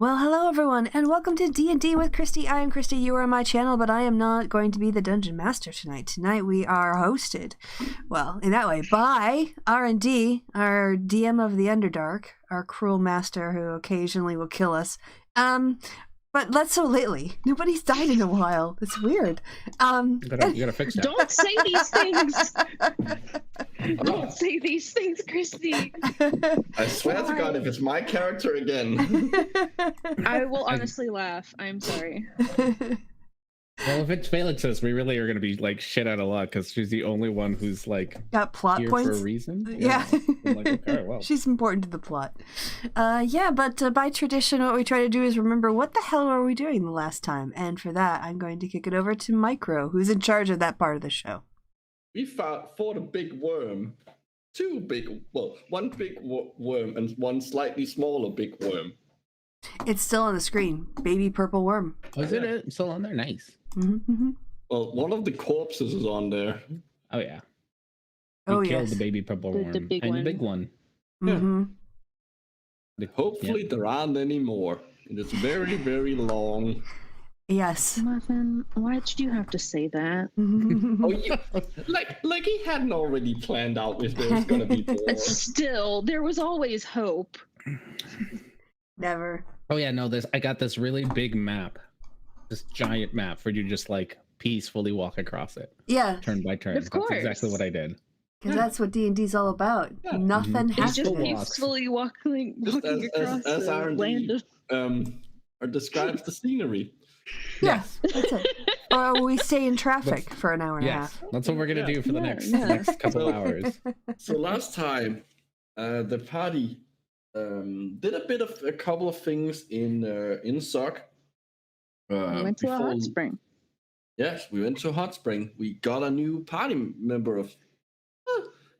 Well, hello everyone, and welcome to D&D with Christy. I am Christy, you are on my channel, but I am not going to be the Dungeon Master tonight. Tonight we are hosted, well, in that way, by R&D, our DM of the Underdark, our cruel master who occasionally will kill us. But not so lately. Nobody's died in a while. It's weird. You gotta fix that. Don't say these things! Don't say these things, Christy! I swear to God, if it's my character again. I will honestly laugh. I'm sorry. Well, if it's Felix's, we really are gonna be like shit out of luck because she's the only one who's like got plot here points for a reason. Yeah. I'm like, okay, well. She's important to the plot. But by tradition, what we try to do is remember what the hell were we doing the last time, and for that, I'm going to kick it over to Micro, who's in charge of that part of the show. We fought a big worm. One big worm and one slightly smaller big worm. It's still on the screen. Baby purple worm. Oh, is it still on there? Nice. Mm-hmm. Well, one of the corpses is on there. Oh, yeah. Oh, killed yes. the baby purple worm. The big and one. the big one. Mm-hmm. Hopefully there aren't any more. And it's very, very long. Yes. Muffin, why did you have to say that? Oh, like he hadn't already planned out if there was gonna be more. Still, there was always hope. Never. Oh, yeah, no, I got this really big map. This giant map for you to just like peacefully walk across it. Yeah. Turn by turn. Of course. That's exactly what I did. Because that's what D&D's all about. Yeah. Nothing It's just happening. peacefully walking Just across as the R&D, land of... or describes the scenery. Yeah, that's it. Or we stay in traffic for an hour and a Yes, half. that's what we're gonna do for the next couple So- hours. So last time, the party did a couple of things in Sock. We went to a hot spring. Yes, we went to a hot spring. We got a new party member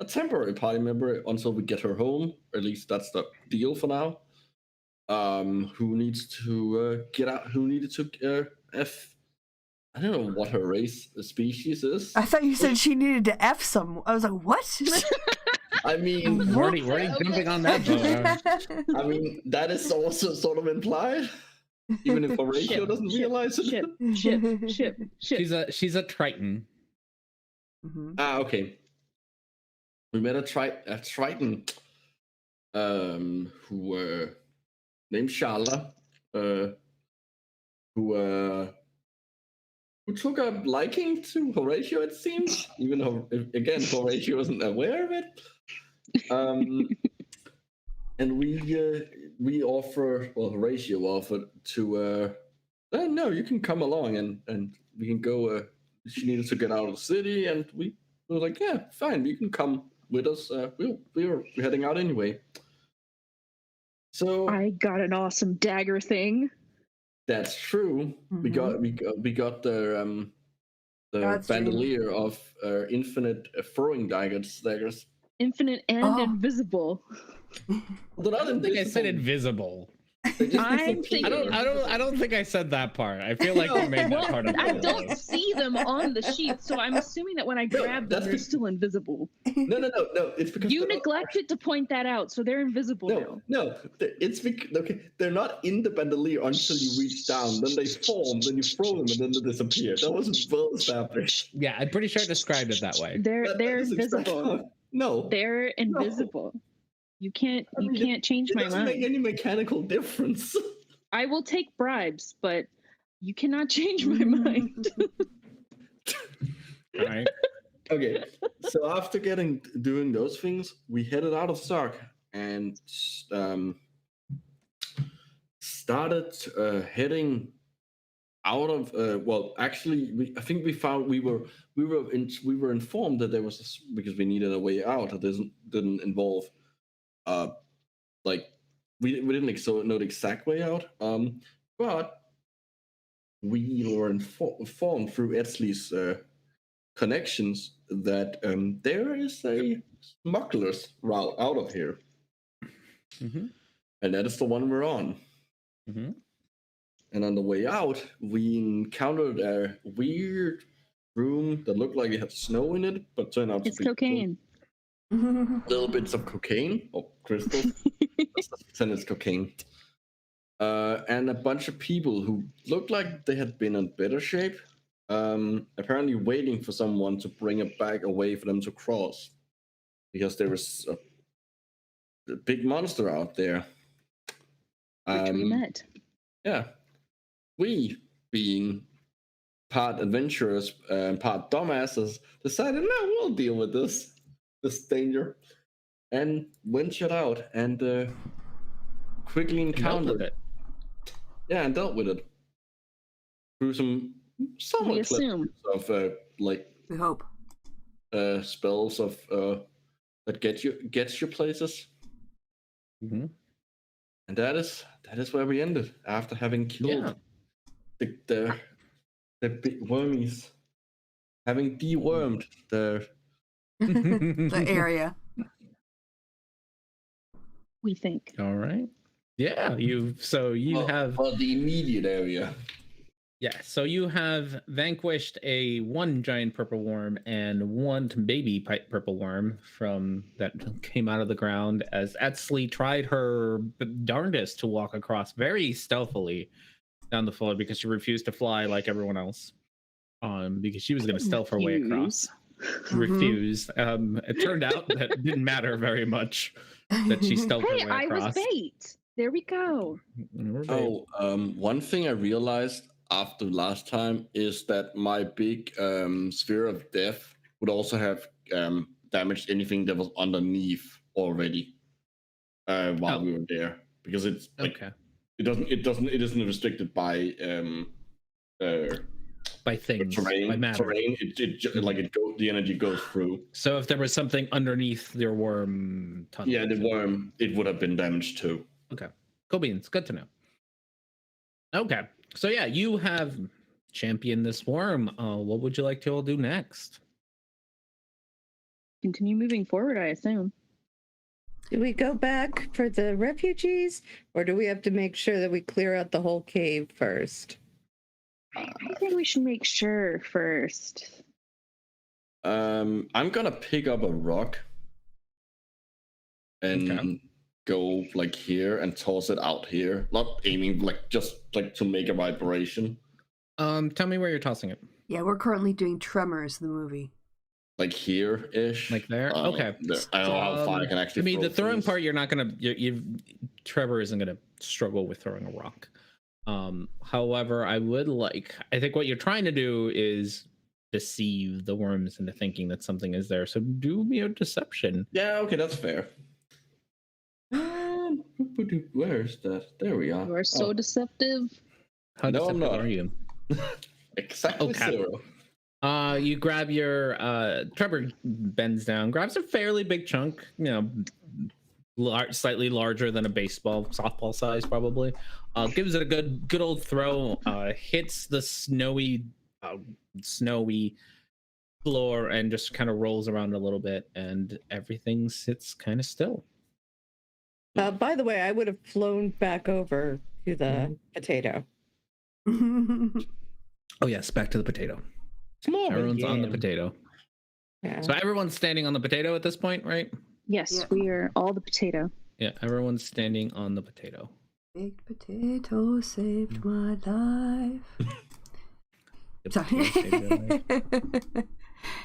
a temporary party member until we get her home. Or at least that's the deal for now. Who needs to get out? Who needed to F. I don't know what her race species is. I thought you said she needed to F some. I was like, what? I mean, We're already jumping on that boat. I mean, that is also sort of implied, even if Horatio doesn't realize it. Ship. She's a Triton. Mhm. Okay. We met a Triton, who named Shala, who took a liking to Horatio, it seems, even though, again, Horatio wasn't aware of it. And we offer, well, Horatio offered to, no, you can come along and we can go. She needed to get out of the city, and we were like, yeah, fine, you can come with us. We're heading out anyway. So I got an awesome dagger thing. that's true. We got the God's dream. bandolier of infinite throwing daggers. Infinite and invisible. They're not I don't think I said invisible. invisible. I'm thinking. I don't think I said that part. I feel like you made that part of I it. don't see them on the sheet, so I'm assuming that when I grab them, they're still invisible. No. It's because You neglected to point that out, so they're invisible now. No. It's because they're not in the bandolier until you reach down. Then they form. Then you throw them, and then they disappear. That was well established. Yeah, I'm pretty sure I described it that way. They're That is invisible. No. They're invisible. You can't change It my doesn't make mind. any mechanical difference. I will take bribes, but you cannot change my mind. All right. Okay, so after doing those things, we headed out of Stark and started heading out of. Well, actually, I think we were informed that there was this, because we needed a way out that didn't involve, like we didn't know the exact way out. But we were informed through Edsley's connections that there is a smuggler's route out of here, and that is the one we're on. And on the way out, we encountered a weird room that looked like it had snow in it, but turned out It's to be cocaine. little bits of cocaine or crystals. Then it's cocaine. And a bunch of people who looked like they had been in better shape, apparently waiting for someone to bring a bag away for them to cross, because there was a big monster out there. Which we met. Yeah. We, being part adventurers and part dumbasses, decided, no, we'll deal with this danger, and ventured out and quickly encountered it. Yeah, and dealt with it through some somewhat We assume. of We hope. spells of that gets you places. And that is where we ended after having killed the big wormies, having dewormed the The area. We think. All right. Yeah, you have the immediate area. Yeah, so you have vanquished one giant purple worm and one baby purple worm from that came out of the ground as Etsley tried her darndest to walk across very stealthily down the floor because she refused to fly like everyone else. Because she was going to stealth her way across. Refused. It turned out that it didn't matter very much that she stealthed her way across. Hey, I was bait. There we go. One thing I realized after last time is that my big sphere of death would also have damaged anything that was underneath already while we were there, because it's like it isn't restricted by things, terrain. by matter. Terrain, the energy goes through. So if there was something underneath your worm tunnel, the worm, it would have been damaged too. Okay, cool beans. Good to know. Okay, so yeah, you have championed this worm. What would you like to all do next? Continue moving forward, I assume. Do we go back for the refugees, or do we have to make sure that we clear out the whole cave first? I think we should make sure first. I'm gonna pick up a rock and Okay. go like here and toss it out here. Not aiming, like just like to make a vibration. Tell me where you're tossing it. Yeah, we're currently doing Tremors, the movie. Like here-ish. Like there? Okay. I don't know how far I can actually. I mean, the throwing things. part, you're not gonna. Trevor isn't gonna struggle with throwing a rock. However, I think what you're trying to do is deceive the worms into thinking that something is there. So do me a deception. Yeah, okay, that's fair. Where's that? There we are. You are so deceptive. How No, deceptive I'm not. are you? Exactly Okay. 0. You grab your Trevor bends down, grabs a fairly big chunk, slightly larger than a softball size probably. Gives it a good old throw, hits the snowy floor and just kind of rolls around a little bit, and everything sits kind of still. By the way, I would have flown back over to the potato. Oh yes, back to the potato. Everyone's on the potato. Yeah. So everyone's standing on the potato at this point, right? Yes, Yeah. we are all the potato. Yeah, everyone's standing on the potato. Big potato saved my life. The Sorry. potato saved your life.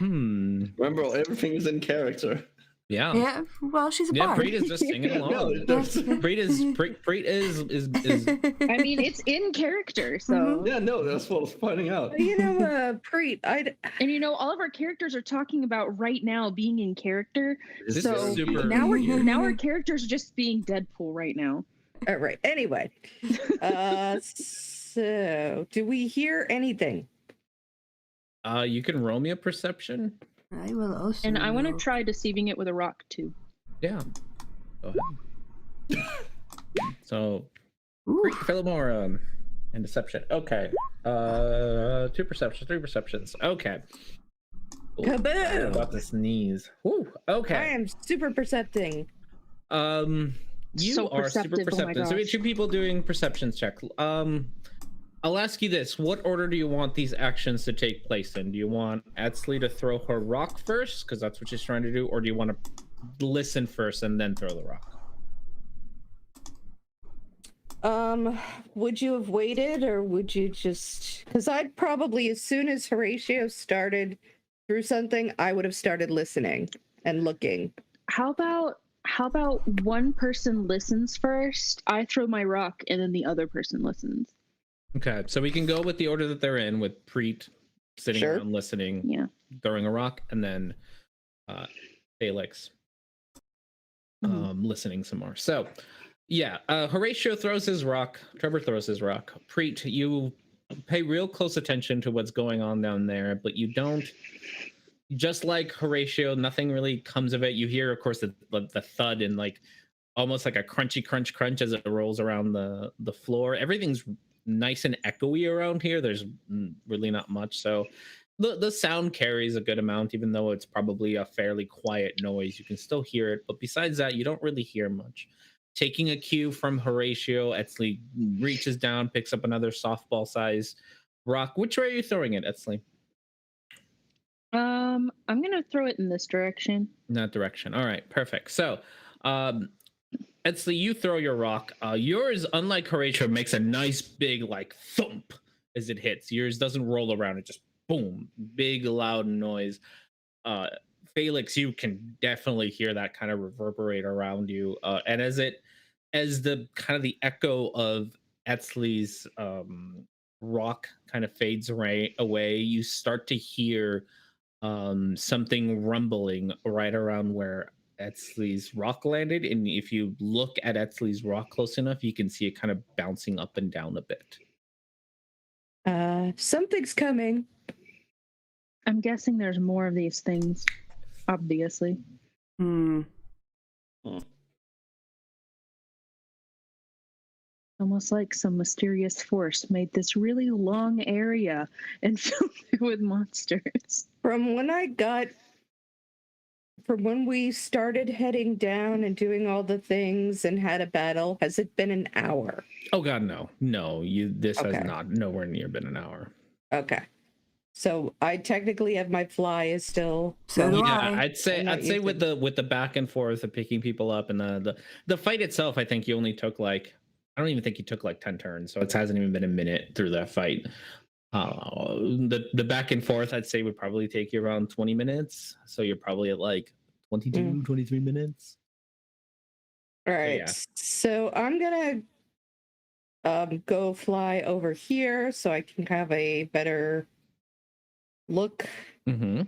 Remember, everything is in character. Yeah. Yeah, well, she's a Yeah, bard. Preet is just singing along. No, Preet is I mean, it's in character, so. yeah, no, that's what I was pointing out. Preet, And all of our characters are talking about right now being in character. This So is super now weird. now our characters are just being Deadpool right now. all right. Anyway, so do we hear anything? You can roll me a perception. I will also. And I want to roll. try deceiving it with a rock too. Yeah. Go ahead. So Ooh. Philomore and deception. Okay. 2 perceptions, 3 perceptions. Okay. Ooh, Kaboom! I'm about to sneeze. Ooh, okay. I am super percepting. You So are super perceptive, oh my perceptive. So we have gosh. 2 people doing perceptions check. I'll ask you this: what order do you want these actions to take place in? Do you want Etsley to throw her rock first, because that's what she's trying to do, or do you want to listen first and then throw the rock? Would you have waited, or would you just? Because I'd probably, as soon as Horatio started through something, I would have started listening and looking. How about one person listens first, I throw my rock, and then the other person listens. Okay, so we can go with the order that they're in, with Preet sitting Sure. around listening, Yeah. throwing a rock, and then Felix listening some more. So yeah, Horatio throws his rock, Trevor throws his rock. Preet, you pay real close attention to what's going on down there, but you don't, just like Horatio, nothing really comes of it. You hear, of course, the thud and like almost like a crunchy crunch as it rolls around the floor. Everything's nice and echoey around here. There's really not much, so the sound carries a good amount, even though it's probably a fairly quiet noise. You can still hear it, but besides that, you don't really hear much. Taking a cue from Horatio, Etsley reaches down, picks up another softball size rock. Which way are you throwing it, Etsley? I'm gonna throw it in this direction. In that direction. All right, perfect. So Etsley, you throw your rock. Yours, unlike Horatio, makes a nice big like thump as it hits. Yours doesn't roll around; it just boom, big loud noise. Felix, you can definitely hear that kind of reverberate around you, and as the kind of the echo of Etsley's rock kind of fades away, you start to hear something rumbling right around where Etsley's rock landed, and if you look at Etsley's rock close enough, you can see it kind of bouncing up and down a bit. Something's coming. I'm guessing there's more of these things, obviously. Almost like some mysterious force made this really long area and filled it with monsters. From when we started heading down and doing all the things and had a battle, has it been an hour? Oh god, no. This Okay. has not nowhere near been an hour. Okay. So I technically have my fly is still. So do Yeah, I. I'd say I'm not with the back and forth of picking people up and the fight itself, I think you only took like, I don't even think you took like 10 turns, so it hasn't even been a minute through that fight. The back and forth, I'd say, would probably take you around 20 minutes, so you're probably at like 22 23 minutes. All right. yeah. So I'm gonna go fly over here so I can have a better look Mm-hmm.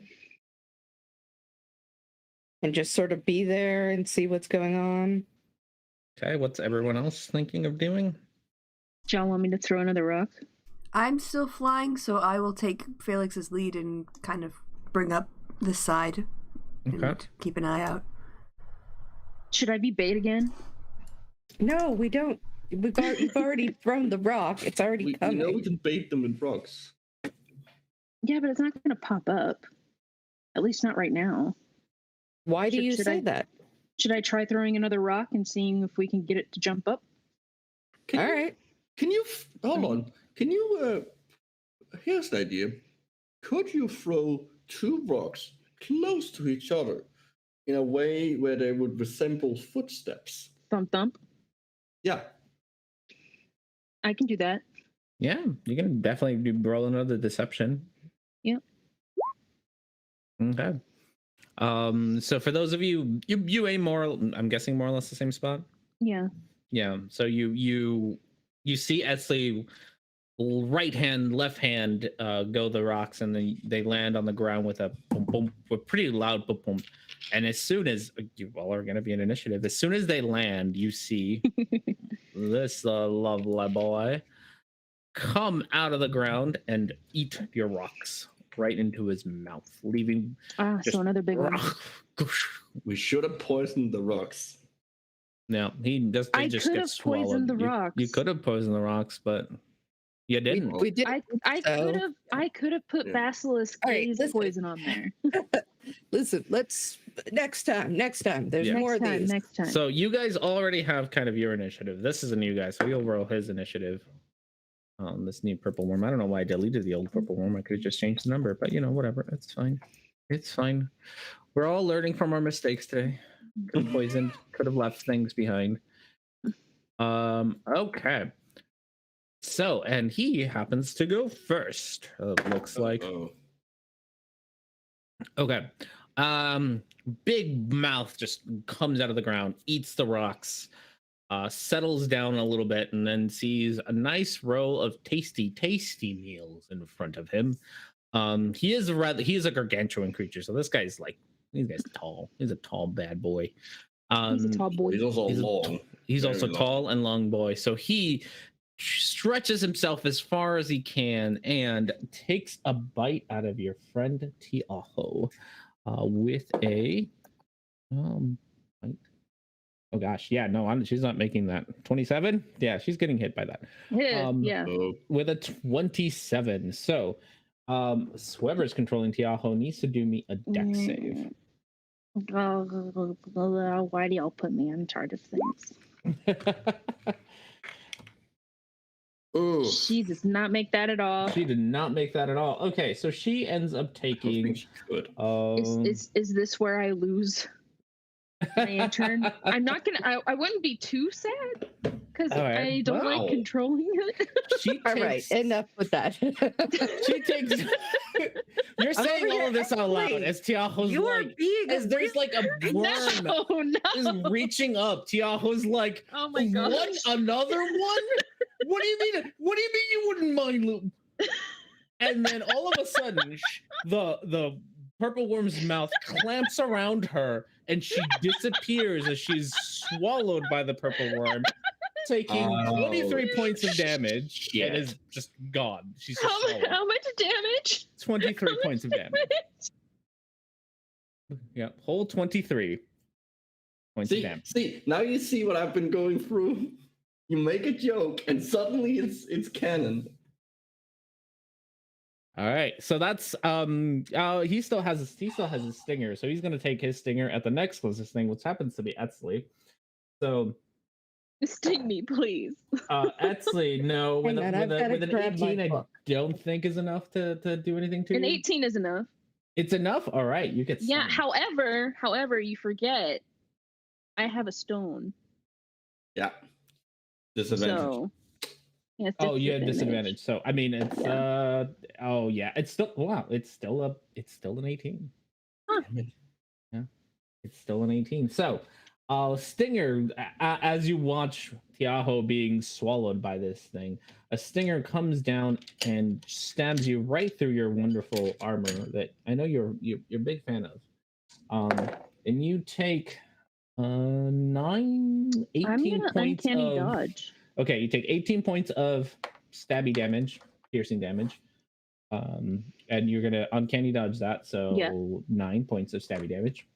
and just sort of be there and see what's going on. Okay, what's everyone else thinking of doing? Do y'all want me to throw another rock? I'm still flying, so I will take Felix's lead and kind of bring up this side and Okay. keep an eye out. Should I be bait again? No, we don't. We've already thrown the rock. It's already We coming. know we can bait them with rocks. Yeah, but it's not going to pop up. At least not right now. Why do Should- you should say I- that? Should I try throwing another rock and seeing if we can get it to jump up? Can All you, right. Can you hold on? Can you? Here's the idea. Could you throw two rocks close to each other in a way where they would resemble footsteps? Thump thump. Yeah. I can do that. Yeah, you can definitely roll another deception. Yep. Okay. So for those of you aim more, I'm guessing more or less the same spot. Yeah. Yeah. So you see Esley right hand, left hand go the rocks, and then they land on the ground with a boom boom, with pretty loud boom boom. And as soon as you all are going to be an initiative, as soon as they land, you see this lovely boy come out of the ground and eat your rocks right into his mouth, leaving So another big one. We should have poisoned the rocks. No, he just I just could get have swallowed. poisoned the You rocks. could have poisoned the rocks, but you didn't. We did. I So- could have put Yeah. basilisk All right, gaze listen. poison on there. Listen, let's next time. There's Yeah. more of these. Next time. So you guys already have kind of your initiative. This is a new guy, so he'll roll his initiative. This new purple worm. I don't know why I deleted the old purple worm. I could have just changed the number, but whatever. It's fine. It's fine. We're all learning from our mistakes today. Could have poisoned. Could have left things behind. Okay. So, and he happens to go first. Looks like. Oh. Okay. Big mouth just comes out of the ground, eats the rocks, settles down a little bit, and then sees a nice row of tasty meals in front of him. He is a gargantuan creature, so this guy's tall. He's a tall bad boy. He's a tall boy. He's also He's a- long. He's Very also long. tall and long boy, so he stretches himself as far as he can and takes a bite out of your friend Tiaho with a bite. Oh gosh, yeah, no, she's not making that. 27? Yeah, she's getting hit by that. Yeah. Oh, With a 27. So whoever's controlling Tiaho needs to do me a deck save. Why do y'all put me in charge of things? oh. She does not make that at all. She did not make that at all. Okay, so she ends up I don't taking think she could. Is this where I lose my turn? I'm not gonna. I wouldn't be too sad because All right. I don't Wow. like controlling it. she All takes, right, enough with that. she takes you're saying over all here of this out loud angry. as Tiaho's You are like being as there's like a worm No. is reaching up. Tiaho's like, Oh my gosh. what, another one? What do you mean you wouldn't mind, Lou? And then all of a sudden the purple worm's mouth clamps around her and she disappears as she's swallowed by the purple worm, taking Oh, 23 points of damage shit. and is just gone. She's just swallowed. How much damage? 23 points of damage. Yeah, whole 23 points of damage. See, now you see what I've been going through. You make a joke, and suddenly it's canon. All right, so that's he still has his stinger, so he's gonna take his stinger at the next closest thing, which happens to be Etzley. So Sting me, please. Etsley, no, with, Hang a, on, with, I've a, gotta with an grab my 18, I book. don't think is enough to do anything to An you. 18 is enough. It's enough? All right, you get Yeah. stunned. However, you forget I have a stone. Yeah. Disadvantage. So. Yeah, it's Oh, you have disadvantage. So I mean, it's Yeah. oh yeah, it's still it's still an 18. Huh. Yeah, it's still an 18. So, Stinger, as you watch Tiaho being swallowed by this thing, a stinger comes down and stabs you right through your wonderful armor that I know you're a big fan of. And you take 18 I'm gonna points uncanny of dodge. Okay, you take 18 points of stabby damage, piercing damage. And you're gonna uncanny dodge that, so Yeah. 9 points of stabby damage.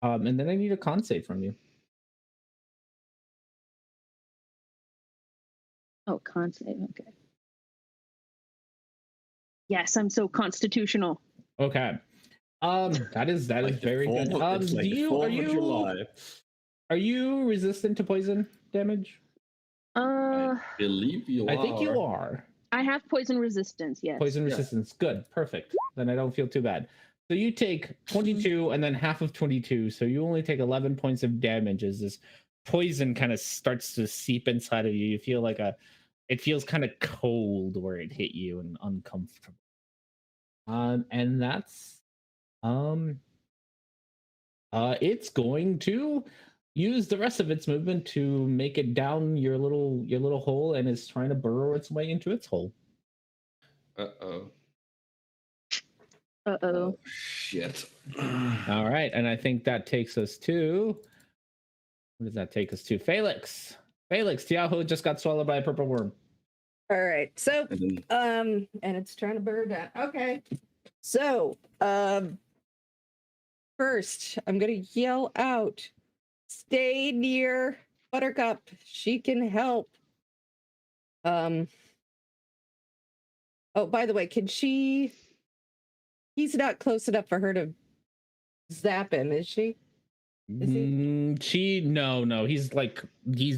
And then I need a con save from you. Oh, con save. Okay. Yes, I'm so constitutional. Okay. That is Like the very good. fourth- it's like the 4th of July. Are you resistant to poison damage? I believe you are. I think you are. I have poison resistance. Yes. Poison resistance. Good. Perfect. Then I don't feel too bad. So you take 22 and then half of 22. So you only take 11 points of damage as this poison kind of starts to seep inside of you. You feel like it feels kind of cold where it hit you and uncomfortable. And that's it's going to use the rest of its movement to make it down your little hole, and is trying to burrow its way into its hole. Uh-oh. Uh-oh. Oh, shit. All right, and I think that takes us to, what does that take us to? Felix, Tiaho just got swallowed by a purple worm. All right. So, And then, and it's trying to burn down. Okay. So, first, I'm gonna yell out, "Stay near Buttercup. She can help." Oh, by the way, can she? He's not close enough for her to zap him, is she? Is he? No, he's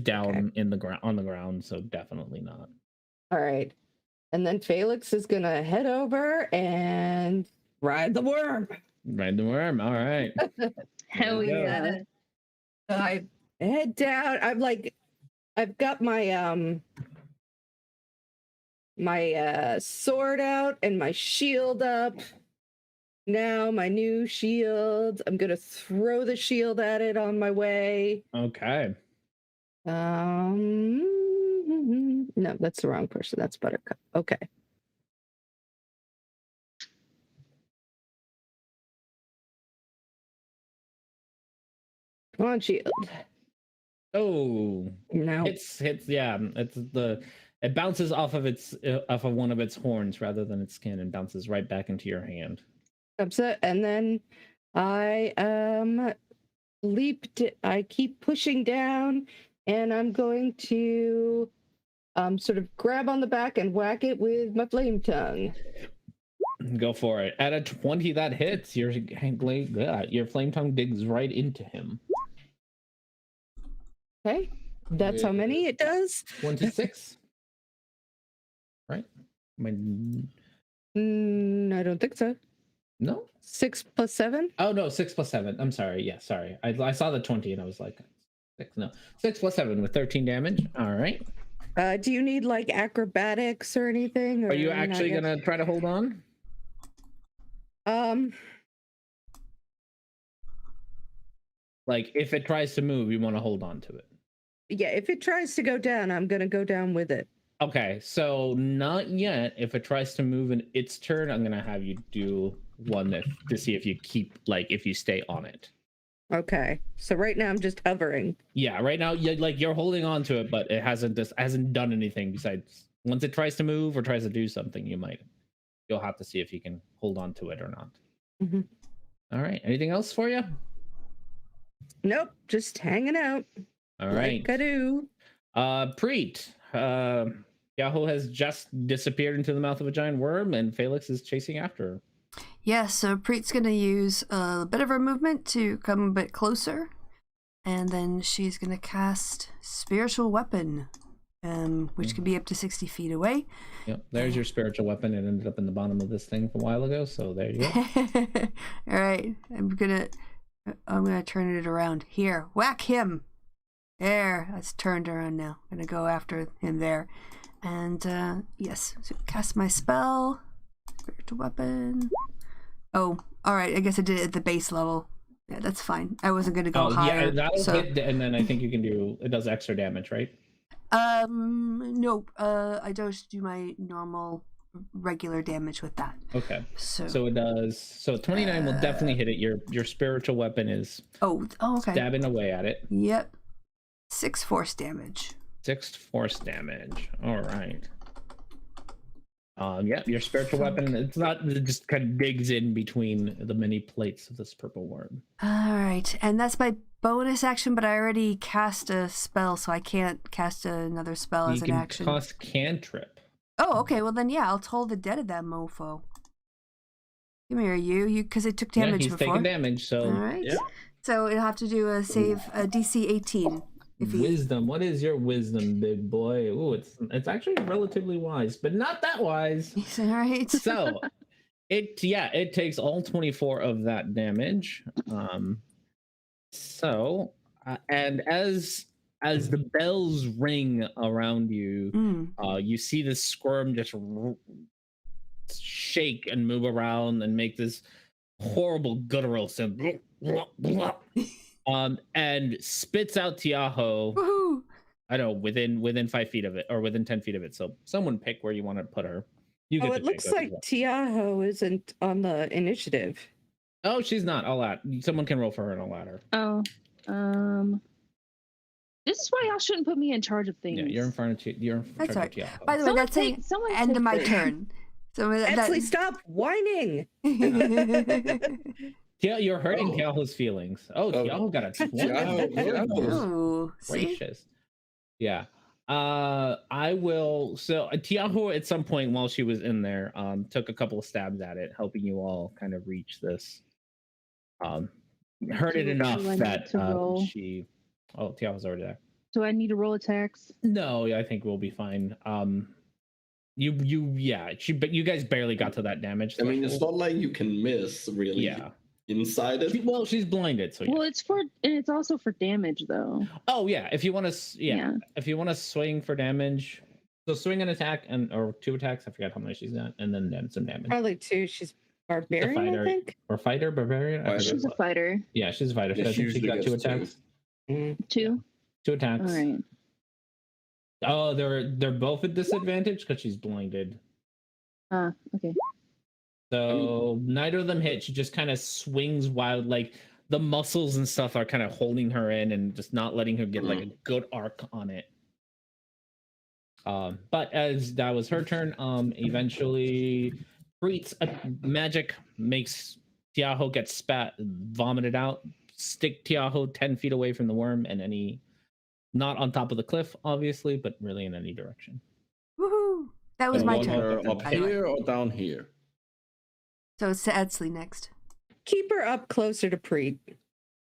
down in the ground, on the ground, so definitely not. All right. And then Felix is gonna head over and ride the worm. Ride the worm. All right. Hell There you yeah. I head down. I've got my my sword out and my shield up. Now my new shield. I'm gonna throw the shield at it on my way. Okay. No, that's the wrong person. That's Buttercup. Okay. Come on, shield. Oh, No. it's yeah. It bounces off of one of its horns rather than its skin, and bounces right back into your hand. Upset, and then I leaped. I keep pushing down, and I'm going to sort of grab on the back and whack it with my flame tongue. Go for it. At a 20, that hits. Your flame tongue digs right into him. Okay, that's how many it does. 26. Right? I don't think so. No. 6 plus 7. Oh no, 6 plus 7. I'm sorry. Yeah, sorry. I saw the 20 and I was like, 6. No, 6 plus 7 with 13 damage. All right. Do you need like acrobatics or anything? Or Are you actually gonna try to hold on? Like, if it tries to move, you want to hold on to it. Yeah, if it tries to go down, I'm gonna go down with it. Okay, so not yet. If it tries to move in its turn, I'm gonna have you do one to see if you if you stay on it. Okay, so right now I'm just hovering. Yeah, right now you're holding on to it, but it hasn't done anything besides, once it tries to move or tries to do something, you'll have to see if you can hold on to it or not. Mm-hmm. All right. Anything else for you? Nope, just hanging out. All right. Like I do. Preet. Yahoo has just disappeared into the mouth of a giant worm, and Felix is chasing after her. Yeah, so Preet's going to use a bit of her movement to come a bit closer. And then she's going to cast Spiritual Weapon, which can be up to 60 feet away. Yep, there's your spiritual weapon. It ended up in the bottom of this thing a while ago, so there you go. All right, I'm gonna turn it around. Here, whack him. There, that's turned around now. I'm gonna go after him there. And yes, so cast my spell. Spiritual weapon. Oh, all right. I guess I did it at the base level. Yeah, that's fine. I wasn't gonna go higher. Yeah, that'll so. hit, and then I think you can do. It does extra damage, right? Nope. I just do my normal regular damage with that. Okay. So it does. So 29 will definitely hit it. Your spiritual weapon is okay. stabbing away at it. Yep. 6 force damage. 6 force damage. All right. Yeah, your spiritual weapon, it's not, it just kind of digs in between the many plates of this purple worm. All right, and that's my bonus action, but I already cast a spell, so I can't cast another spell as an action. You can cast cantrip. Oh, okay, well then, yeah, I'll toll the dead of that mofo. Come here, you, because it took damage he's before. taking damage, so... All right, yeah. So it'll have to do a save, a DC 18. Wisdom. What is your wisdom, big boy? Ooh, it's actually relatively wise, but not that wise. All right. So it takes all 24 of that damage. And as the bells ring around you, you see this squirm just shake and move around and make this horrible guttural sound. And spits out Tiaho. Woohoo! I know, within 5 feet of it, or within 10 feet of it. So someone pick where you want to put her. You get it looks like Tiaho isn't on the initiative. Oh, she's not. I'll add. Someone can roll for her and I'll add her. Oh, this is why y'all shouldn't put me in charge of things. Yeah, you're in front of Tiaho. That's right. By the way, that's the end of my turn. So Actually, stop whining. Yeah, you're hurting Tiaho's feelings. Tiaho got a 20. Oh, gracious. Yeah. I will. So Tiaho, at some point while she was in there, took a couple of stabs at it, helping you all kind of reach this. Hurt it enough that she. Oh, Tiaho's already there. Do I need to roll attacks? No, I think we'll be fine. But you guys barely got to that damage. I mean, it's not like you can miss really. Yeah. Inside it. Well, she's blinded, so. Well, it's also for damage though. Oh yeah, if you want to, if you want to swing for damage, so swing an attack or 2 attacks. I forgot how many she's got, and then some damage. Probably 2. She's barbarian, I think. Or fighter, barbarian. She's a fighter. Yeah, she's a fighter. So I think she's got 2 attacks. 2 attacks. All right. Oh, they're both at disadvantage because she's blinded. Okay. So neither of them hit. She just kind of swings wild, like the muscles and stuff are kind of holding her in and just not letting her get like a good arc on it. But as that was her turn, eventually Preet's magic makes Tiaho get vomited out, stick Tiaho 10 feet away from the worm and not on top of the cliff, obviously, but really in any direction. Woohoo! That was my turn. Up here or down here? So it's to Edsley next. Keep her up closer to Preet.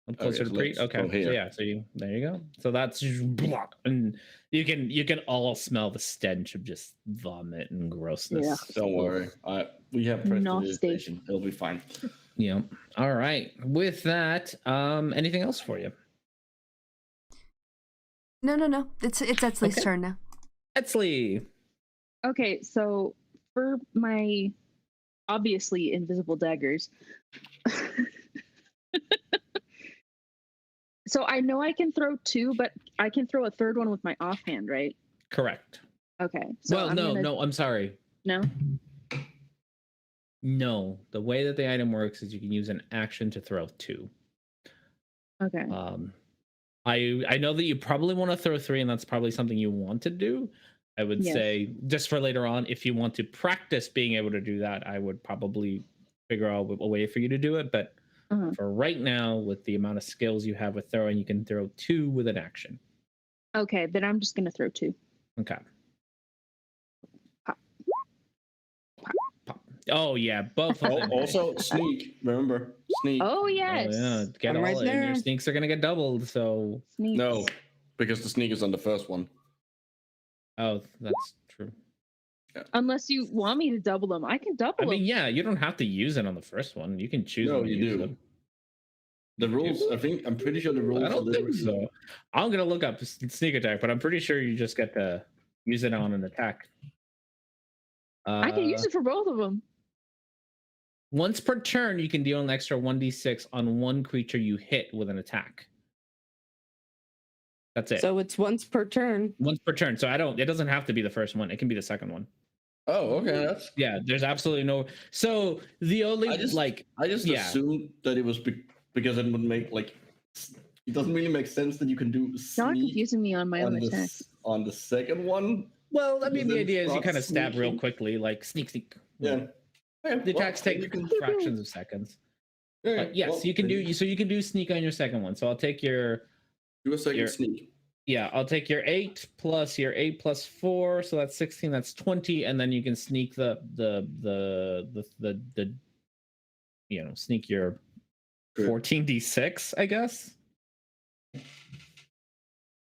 Up closer to Preet? Okay. So yeah, there you go. So that's and you can all smell the stench of just vomit and grossness. Yeah. Don't worry. We have prestidigitation. It'll be fine. Yeah. All right. With that, anything else for you? No. It's Edsley's turn now. Edsley. Okay, so for my obviously invisible daggers. So I know I can throw 2, but I can throw a third one with my offhand, right? Correct. Okay. So no, I'm sorry. No? No. The way that the item works is you can use an action to throw 2. Okay. I know that you probably want to throw 3, and that's probably something you want to do. I would say just for later on, if you want to practice being able to do that, I would probably figure out a way for you to do it. But for right now, with the amount of skills you have with throwing, you can throw 2 with an action. Okay, then I'm just going to throw 2. Okay. Pop. Pop. Oh yeah, both of them. Also, sneak. Remember, sneak. Oh Oh, yes. yeah, get I'm right all and your there. sneaks are gonna get doubled. So Sneaks. No, because the sneak is on the first one. oh, that's true. Unless you want me to double them, I can double I mean, them. yeah, you don't have to use it on the first one. You can choose. No, when to you use do. them. The rules. I'm pretty sure the rules. I don't are think literally- so. I'm gonna look up sneak attack, but I'm pretty sure you just get to use it on an attack. I can use it for both of them. Once per turn, you can deal an extra 1d6 on one creature you hit with an attack. That's it. So it's once per turn. Once per turn. So it doesn't have to be the first one. It can be the second one. Oh, okay. That's. Yeah, there's absolutely no. So the only I just yeah. assumed that it was because it would make like. It doesn't really make sense that you can do Now it's sneak confusing me on my own attack. on the second one. Well, I mean, the Then idea is you start kind of stab real sneaking. quickly, like sneak. Yeah. Okay, The attacks well, take you can. fractions of seconds. Yeah, Yes, well, you can then do. So you can do sneak on your second one. So I'll take your. do a second your- sneak. Yeah, I'll take your 8 plus your 8 plus 4, so that's 16. That's 20, and then you can sneak the sneak your Good. 14d6, I guess.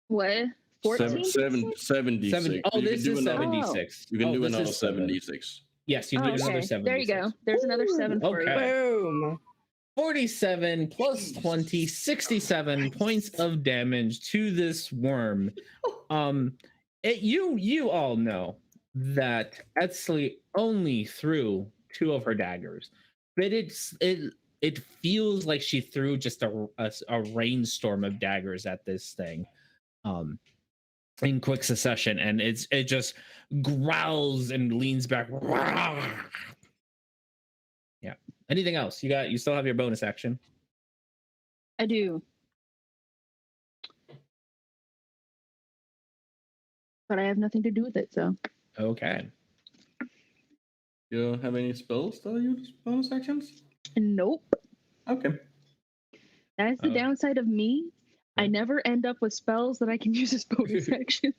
What? 14? 76. Oh, You can this do is another- 76. You can Oh, do this another is 7. 76. Yes, you Oh, do another okay. 76. There you go. There's another 7 for you. Okay. Boom. 47 plus 20, 67 points of damage to this worm. You all know that Etsley only threw 2 of her daggers, but it feels like she threw just a rainstorm of daggers at this thing in quick succession, and it just growls and leans back. Yeah. Anything else? You still have your bonus action. I do. But I have nothing to do with it, so. Okay. You have any spells that use bonus actions? Nope. Okay. That's the Oh. downside of me. I Yeah. never end up with spells that I can use as bonus actions.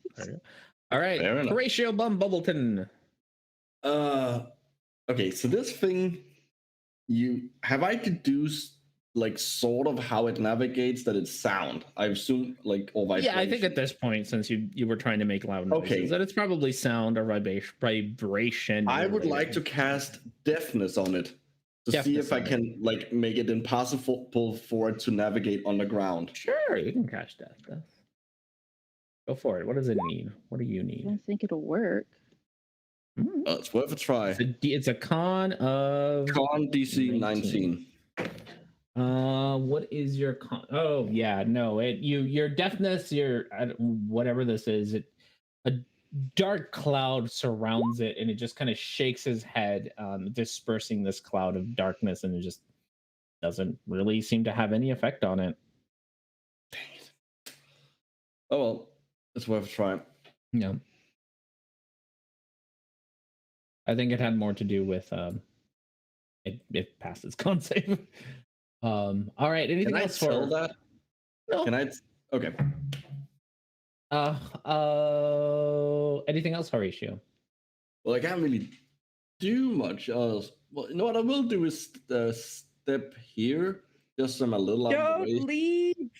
All right. Fair enough. Horatio Bumbleton. Okay, so this thing, I deduced like sort of how it navigates that it's sound. I assume like or vibration. Yeah, I think at this point, since you were trying to make loud noises, Okay. that it's probably sound or vibration. I would related. like to cast deafness on it to see Deafness if I on it. can like make it impossible for it to navigate on the ground. Sure, you can catch that. Go for it. What does it need? What do you I need? don't think it'll work. It's worth a try. It's a con of. Con DC 19. What is your con? Oh yeah, no. Your deafness. Whatever this is. A dark cloud surrounds it, and it just kind of shakes his head, dispersing this cloud of darkness, and it just doesn't really seem to have any effect on it. Dang it. Oh well, it's worth a try. Yeah. I think it had more to do with it passed its con save. All right. Anything Can I else tell for that? No. Can I? Okay. Anything else, Horatio? Well, I can't really do much else. Well, you know what I will do is step here, just so I'm a little out of the Don't way. leave.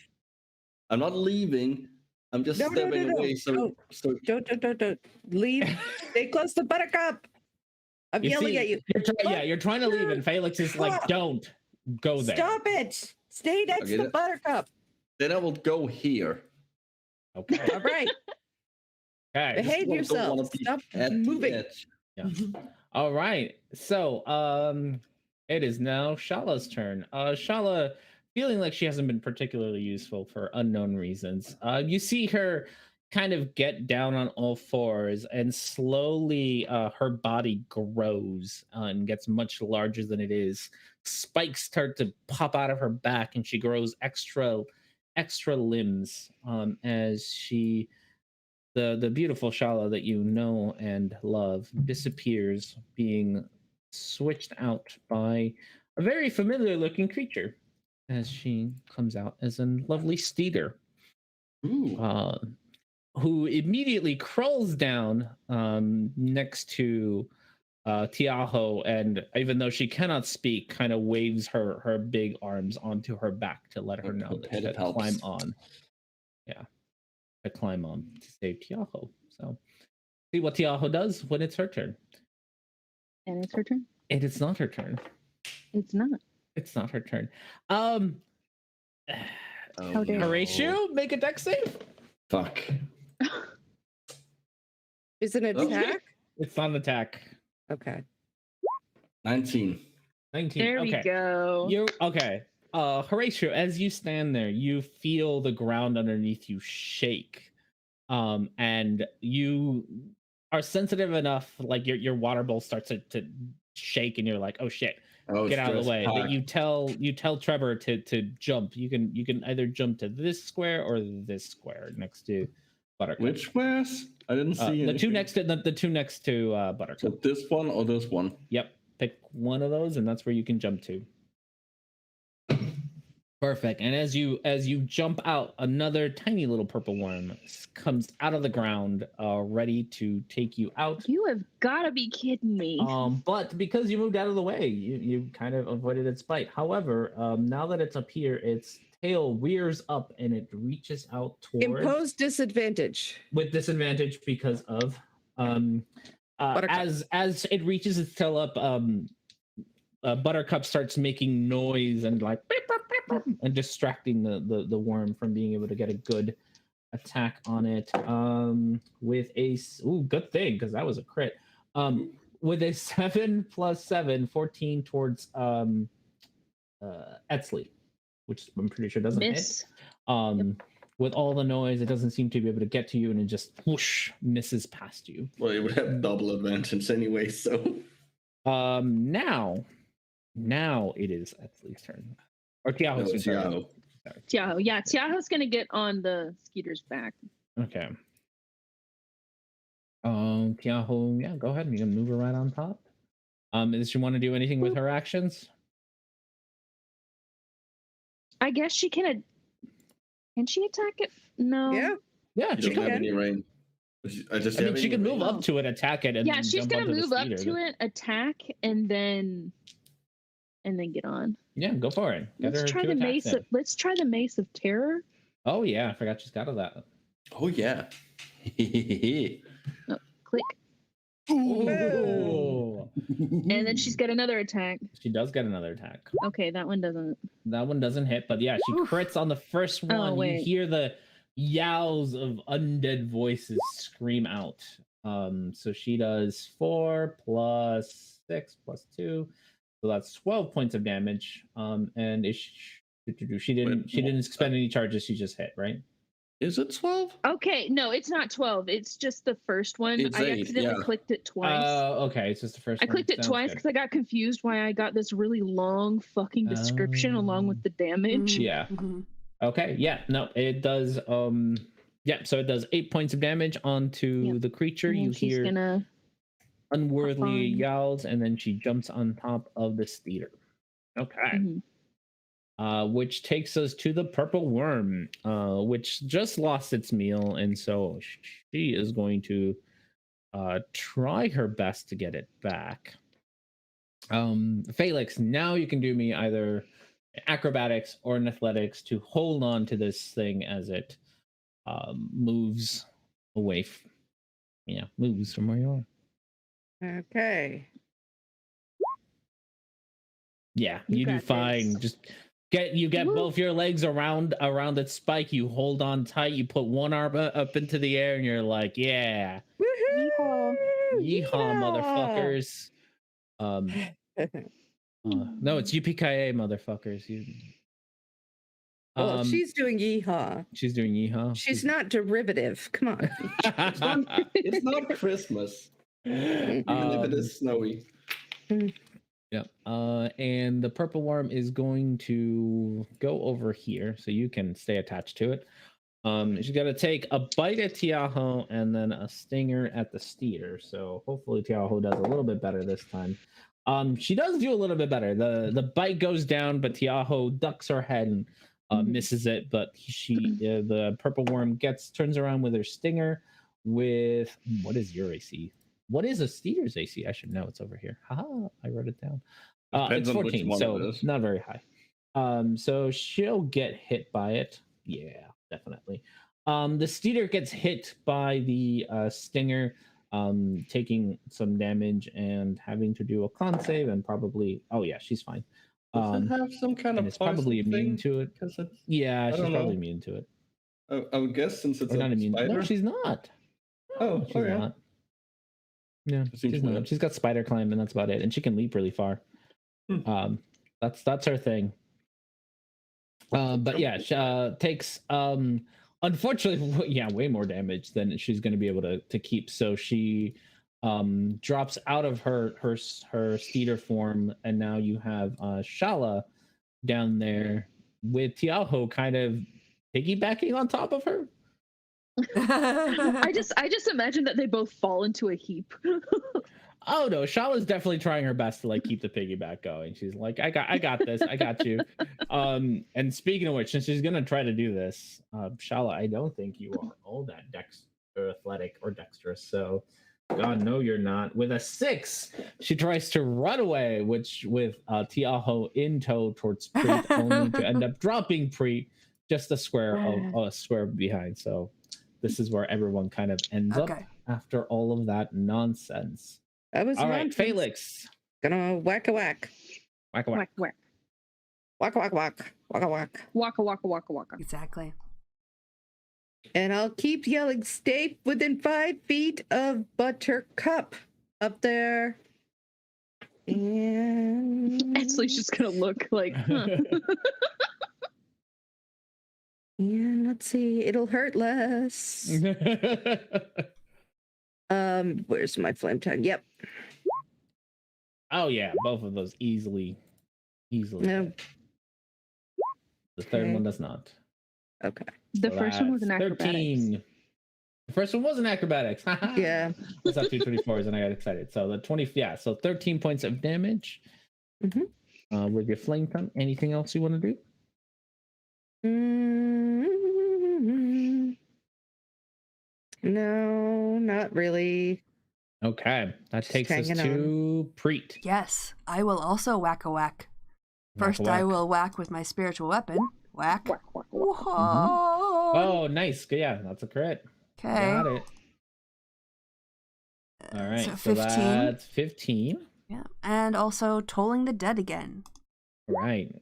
I'm not leaving. I'm just No, no, stepping no, no. away. So Don't leave. Stay close to Buttercup. I'm You yelling see, at you. you're trying to leave, and Felix is like, Stop. "Don't go there." Stop it. Stay next Okay, to that- Buttercup. then I will go here. Okay. All right. Okay. Behave Don't yourself. wanna be Stop at the moving. edge. All right. So, it is now Shala's turn. Shala, feeling like she hasn't been particularly useful for unknown reasons. You see her kind of get down on all fours, and slowly her body grows and gets much larger than it is. Spikes start to pop out of her back, and she grows extra limbs as she the beautiful Shala that you know and love disappears, being switched out by a very familiar looking creature as she comes out as a lovely steeder, Ooh. who immediately crawls down next to Tiaho, and even though she cannot speak, kind of waves her big arms onto her back to let her know that to helps. climb on. Yeah, to climb on to save Tiaho. So see what Tiaho does when it's her turn. And it's her turn. And it's not her turn. It's not. It's not her turn. How dare Horatio, make a dex save. Fuck. Is it an attack? It's not an attack. Okay. 19. 19. There okay. we go. You're okay. Horatio, as you stand there, you feel the ground underneath you shake. And you are sensitive enough, like your water bowl starts to shake, and you're like, oh shit, get out of the way. That you tell Trevor to jump. You can either jump to this square or this square next to Buttercup. Which squares? I didn't see the two next to Buttercup. So this one or this one? Yep. Pick one of those, and that's where you can jump to. Perfect. And as you jump out, another tiny little purple worm comes out of the ground, ready to take you out. You have got to be kidding me. But because you moved out of the way, you kind of avoided its bite. However, now that it's up here, its tail rears up and it reaches out towards. Impose disadvantage. With disadvantage because of as it reaches its tail up, Buttercup starts making noise and like beep, beep, beep, beep, and distracting the worm from being able to get a good attack on it. With a good thing, because that was a crit. With a 7 + 7, 14 towards Etzley, which I'm pretty sure doesn't Miss. hit. Yep. With all the noise, it doesn't seem to be able to get to you, and it just whoosh misses past you. Well, it would have double advantage anyway, so. Now it is Etzley's turn. Or Tiaho's turn. Tiaho. Yeah, Tiaho's gonna get on the Skeeter's back. Okay. Tiaho, yeah, go ahead. You can move her right on top. Does she want to do anything with her actions? I guess she can. Can she attack it? No. Yeah. She don't have can. any range. She can move up to it, attack it, and Yeah, she's jump gonna onto the move up Skeeter. to it, attack, and then get on. Yeah, go for it. Get Let's her try two the attacks mace. in. Let's try the Mace of Terror. Oh yeah, I forgot she's got all that. Oh yeah. Click. Ooh. And then she's got another attack. She does get another attack. Okay, that one doesn't. That one doesn't hit, but yeah, she crits on the first one. You wait. hear the yowls of undead voices scream out. So she does 4 + 6 + 2, so that's 12 points of damage. And she didn't spend any charges. She just hit, right? Is it 12? Okay, no, it's not 12. It's just the first one. It's I 8, accidentally yeah. clicked it twice. Okay, it's just the first I one. clicked it Sounds twice good. because I got confused why I got this really long fucking description along with the damage. Yeah. Mm-hmm. Okay, yeah, no, it does. Yeah, so it does 8 points of damage onto the creature. And You she's hear gonna unworldly hop on. yowls, and then she jumps on top of the Steeder. Okay. Mhm. Which takes us to the purple worm, which just lost its meal, and so she is going to try her best to get it back. Felix, now you can do me either acrobatics or an athletics to hold on to this thing as it moves away. Moves from where you are. Okay. Yeah, You you do got fine. this. Just get Woo. both your legs around its spike. You hold on tight. You put one arm up into the air, and you're like, "Yeah, Woohoo! yeehaw, motherfuckers!" No, it's UPKA, motherfuckers. Well, she's doing yeehaw. She's doing yeehaw. She's not derivative. Come on. It's not Christmas. Even if it is snowy. Yep. And the purple worm is going to go over here, so you can stay attached to it. She's got to take a bite at Tiaho and then a stinger at the Steeder. So hopefully Tiaho does a little bit better this time. She does do a little bit better. The bite goes down, but Tiaho ducks her head and misses it. But the purple worm turns around with her stinger. With what is your AC? What is a steeder's AC? I should know. It's over here. Haha, I wrote it down. Depends It's on which 14, one so it is. not very high. So she'll get hit by it. Yeah, definitely. The steeder gets hit by the stinger, taking some damage and having to do a con save, and probably. Oh yeah, she's fine. Does it have some kind And of it's probably poison immune thing? to it. 'Cause it's, Yeah, I she's don't probably know. immune to it. I would guess since it's Or a not immune. spider. No, she's not. Oh, she's okay. not. Yeah, It seems she's not. weird. She's got spider climb, and that's about it. And she can leap really far. That's her thing. But yeah, she takes unfortunately, yeah, way more damage than she's going to be able to keep. So she drops out of her steeder form, and now you have Shala down there with Tiaho kind of piggybacking on top of her. I just imagine that they both fall into a heap. Oh no, Shala's definitely trying her best to like keep the piggyback going. She's like, I got this, I got you. And speaking of which, since she's gonna try to do this, Shala, I don't think you are all that athletic or dexterous. So, God, no, you're not. With a 6, she tries to run away, which with Tiaho in tow towards Preet, only to end up dropping Preet just a square behind. So, this is where everyone kind of ends up after all of that nonsense. That was All right, nonsense. Felix. Gonna whack a whack. Whack a whack. Whack, Whack whack. a whack whack. Whack a whack. Waka, waka, waka, waka. Exactly. And I'll keep yelling, stay within 5 feet of Buttercup up there. And Esley's just gonna look like, huh. and let's see, it'll hurt less. Where's my flame tongue? Yep. Oh yeah, both of those easily. No. hit. The third Okay. one does not. Okay. The So first one was an that's acrobatics. 13. The first one was an acrobatics. Yeah. That's not 224s, and I got excited. So the 20, yeah, so 13 points of damage. With your flame tongue. Anything else you want to do? No, not really. Okay, that Just takes us hanging to Preet. Yes, I will also whack a whack. First, I will whack with my spiritual weapon. Whack. Whack, whack, whack. Whoa. Oh, nice. Yeah, that's a crit. Okay. Got it. All right, So so 15. that's 15. Yeah, and also tolling the dead again. Right.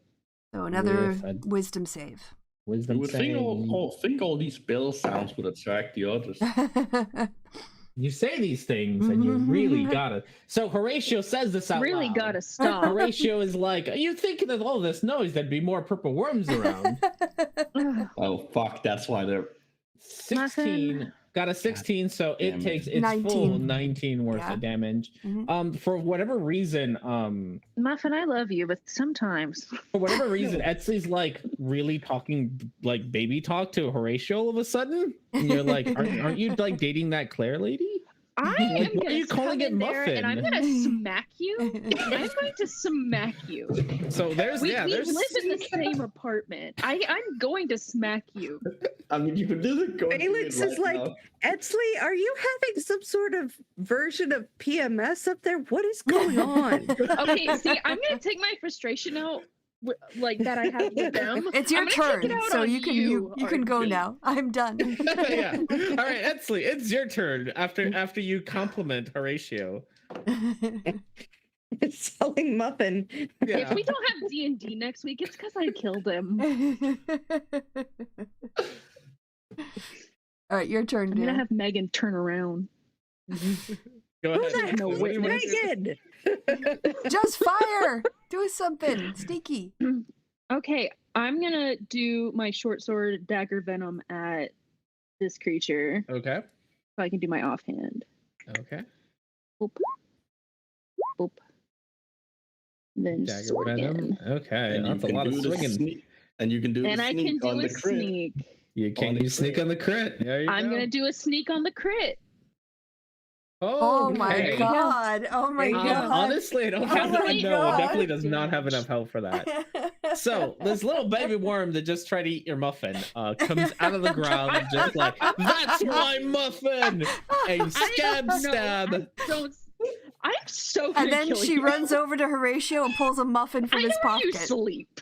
So another With a- wisdom save. Wisdom You would think save. all these bell sounds would attract the others. You say these things, and you really gotta. So Horatio says this out Really loud. gotta stop. Horatio is like, you think that all this noise, there'd be more purple worms around. Oh fuck, that's why they're 16. Got a 16, so it damn it. takes its full 19. 19 worth Yeah. of damage. Mhm. For whatever reason, Muffin, I love you, but sometimes. for whatever reason, Etsley's like really talking like baby talk to Horatio all of a sudden, and you're like, aren't you like dating that Claire lady? I Like, am why are gonna you calling come it in there and I'm Muffin? gonna smack you. I'm going to smack you. So there's We there's live in the same apartment. I'm going to smack you. I mean, you could just go. Felix is like, Etsley, are you having some sort of version of PMS up there? What is going on? Okay, see, I'm gonna take my frustration out, like that I have with them. It's your I'm gonna take turn, it out so on you can go Archie. now. I'm done. yeah. All right, Etsley, it's your turn after you compliment Horatio. Selling muffin. Yeah. If we don't have D&D next week, it's because I killed him. All right, your turn. I'm gonna Dan. have Megan turn around. Go Who ahead. the No, hell wait, is wait. Megan? Just fire. Do something sneaky. Okay, I'm gonna do my short sword dagger venom at this creature, Okay. so I can do my offhand. Okay. Boop. Boop. Then Dagger sword venom. again. Okay, and that's you a can lot of do the swinging. sneak, and you can do And the I can sneak on do the a crit. sneak. You can On the you sneak crit. on the crit. There you I'm go. gonna do a sneak on the crit. Oh my Okay. god. Oh my There you go. god. Honestly, I don't Oh have my it. No, it God. definitely does not have enough health for that. So this little baby worm that just tried to eat your muffin comes out of the ground and just like, that's my muffin! And stab. Don't. I'm so. And gonna then kill she you. runs over to Horatio and pulls a muffin from I his know you pocket. sleep.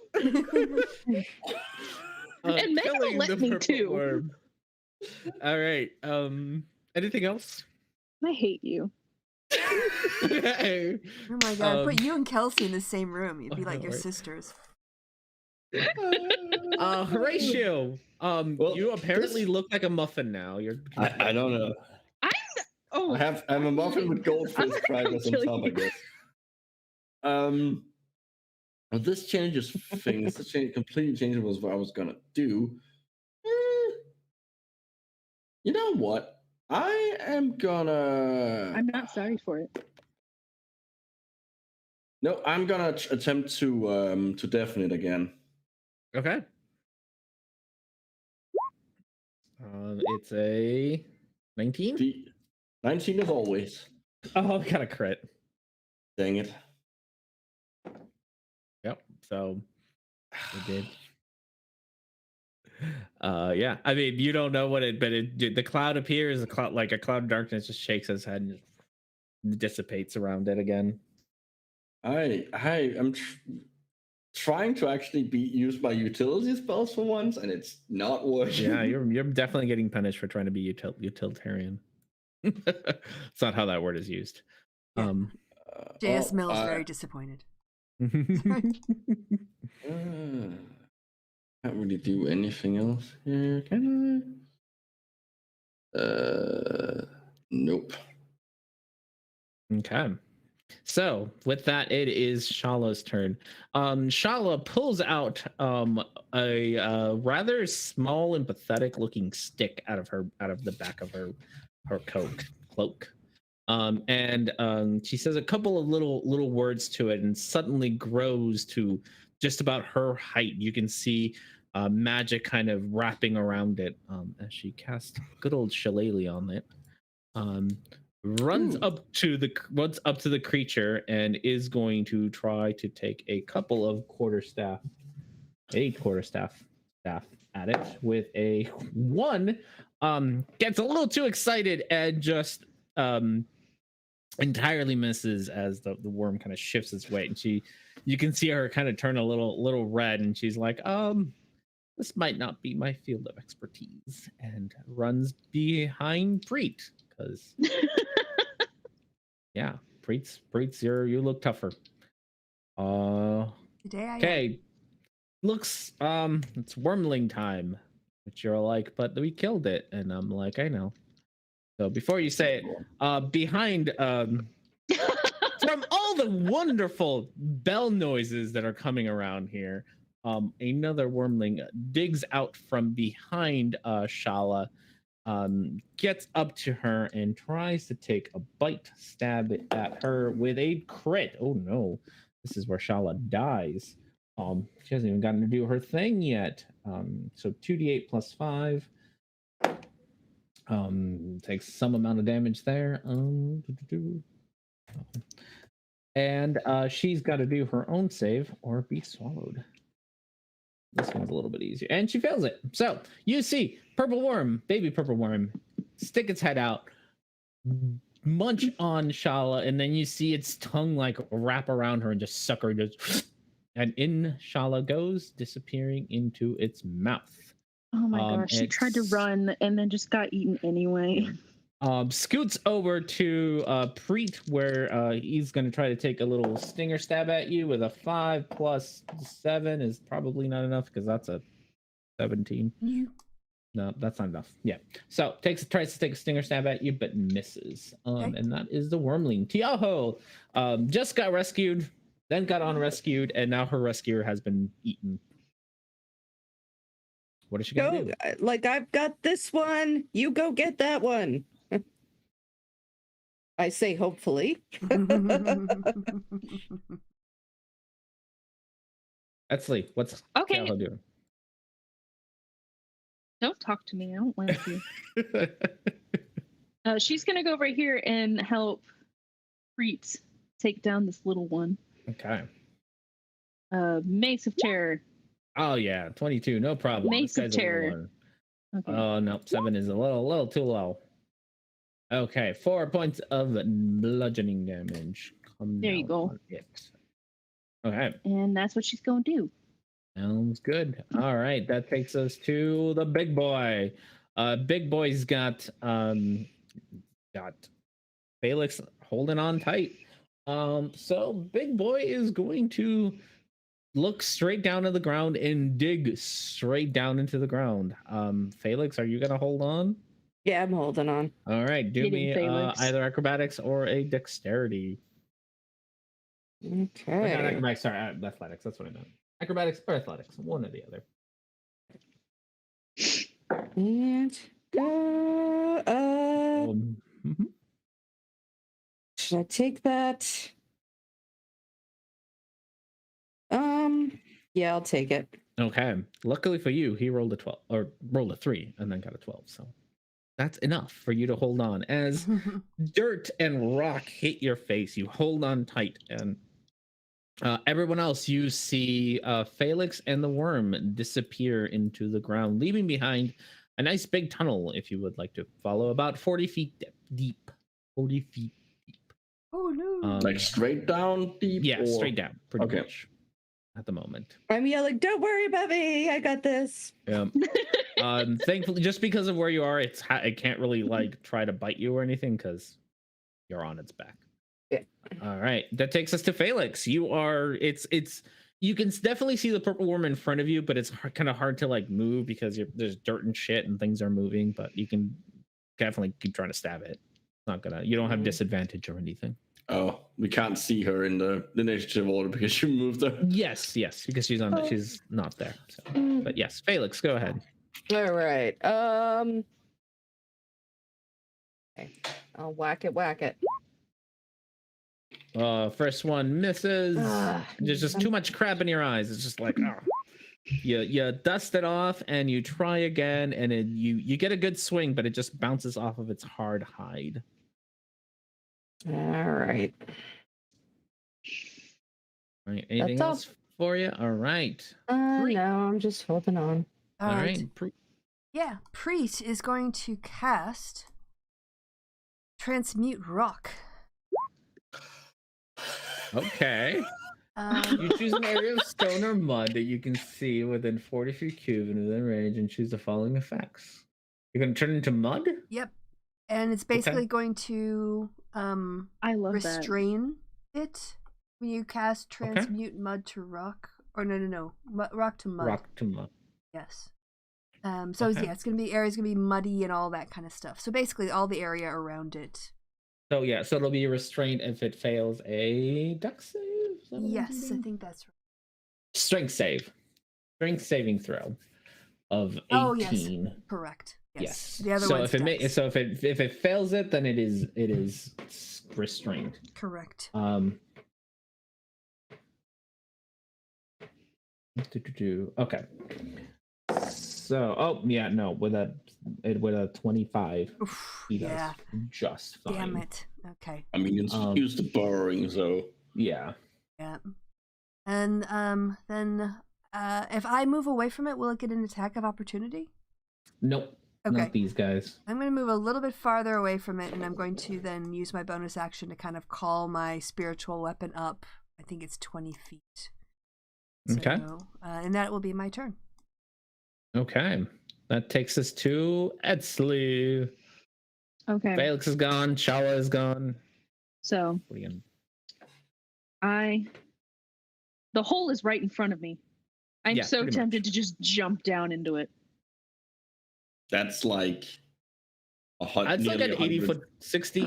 And Megan will killing let the me purple too. worm. All right. Anything else? I hate you. Oh my god, put Um, you and Kelsey in the same room. You'd be like your right. sisters. Horatio. Well, You apparently this- look like a muffin now. You're. I don't know. Oh, I'm a muffin with goldfish I'm not gonna fibers on kill top, I you. guess. Well, this changes things. This completely changes what I was gonna do. You know what? I am gonna. I'm not sorry for it. No, I'm gonna attempt to deafen it again. Okay. It's a 19. 19 as always. Oh, got a crit. Dang it. Yep. So it did. Yeah. I mean, you don't know what it, but the cloud appears. A cloud, like a cloud of darkness, just shakes its head and just dissipates around it again. I am trying to actually use my utility spells for once, and it's not working. Yeah, you're definitely getting punished for trying to be utilitarian. It's not how that word is used. Yeah. J.S. well, Mills very disappointed. can't really do anything else here, can I? Nope. Okay. So with that, it is Shala's turn. Shala pulls out a rather small and pathetic looking stick out of the back of her cloak. And she says a couple of little words to it, and suddenly grows to just about her height. You can see magic kind of wrapping around it as she casts good old shillelagh on it. Runs up to the creature and is going to try to take a couple of quarterstaff at it with a 1. Gets a little too excited and just entirely misses as the worm kind of shifts its weight, and you can see her kind of turn a little red, and she's like, this might not be my field of expertise, and runs behind Preet because yeah, Preet's you look tougher. Today I am. Okay, looks it's wormling time, which you're like, but we killed it, and I'm like, I know. So before you say it, behind from all the wonderful bell noises that are coming around here, another wormling digs out from behind Shala, gets up to her and tries to take a bite stab at her with a crit. Oh no, this is where Shala dies. She hasn't even gotten to do her thing yet. So 2d8 plus 5. Takes some amount of damage there. And she's got to do her own save or be swallowed. This one's a little bit easier, and she fails it. So you see baby purple worm, stick its head out, munch on Shala, and then you see its tongue like wrap around her and just suck her, and in Shala goes, disappearing into its mouth. Oh my gosh, she tried to run and then just got eaten anyway. Scoots over to Preet, where he's going to try to take a little stinger stab at you with a 5 plus 7 is probably not enough because that's a 17. No, that's not enough. Yeah. So tries to take a stinger stab at you, but misses. And that is the wormling. Tiaho just got rescued, then got unrescued, and now her rescuer has been eaten. What is she gonna do? Like, I've got this one. You go get that one. I say hopefully. Etsley, what's Okay. Tiaho doing? Don't talk to me. I don't like you. She's gonna go over here and help Preet take down this little one. Okay. Mace of Terror. Oh yeah, 22, no problem. Mace This of guy's a little Terror. low. Okay. Oh no, 7 is a little too low. Okay, 4 points of bludgeoning damage. Come There you down go. on it. Okay, And that's what she's going to do. sounds good. All right, that takes us to the big boy. Big boy's got Felix holding on tight. So big boy is going to look straight down to the ground and dig straight down into the ground. Felix, are you gonna hold on? Yeah, I'm holding on. All right, do Get in, me Felix. either acrobatics or a dexterity. Or not Okay. acrobatics, sorry, athletics. That's what I meant. Acrobatics or athletics, one or the other. And go. Mhm. Should I take that? Yeah, I'll take it. Okay. Luckily for you, he rolled a 12 or rolled a 3 and then got a 12. So that's enough for you to hold on. As dirt and rock hit your face, you hold on tight, and everyone else, you see Felix and the worm disappear into the ground, leaving behind a nice big tunnel, if you would like to follow, about 40 feet deep. 40 feet deep. Oh no. Like straight down deep? Yeah, or... straight down, pretty Okay. much at the moment. I'm yelling, "Don't worry about me. I got this." Yeah. Thankfully, just because of where you are, it can't really like try to bite you or anything because you're on its back. Yeah. All right, that takes us to Felix. You are. It's. You can definitely see the purple worm in front of you, but it's kind of hard to like move because there's dirt and shit and things are moving. But you can definitely keep trying to stab it. It's not gonna. You don't have disadvantage or anything. Oh, we can't see her in the initiative order because you moved her. Yes, because she's on. She's not there. So. But yes, Felix, go ahead. All right. Okay. I'll whack it. First one misses. Ah. There's just too much crap in your eyes. It's just like, you dust it off and you try again, and you get a good swing, but it just bounces off of its hard hide. All right. All right. Anything That's all. else for you? All right. No, I'm just holding on. All right. Right. Yeah, Preet is going to cast Transmute Rock. Okay. You choose an area of stone or mud that you can see within 40 feet cube and within range, and choose the following effects. You're going to turn into mud? Yep. And it's basically going to I love restrain it when you cast Transmute Mud to Rock. Or no. Rock to Mud. Rock to mud. Yes. So yeah, it's gonna be area's gonna be muddy and all that kind of stuff. So basically all the area around it. So yeah, so it'll be restrained if it fails a dex save? Is that what Yes, I think that's right. Strength save. Strength saving throw of 18. Oh, yes. Correct. Yes. The other so one's if it dex. so if it fails it, then it is restrained. Correct. Okay. So with a 25, Oof, he does yeah. just fine. Damn it. Okay. I mean, it's used to borrowing, so Yeah. Yeah. And then if I move away from it, will it get an attack of opportunity? Nope. Okay. Not these guys. I'm going to move a little bit farther away from it, and I'm going to then use my bonus action to kind of call my spiritual weapon up. I think it's 20 feet. Okay. So, and that will be my turn. Okay. That takes us to Edsley. Okay. Felix is gone. Chala is gone. So What are you gonna... the hole is right in front of me. I'm Yeah, so pretty tempted much. to just jump down into it. that's like It's like an 80 foot, 60,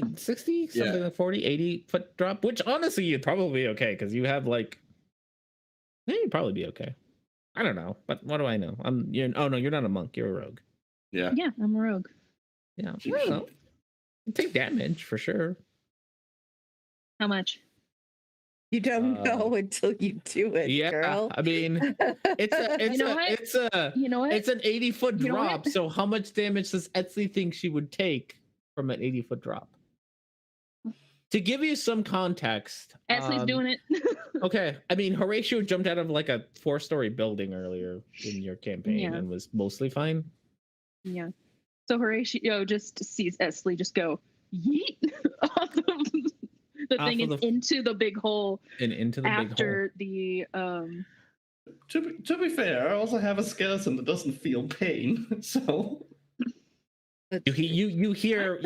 something like 40, 80 foot drop, which honestly, you'd probably be okay because you have like, you'd probably be okay. I don't know, but what do I know? You're not a monk. You're a rogue. Yeah. Yeah, I'm a rogue. Yeah. Well, you take damage for sure. How much? You don't know until you do it, Yeah. girl. I mean, it's an 80 foot You know drop. what? So how much damage does Edsley think she would take from an 80 foot drop? To give you some context, Esley's doing it. Okay, I mean, Horatio jumped out of like a 4-story building earlier in your campaign and was mostly fine. Yeah. So Horatio just sees Esley just go yeet off the thing and into the big hole. And into the big hole. After the To be fair, I also have a skeleton that doesn't feel pain, so you hear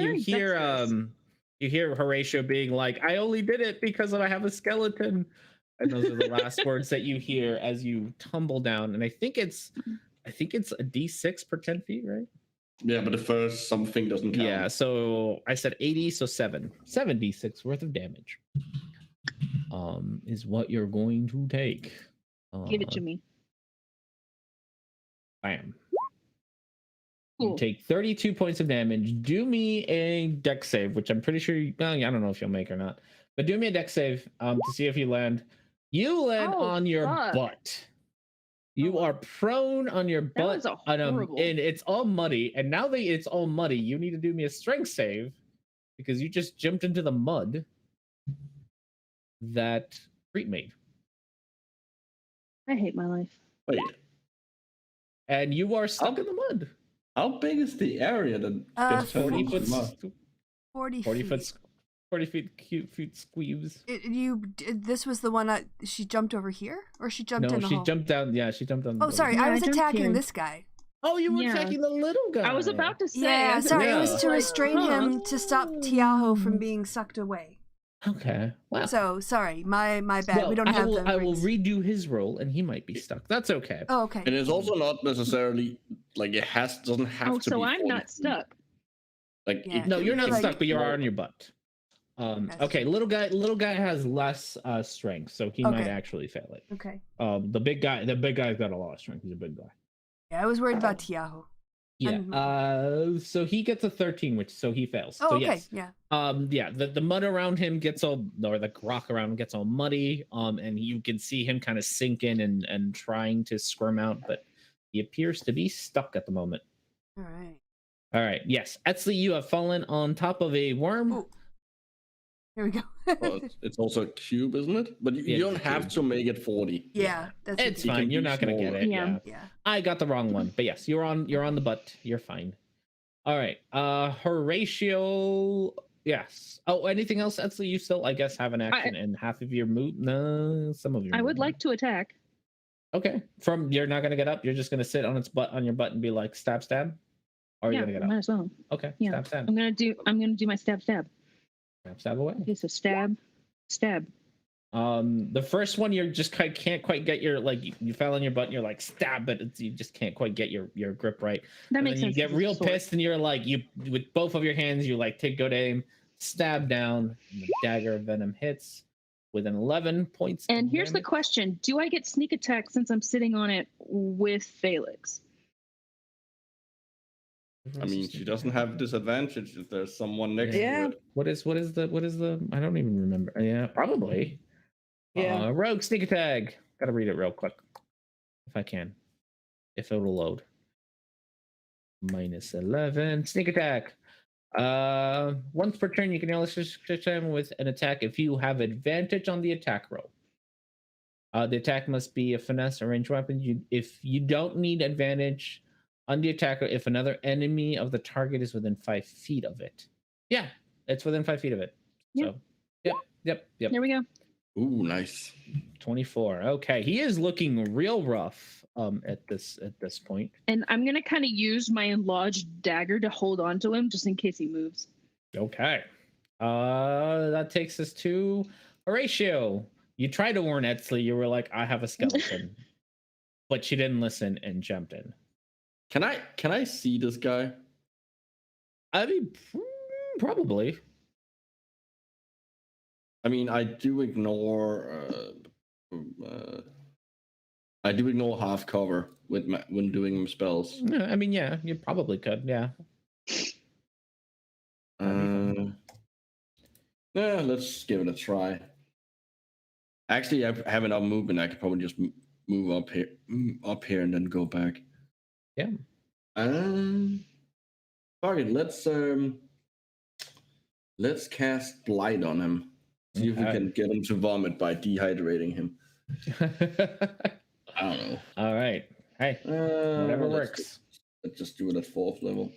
Horatio being like, "I only did it because I have a skeleton," and those are the last words that you hear as you tumble down. And I think it's a D6 per 10 feet, right? Yeah, but the first something doesn't count. Yeah, so I said 80, so 7 D6 worth of damage. Is what you're going to take. Give it to me. Bam. Cool. You take 32 points of damage. Do me a dex save, which I'm pretty sure I don't know if you'll make or not, but do me a dex save to see if you land. You land on your butt. You are prone on your butt, and it's all muddy. And now that it's all muddy, you need to do me a strength save because you just jumped into the mud that Preet made. I hate my life. Wait. And you are stuck in the mud. How big is the area that gets 40 foot? 40 feet squeeze. This was the one she jumped over here, or she jumped in the hole? Jumped down. Yeah, she jumped down. Oh, sorry, I was attacking this guy. Oh, you were attacking the little guy. I was about to say. Yeah, sorry, it was to restrain him to stop Tiaho from being sucked away. Okay. Wow. So sorry, my bad. Well, we don't have the. I will redo his roll, and he might be stuck. That's okay. Oh, okay. And it's also not necessarily like it doesn't have to. Oh, so I'm not stuck. Like no, you're not stuck, but you're on your butt. Okay, little guy has less strength, so he might actually fail it. Okay. The big guy's got a lot of strength. He's a big guy. Yeah, I was worried about Tiaho. Yeah. So he gets a 13, so he fails. Oh, so okay. yes. Yeah. Yeah. The mud around him gets all, or the rock around him gets all muddy. And you can see him kind of sink in and trying to squirm out, but he appears to be stuck at the moment. All right. All right. Yes, Esley, you have fallen on top of a worm. Ooh. Here we go. Well, it's also a cube, isn't it? But you don't have to make it 40. Yeah, it's fine. You're not gonna get it. Yeah. I got the wrong one, but yes, you're on the butt. You're fine. All right. Horatio. Yes. Oh, anything else, Esley? You still, I guess, have an action and half of your move. No, some of your. I would like to attack. Okay. You're not gonna get up. You're just gonna sit on its butt on your butt and be like stab. Or are you gonna get up? Might as well. Okay. Yeah. Stab. I'm gonna do my stab. Stab away. Okay, so stab. The first one you just can't quite get your, like, you fell on your butt and you're like stab, but you just can't quite get your grip right. That makes sense. You get real pissed and you're like, you with both of your hands you like take good aim, stab down, and the dagger of venom hits with an 11 points. And here's the question: do I get sneak attack since I'm sitting on it with Felix? I mean, she doesn't have disadvantage if there's someone next to it. What is the? I don't even remember. Yeah, probably. Yeah. Rogue sneak attack. Gotta read it real quick, if I can, if it'll load. Minus 11 sneak attack. Once per turn, you can illustrate him with an attack if you have advantage on the attack roll. The attack must be a finesse or ranged weapon. If you don't need advantage on the attacker, if another enemy of the target is within 5 feet of it. Yeah, it's within 5 feet of it. Yep. So, yep. There we go. Ooh, nice. 24. Okay, he is looking real rough at this point. And I'm gonna kind of use my enlarged dagger to hold on to him just in case he moves. Okay. That takes us to Horatio. You tried to warn Esley. You were like, I have a skeleton. But she didn't listen and jumped in. Can I see this guy? I mean, probably. I mean, I do ignore half cover when doing spells. Yeah, I mean, yeah, you probably could. Yeah. Yeah, let's give it a try. Actually, I have enough movement. I could probably just move up here, and then go back. Yeah. Fuck it. Let's Let's cast Blight on him. See if we can get him to vomit by dehydrating him. I don't know. All right. Hey, whatever works. Let's just do it at 4th level.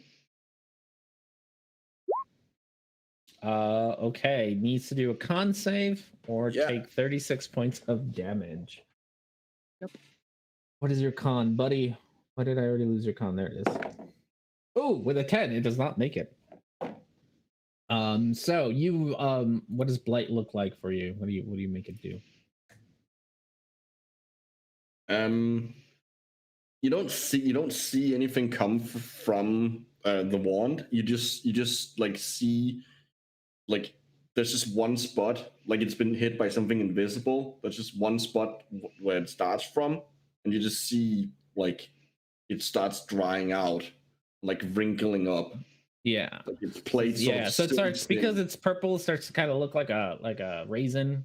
Okay. Needs to do a con save or take 36 points of damage. Yep. What is your con, buddy? Why did I already lose your con? There it is. Oh, with a 10, it does not make it. So you what does Blight look like for you? What do you make it do? You don't see anything come from the wand. You just like see like there's just one spot, like it's been hit by something invisible. There's just one spot where it starts from, and you just see like it starts drying out, like wrinkling up. Yeah, like its plates. Yeah, so it starts because it's purple. It starts to kind of look like a raisin.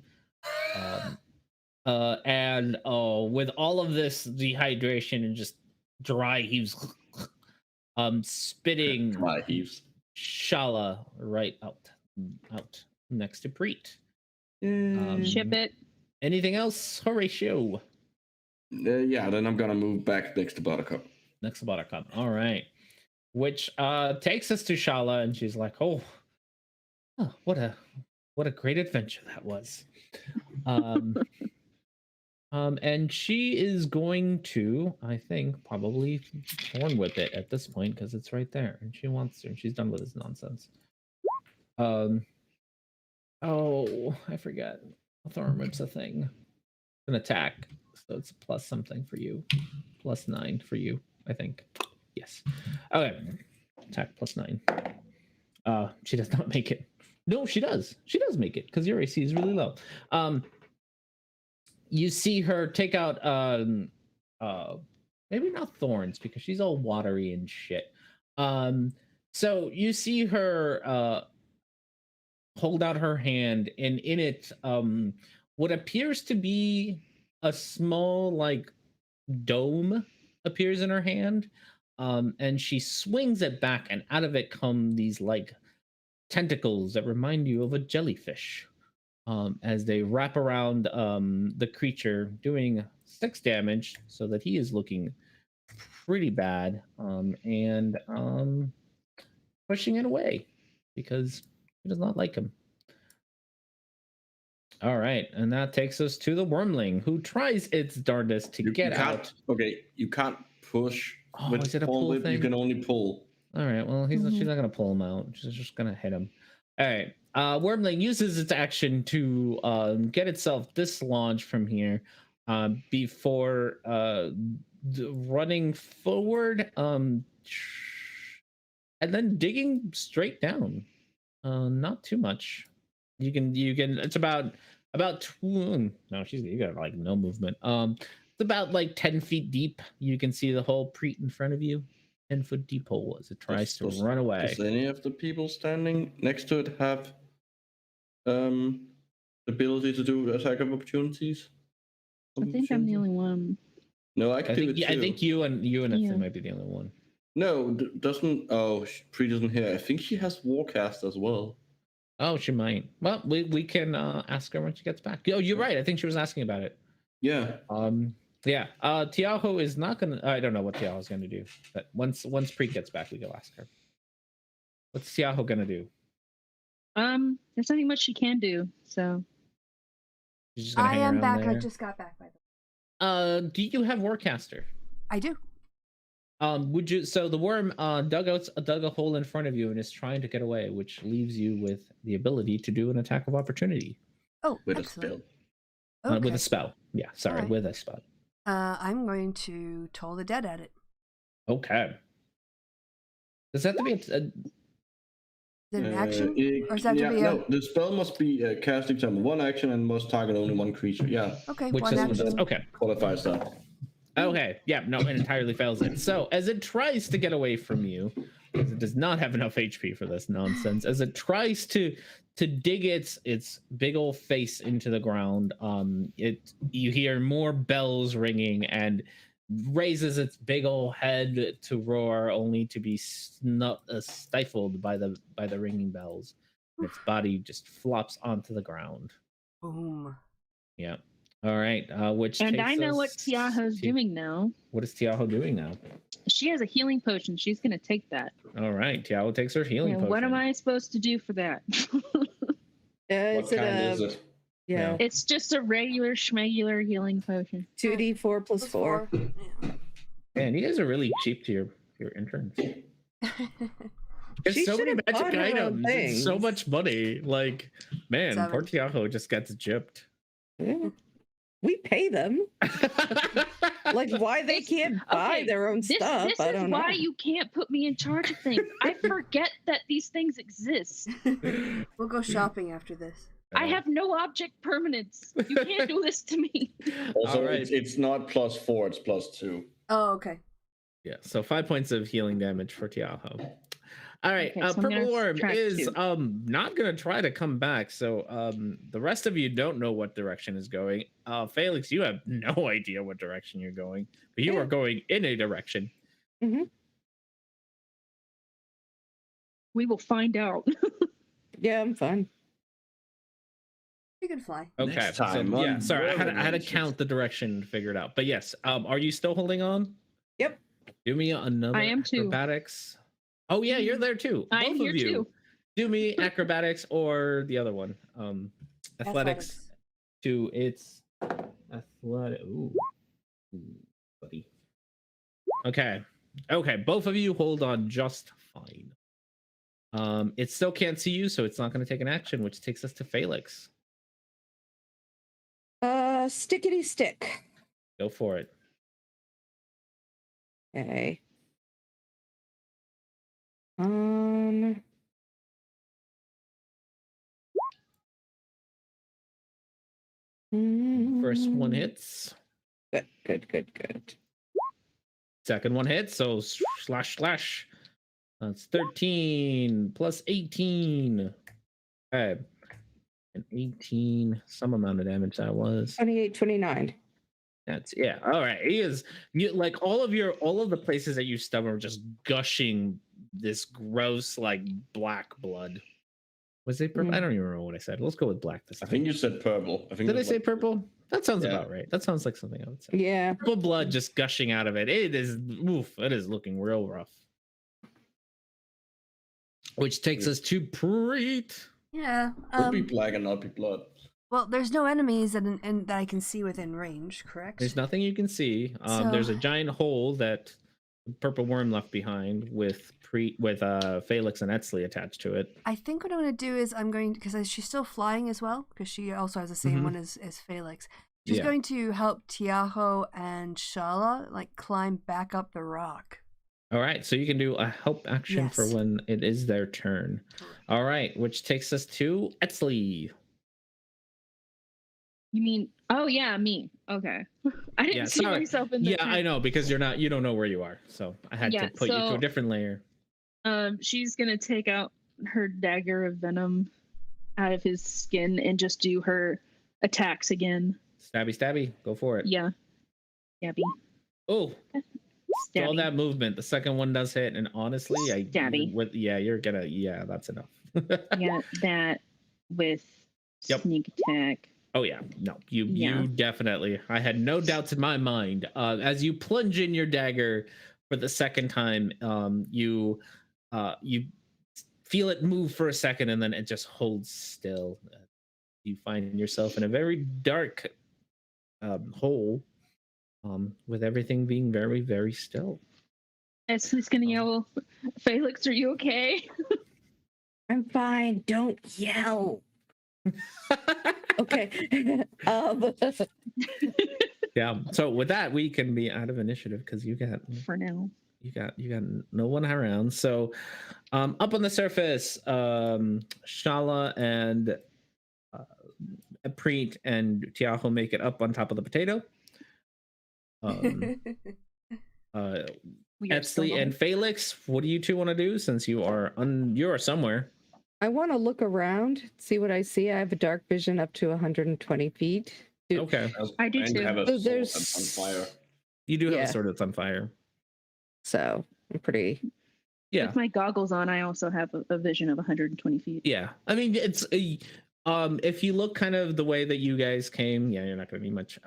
And with all of this dehydration and just dry heaves, spitting dry heaves, Shala right out next to Preet. Ship it. Anything else, Horatio? Yeah, then I'm gonna move back next to Buttercup. All right. Which takes us to Shala, and she's like, "Oh, what a great adventure that was." And she is going to, I think, probably Thorn Whip it at this point because it's right there, and she wants to. And she's done with this nonsense. Oh, I forgot. Thorn Whip's a thing. An attack, so it's a plus something for you, plus 9 for you, I think. Yes. Okay. Attack plus 9. She does not make it. No, she does. She does make it because your AC is really low. You see her take out maybe not thorns because she's all watery and shit. So you see her hold out her hand, and in it what appears to be a small like dome appears in her hand. And she swings it back, and out of it come these like tentacles that remind you of a jellyfish. As they wrap around the creature, doing 6 damage, so that he is looking pretty bad, and pushing it away because he does not like him. All right, and that takes us to the wormling, who tries its darndest to get out. Okay, you can't push. Oh, is it a pull thing? You can only pull. All right, well, she's not gonna pull him out. She's just gonna hit him. All right. Wormling uses its action to get itself dislodged from here before running forward and then digging straight down. Not too much. You can. It's about you got like no movement. It's about like 10 feet deep. You can see the whole Preet in front of you. 10-foot deep hole as it tries to run away. Does any of the people standing next to it have the ability to do attack of opportunities? I think I'm the only one. No, I can do it too. I think you and Ethan might be the only one. No, doesn't. Oh, Preet doesn't hear. I think she has Warcast as well. Oh, she might. Well, we can ask her when she gets back. Oh, you're right. I think she was asking about it. Yeah. Yeah. Tiaho is not gonna. I don't know what Tiaho's gonna do, but once Preet gets back, we go ask her. What's Tiaho gonna do? There's nothing much she can do. So. She's just gonna hang around back. there. I just got back by the way. Do you have Warcaster? I do. Would you? So the worm dug a hole in front of you and is trying to get away, which leaves you with the ability to do an attack of opportunity. Oh, with excellent. a spell. Okay. With a spell. Yeah, sorry, right. with a spell. I'm going to Toll the Dead at it. Okay. Does that have to be Is it an action? Or does that have to be no, the spell must be casting time 1 action and must target only 1 creature. Yeah. Okay, which 1 action. Okay. Qualifies that. Okay. Yeah, no, it entirely fails it. So as it tries to get away from you, because it does not have enough HP for this nonsense, as it tries to dig its big old face into the ground, you hear more bells ringing and raises its big old head to roar, only to be stifled by the ringing bells. Its body just flops onto the ground. Boom. Yeah. All right. Which And takes I know what us Tiaho's to- doing now. What is Tiaho doing now? She has a healing potion. She's gonna take that. All right. Tiaho takes her healing And potion. what am I supposed to do for that? What Is it kind a is it? yeah, It's just a regular schmegular healing potion. 2d4 plus 4. Yeah. Man, you guys are really cheap to your interns. There's She so many should've bought magic her own items. It's so things. much money. Like, man, Seven. poor Tiaho just gets gypped. Yeah. We pay them. Like why they This- can't buy okay, their own This, stuff? this I is don't know. why you can't put me in charge of things. I forget that these things exist. We'll go shopping after this. I have no object permanence. You can't do this to me. Also, All right. it's not +4, it's +2. Oh, okay. Yeah, so 5 points of healing damage for Tiaho. All right, Okay, so I'm Purple gonna Worm subtract is 2. not gonna try to come back. So the rest of you don't know what direction is going. Felix, you have no idea what direction you're going, but you Yeah. are going in a direction. We will find out. Yeah, I'm fine. You can fly. Okay, Next so time yeah, on sorry, I had to Adventures. count the direction to figure it out. But yes, are you still holding on? Yep. Do me another I am too. acrobatics. Oh yeah, you're there too. I am Both here of you. too. Do me acrobatics or the other one. Athletics. To its athletic. Ooh, buddy. Okay. Both of you hold on just fine. It still can't see you, so it's not going to take an action, which takes us to Felix. Stickety stick. Go for it. Okay. First one hits. Good. Second one hits. So slash. That's 13 plus 18. Okay. And 18, some amount of damage that was. 28, 29. That's yeah. All right. He is like all of the places that you stub are just gushing this gross like black blood. Was it purple? I don't even remember what I said. Let's go with black this I time. think you said purple. Did I say purple? That sounds Yeah. about right. That sounds like something I would say. Yeah. Purple blood just gushing out of it. It is it is looking real rough. Which takes us to Preet. Yeah. Could be black and not be blood. Well, there's no enemies that I can see within range, correct? There's nothing you can see. There's a giant hole that Purple Worm left behind with Felix and Etzley attached to it. I think what I'm going to do is I'm going because she's still flying as well because she also has the same one as Felix. She's Yeah. going to help Tiaho and Shala like climb back up the rock. All right, so you can do a help action for Yes. when it is their turn. All right, which takes us to Etzley. You mean? Oh yeah, me. Okay. I didn't Yeah, see sorry. myself in the. Yeah, I know because you don't know where you are, so I had Yeah, to put you to a so- different layer. She's gonna take out her dagger of venom out of his skin and just do her attacks again. Stabby, go for it. Yeah. Stabby. Oh, so all Stabby. that movement. The second one does hit, and honestly, Stabby. That's enough. Yeah, that with Yep. sneak attack. Oh yeah, no, you Yeah. definitely. I had no doubts in my mind. As you plunge in your dagger for the second time, you feel it move for a second, and then it just holds still. You find yourself in a very dark hole, with everything being very, very still. Esley's gonna yell, "Felix, are you okay?" I'm fine. Don't yell. Okay. Yeah. So with that, we can be out of initiative because you got For now. no one around. So up on the surface, Shala and Preet and Tiaho make it up on top of the potato. We are still Etzley and Felix, what do you two want to do since you are somewhere? I want to look around, see what I see. I have a dark vision up to 120 feet. Okay. I do And too. have a So sword there's- that's on fire. You do have Yeah. a sword that's on fire. So I'm pretty Yeah. With my goggles on, I also have a vision of 120 feet. Yeah. I mean, it's if you look kind of the way that you guys came, yeah, you're not going to be much.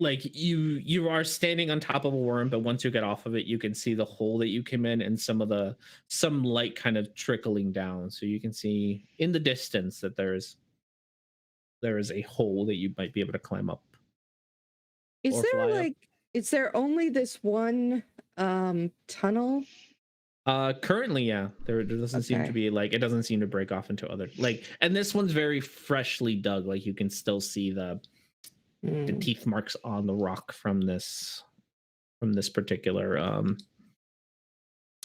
Like you are standing on top of a worm, but once you get off of it, you can see the hole that you came in and some light kind of trickling down. So you can see in the distance that there is a hole that you might be able to climb up. Is there only this one tunnel? Currently, yeah. There doesn't seem to be it doesn't seem to break off into other and this one's very freshly dug. Like you can still see the teeth marks on the rock from this particular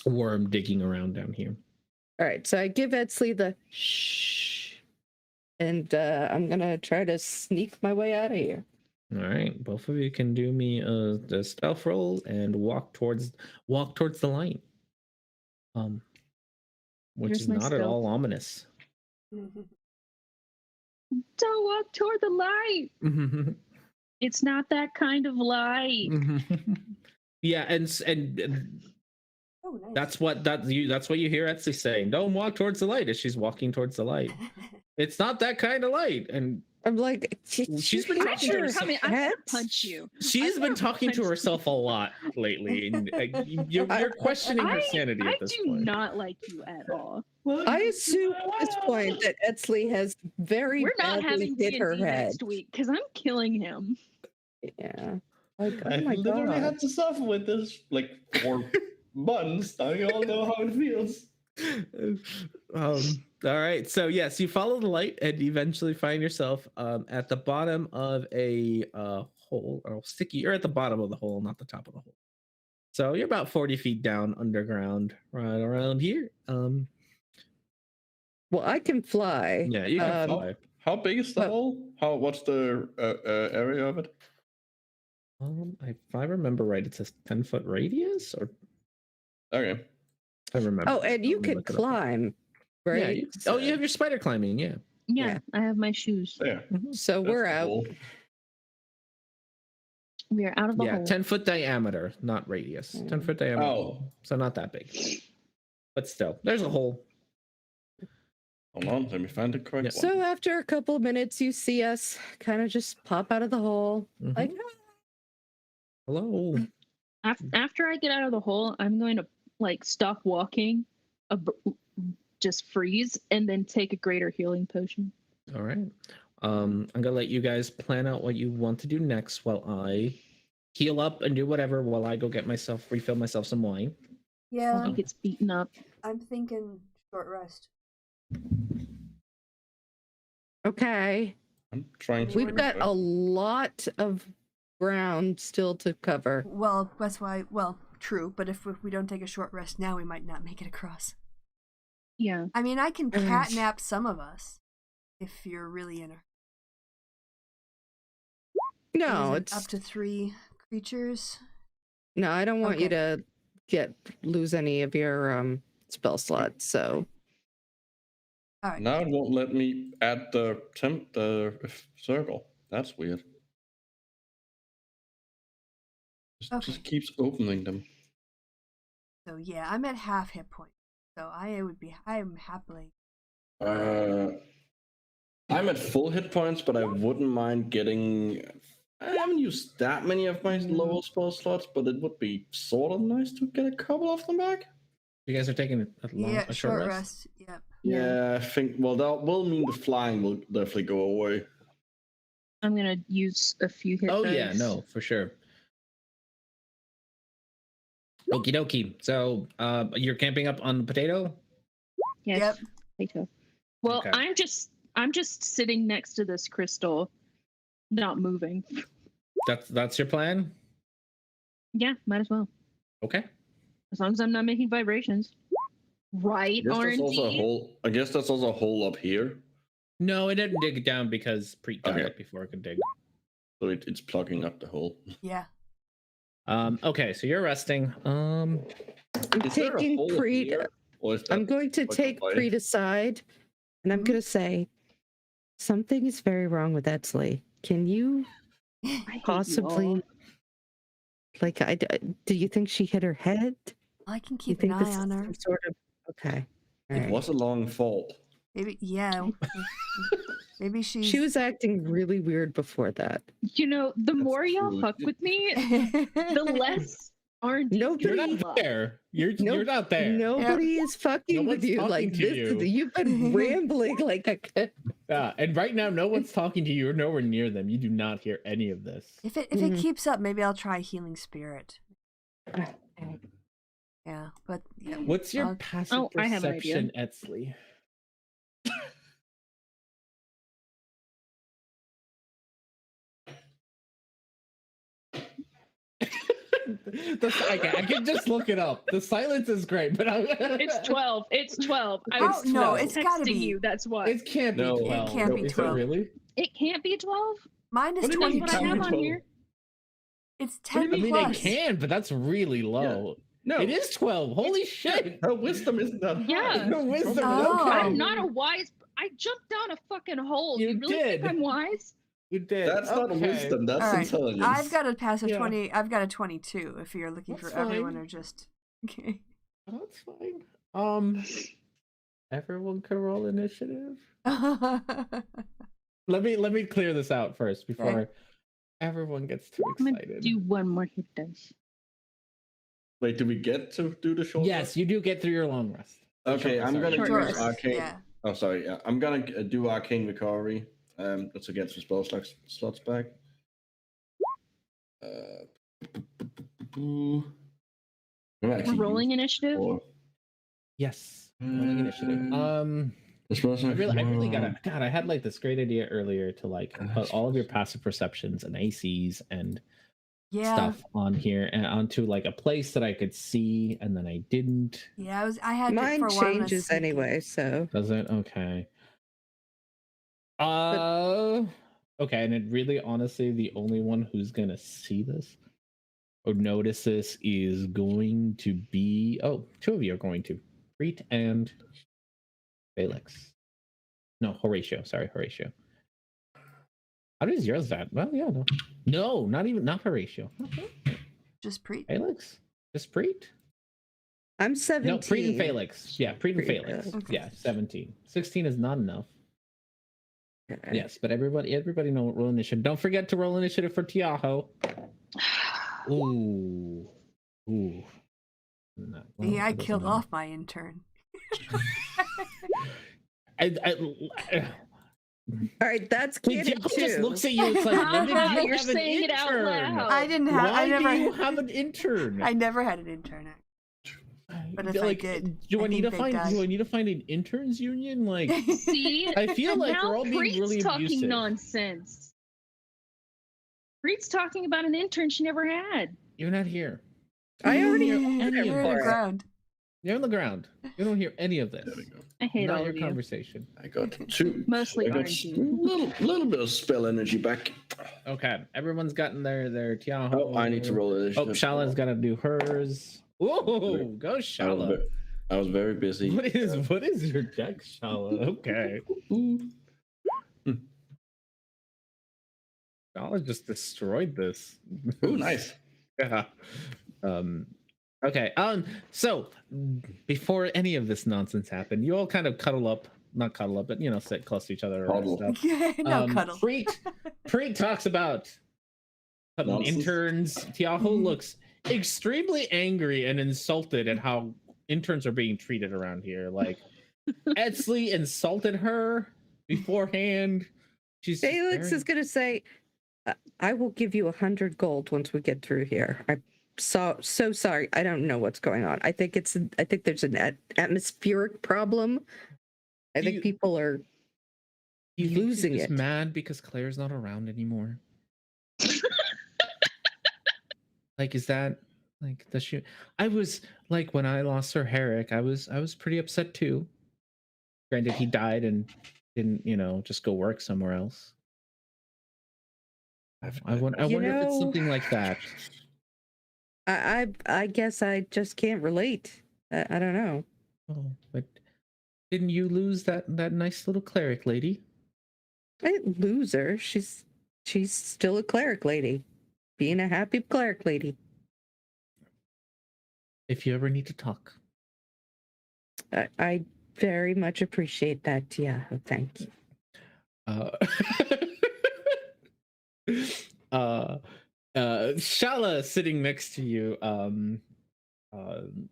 worm digging around down here. All right, so I give Edsley the shh, and I'm gonna try to sneak my way out of here. All right, both of you can do me the stealth roll and walk towards the light. Which Here's is my not at stealth. all ominous. Don't walk toward the light. It's not that kind of light. Yeah, and Oh, nice. that's what you hear Etsy saying. Don't walk towards the light as she's walking towards the light. It's not that kind of light. And I'm like, she's been talking to herself. I'm gonna punch you. She's been talking to herself a lot lately, and you're questioning her sanity at this point. I do not like you at all. I assume at this point that Edsley has We're not having hit her D&D head. next week because I'm killing him. Yeah. Like, oh I my literally God. had to suffer with this for months. Now you all know how it feels. All right, so yes, you follow the light and eventually find yourself at the bottom of a hole, or sticky. You're at the bottom of the hole, not the top of the hole. So you're about 40 feet down underground, right around here. Well, I can fly. Yeah, you can fly. How big is the But- hole? What's the area of it? If I remember right, it's a 10-foot radius, or Okay. I remember. Oh, and you Let me can look it up. climb, Yeah, right? you have your spider climbing. Yeah. Yeah, I have my shoes. There. So That's we're the out. hole. We are out of the Yeah, hole. 10-foot diameter, not radius. 10-foot diameter. Oh. So not that big, but still, there's a hole. Hold on, let me find the correct one. So after a couple of minutes, you see us kind of just pop out of the hole. Mhm. Like, Hello. After I get out of the hole, I'm going to stop walking, just freeze, and then take a greater healing potion. All right. I'm gonna let you guys plan out what you want to do next while I heal up and do whatever while I go refill myself some wine. Yeah, He gets beaten up. I'm thinking short rest. okay, I'm trying to. we've got a lot of ground still to cover. Well, that's why. Well, true. But if we don't take a short rest now, we might not make it across. Yeah. I mean, I can catnap some of us if you're really in a. No, Is it it's up to 3 creatures. no. I don't want you Okay. to lose any of your spell slots. So All right. Now it won't let me add the circle. That's weird. Okay. Just keeps opening them. So yeah, I'm at half hit point. So I am happily. I'm at full hit points, but I wouldn't mind getting. I haven't used that many of my lower spell slots, but it would be sort of nice to get a couple of them back. You guys are taking Yeah, a short rest. Yep. Yeah, I think. Well, that will mean the flying will definitely go away. I'm going to use a few hit Oh dice. yeah, no, for sure. Okie dokie. So you're camping up on the potato? Yes. Yep. Potato. Well, Okay. I'm just sitting next to this crystal, not moving. That's your plan? Yeah, might as well. Okay. As long as I'm not making vibrations. Right, I guess that's also a hole up here. No, it didn't dig down because Preet got Okay. it before it could dig. So it's plugging up the hole. Yeah. Okay, so you're resting. I'm Is there a taking hole Preet. here, or is that I'm going to like a take way? Preet aside, and I'm going to say something is very wrong with Edsley. Can you I hate you all. possibly, do you think she hit her head? I can You keep an think this eye is on her. some sort of okay? All It right. was a long fall. Maybe, yeah. Maybe she's. She was acting really weird before that. You know, the That's more y'all true. fuck with me, the less R&D. You're Nobody, not there. You're not there. nobody is fucking No with one's you talking like to this. you. You've been rambling like a. And right now, no one's talking to you. You're nowhere near them. You do not hear any of this. If it Mhm. keeps up, maybe I'll try healing spirit. Yeah, but yeah. What's your I'll- passive Oh, I have an idea. perception, Etsley? I can just look it up. The silence is great, but It's 12. It's 12. I Oh, was no, texting it's gotta be. you. That's why. It can't be No, 12. It can't be Is 12. it really? It can't be 12. Mine is What do you mean 22. That's what I have on 12? here. It's What do you 10 I mean, plus. it can, but that's really low. No, It is 12. Holy shit. Her wisdom isn't that high. Yeah. Her wisdom is Oh. okay. I'm not a wise. I jumped down a fucking hole. You You really did. think I'm wise? You did. That's not Okay. wisdom. That's All right. intelligence. I've got a passive Yeah. 20. I've got a 22 if you're looking That's for everyone fine. or just. Okay. That's fine. Everyone can roll initiative. Let me clear this out first before everyone gets too I'm gonna excited. do one more hit dice. Wait, do we get to do the short Yes, you do get through your long rest. Okay, Short I'm rest, gonna sorry. use Short rest, arcane. yeah. Oh, sorry. Yeah, I'm gonna do arcane recovery. That's against the spell slots back. I'm We're actually rolling initiative. four. Yes. Rolling initiative. The spell I slots- really got God, I had like this great idea earlier to like put all of your passive perceptions and ACs and Yeah. stuff on here and onto like a place that I could see, and then I didn't. Yeah, I had Mine to, for a while, changes sneaky. anyway, so Does it? Okay. Okay, and it really honestly the only one who's gonna see this or notice this is going to be two of you are going to. Preet and Felix. No, Horatio. Sorry, Horatio. How does yours that? Well, yeah, no. No, not Horatio. Just pre. Felix? Just Preet? I'm 17. No, Preet and Felix. Yeah, Preet and Preet, Felix. okay. Yeah, 17. 16 is not enough. Okay. Yes, but everybody know roll initiative. Don't forget to roll initiative for Tiaho. Ooh. No, well, Yeah, I it doesn't killed matter. off my intern. All right, that's Tiaho canon just too. looks at you. It's like, when did you You're have an saying it out intern? loud. I didn't have. Why I never. do you have an intern? I never had an intern. But if I did, do I I need to think they find? died. Do I need to find an interns union? Like, See, I feel like now we're all being Preet's really talking abusive. nonsense. Preet's talking about an intern she never had. You're not here. I already hear We're any of in the this. ground. You're on the ground. You don't hear any of this. There we go. I hate Not all your of you. conversation. I got two. Mostly I got RNG. little bit of spell energy back. Okay, everyone's gotten their Tiaho. Oh, I need to roll it. Oh, Shala's got to do hers. Whoa, go Shala. I was very busy. What is your deck, Shala? Okay. Shala just destroyed this. Ooh, nice. Yeah. Okay. So before any of this nonsense happened, you all kind of not cuddle up, but sit close to each other. Cuddle. And stuff. No cuddle. Preet talks about Nonsense. interns. Tiaho looks extremely angry and insulted at how interns are being treated around here. Like Etsley insulted her beforehand. Felix is going to say, I will give you 100 gold once we get through here. I'm so sorry. I don't know what's going on. I think there's an atmospheric problem. I think people are losing it. Mad because Claire's not around anymore. Like, is that like does she? I was like when I lost Sir Herrick, I was pretty upset too. Granted, he died and didn't just go work somewhere else. I wonder if it's something like that. I guess I just can't relate. I don't know. Oh, but didn't you lose that nice little cleric lady? I didn't lose her. She's still a cleric lady, being a happy cleric lady. if you ever need to talk. I very much appreciate that. Yeah, thank you. Shala sitting next to you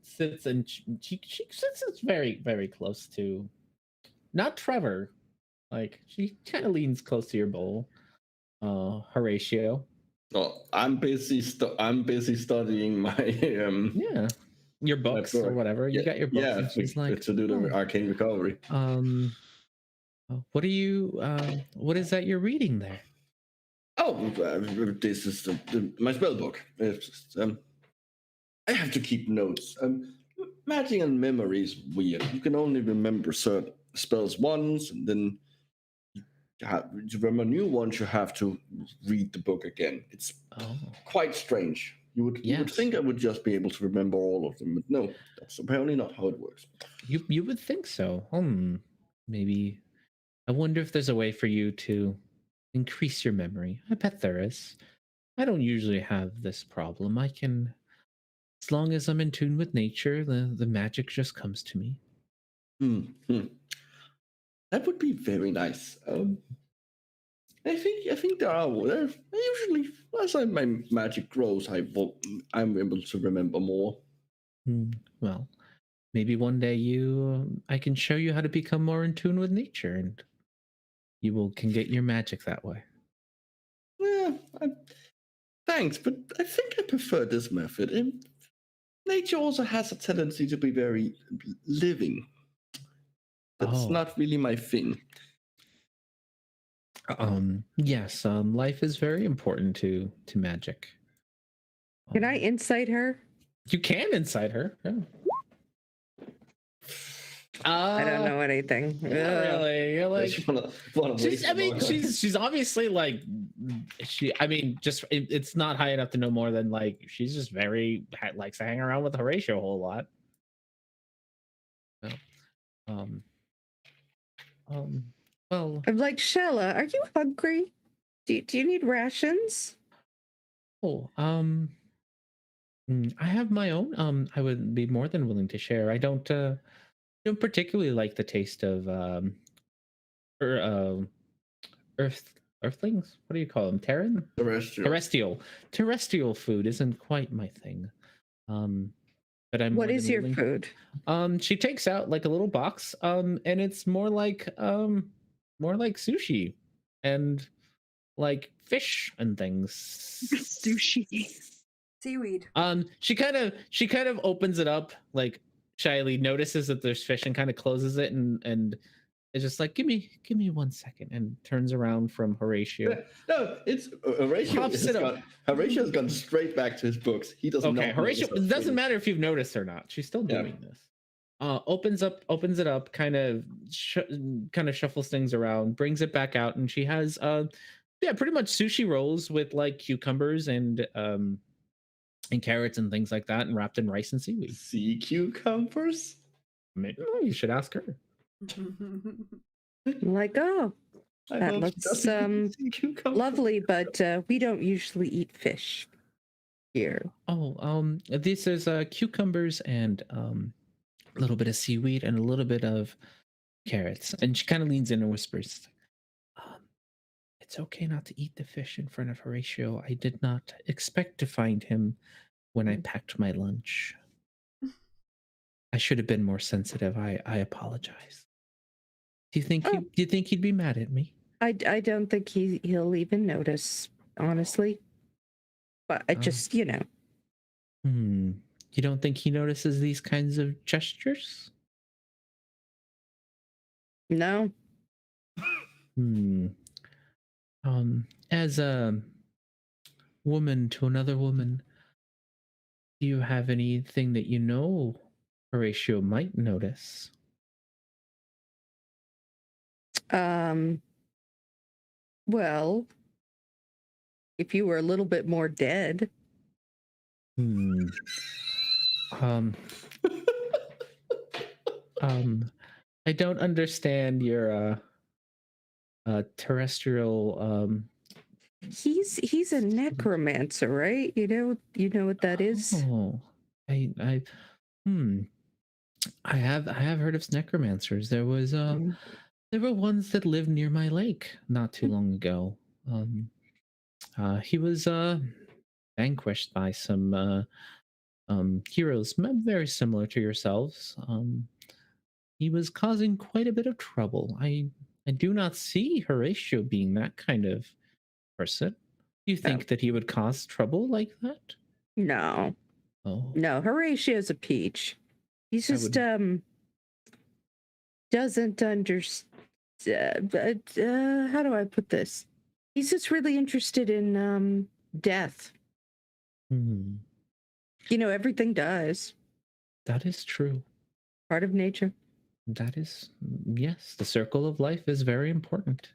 sits and she sits very, very close to, not Trevor, like she kind of leans close to your bowl. Horatio. Oh, I'm busy studying my Yeah, your books or whatever. You got your books, yeah, and she's like, to do the arcane recovery. What are you? What is that you're reading there? Oh, this is my spell book. I have to keep notes. Magic and memory is weird. You can only remember certain spells once, and then to remember new ones, you have to read the book again. It's quite strange. You would think I would just be able to remember all of them, but no, that's apparently not how it works. You would think so. Maybe. I wonder if there's a way for you to increase your memory. I bet there is. I don't usually have this problem. I can, as long as I'm in tune with nature, the magic just comes to me. That would be very nice. I think there are. Usually, as my magic grows, I'm able to remember more. Well, maybe one day I can show you how to become more in tune with nature, and you can get your magic that way. Yeah, thanks, but I think I prefer this method. And nature also has a tendency to be very living. That's not really my thing. Yes, life is very important to magic. Can I insight her? You can insight her. Yeah. I don't know anything. Not really. You're like, she's obviously like, it's not high enough to know more than like she's just very likes to hang around with Horatio a whole lot. Well, I'm like, Shella, are you hungry? Do you need rations? I have my own. I would be more than willing to share. I don't particularly like the taste of earthlings. What do you call them? Terran? Terrestrial food isn't quite my thing. But I'm. What is your food? She takes out like a little box. And it's more like sushi, and like fish and things. Sushi. Seaweed. She kind of opens it up, like shyly notices that there's fish and kind of closes it, and it's just like, give me 1 second, and turns around from Horatio. No, it's Horatio. Horatio's gone straight back to his books. He doesn't. Okay, Horatio. It doesn't matter if you've noticed or not. She's still doing this. Opens it up, kind of shuffles things around, brings it back out, and she has pretty much sushi rolls with like cucumbers and carrots and things like that, and wrapped in rice and seaweed. Sea cucumbers? Maybe you should ask her. Like, that looks lovely, but we don't usually eat fish here. This is cucumbers and a little bit of seaweed and a little bit of carrots. And she kind of leans in and whispers, it's okay not to eat the fish in front of Horatio. I did not expect to find him when I packed my lunch. I should have been more sensitive. I apologize. Do you think he'd be mad at me? I don't think he'll even notice, honestly. But I just, You don't think he notices these kinds of gestures? No. As a woman to another woman, do you have anything that Horatio might notice? Well, if you were a little bit more dead. I don't understand your terrestrial. He's a necromancer, right? You know what that is? I I have heard of necromancers. There was there were ones that lived near my lake not too long ago. He was vanquished by some heroes very similar to yourselves. He was causing quite a bit of trouble. I do not see Horatio being that kind of person. Do you think that he would cause trouble like that? No. Oh. No, Horatio's a peach. He's just doesn't understand. How do I put this? He's just really interested in death. Hmm. You know, everything dies. That is true. Part of nature. That is, yes, the circle of life is very important.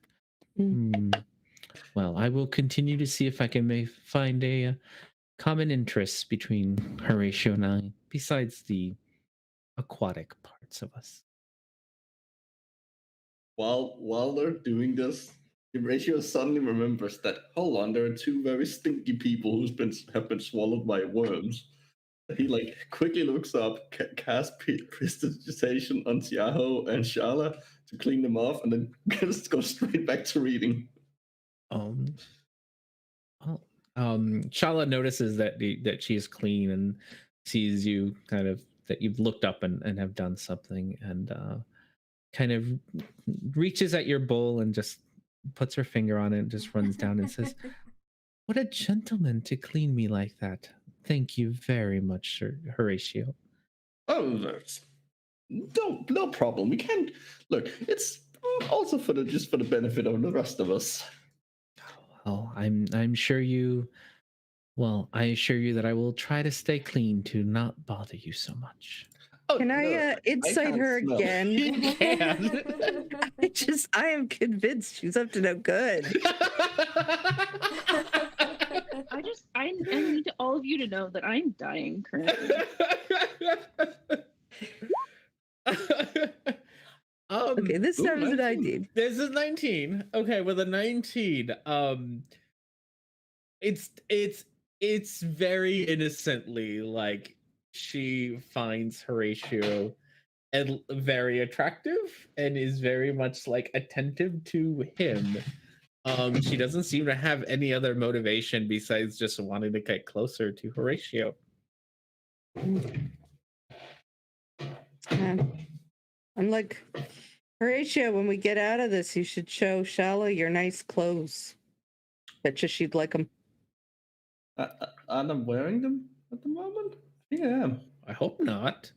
Well, I will continue to see if I can find a common interest between Horatio and I, besides the aquatic parts of us. While they're doing this, Horatio suddenly remembers that, hold on, there are two very stinky people have been swallowed by worms. He quickly looks up, casts prestidigitation on Tiaho and Shala to clean them off, and then just goes straight back to reading. Shala notices that she is clean and sees you that you've looked up and have done something, and kind of reaches at your bowl and just puts her finger on it and just runs down and says, "What a gentleman to clean me like that. Thank you very much, Sir Horatio." Oh, that's no problem. We can look. It's also for the benefit of the rest of us. Well, I'm sure you. Well, I assure you that I will try to stay clean to not bother you so much. Oh, can I insight her again? You can. I am convinced she's up to no good. I need all of you to know that I'm dying currently. Okay, this time is a 19. This is 19. Okay, with a 19, it's very innocently like she finds Horatio and very attractive and is very much attentive to him. She doesn't seem to have any other motivation besides just wanting to get closer to Horatio. I'm like, Horatio, when we get out of this, you should show Shala your nice clothes. Betcha she'd like them. Aren't I wearing them at the moment? Yeah. I hope not.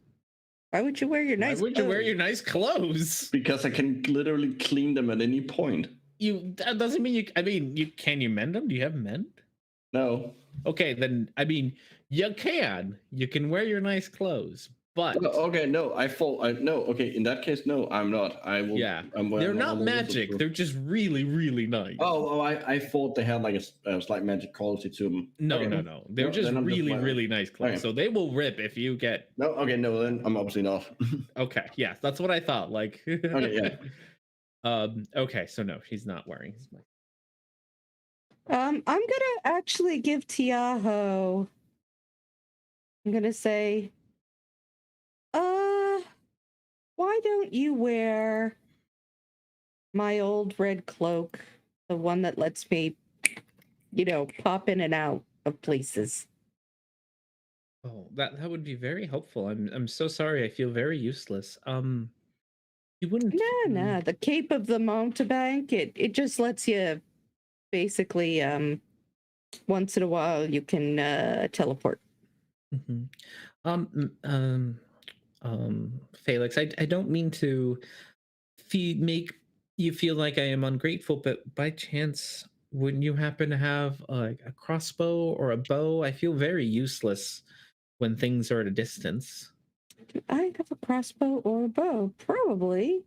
Why would you wear your nice clothes? Why would you wear your nice clothes? Because I can literally clean them at any point. That doesn't mean can you mend them? Do you have mend? No. Okay, then you can wear your nice clothes, but okay, no, okay, in that case, no, I'm not. I will. Yeah, they're not magic. They're just really, really nice. I thought they had a slight magic quality to them. No. They're just really, really nice clothes. Okay. So they will rip if you get. No, okay, no, then I'm obviously not. Okay, yeah, that's what I thought. Okay, yeah. Okay, so no, he's not wearing his mic. I'm gonna actually give Tiaho. I'm gonna say, why don't you wear my old red cloak, the one that lets me, pop in and out of places? Oh, that would be very helpful. I'm so sorry. I feel very useless. You wouldn't. No. The Cape of the Mountebank. It just lets you basically once in a while you can teleport. Mm-hmm. Felix, I don't mean to make you feel like I am ungrateful, but by chance, wouldn't you happen to have a crossbow or a bow? I feel very useless when things are at a distance. Do I have a crossbow or a bow? Probably.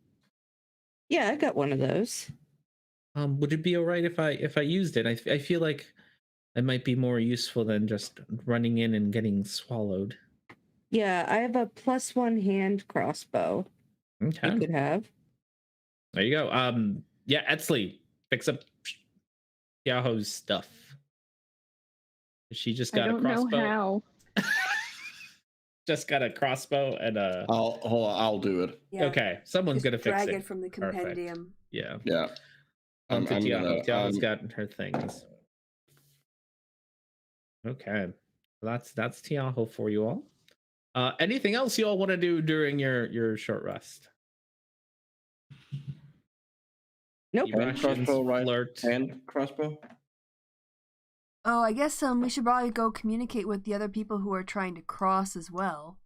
Yeah, I got one of those. Would it be all right if I used it? I feel like it might be more useful than just running in and getting swallowed. Yeah, I have a +1 hand crossbow. Okay. You could have. There you go. Yeah, Etzley, fix up Yahoo's stuff. She just got a crossbow. I don't know how. just got a crossbow and a. I'll do it. Yeah. Okay, someone's Just gonna fix drag it. it from the Perfect. compendium. Yeah. Yeah. I'm I'm gonna. Tiago's got her things. Okay, that's Tiago for you all. Anything else you all want to do during your short rest? Nope. Hand crossbow, right? Flirt. Hand crossbow. Oh, I guess we should probably go communicate with the other people who are trying to cross as well,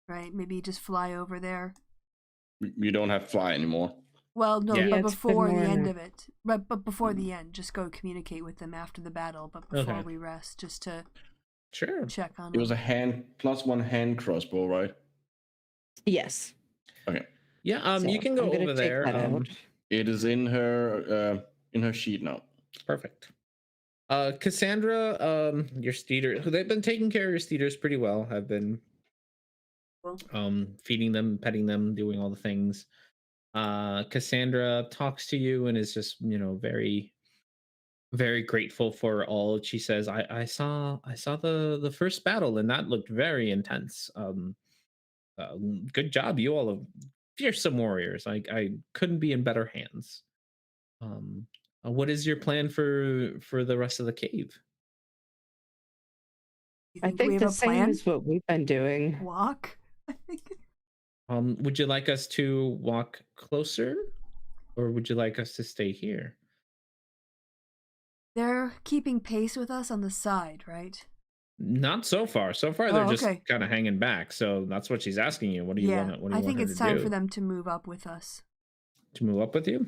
right? Maybe just fly over there. You don't have fly anymore. Well, no, Yeah. but it's been before the more end now. of it. But before the end, just go communicate with them after the battle, but before Okay. we rest, just to Sure. check on It was a them. hand +1 hand crossbow, right? Yes. Okay. Yeah. So You can go I'm gonna over take there. that out. It is in her sheet now. Perfect. Cassandra, your steeder, who they've been taking care of your steeders pretty well, have been Well, feeding them, petting them, doing all the things. Cassandra talks to you and is just, very, very grateful for all. She says, I saw the first battle and that looked very intense. Good job. You all are fearsome warriors. I couldn't be in better hands. What is your plan for the rest of the cave? you I think we think have the a same plan? as what we've been doing. Walk? I think. Would you like us to walk closer, or would you like us to stay here? They're keeping pace with us on the side, right? Not so far. So far, they're just okay. kind of hanging back. So that's what she's asking you. What do you Yeah, want? What do I you want think her it's to time do? for them to move up with us. To move up with you?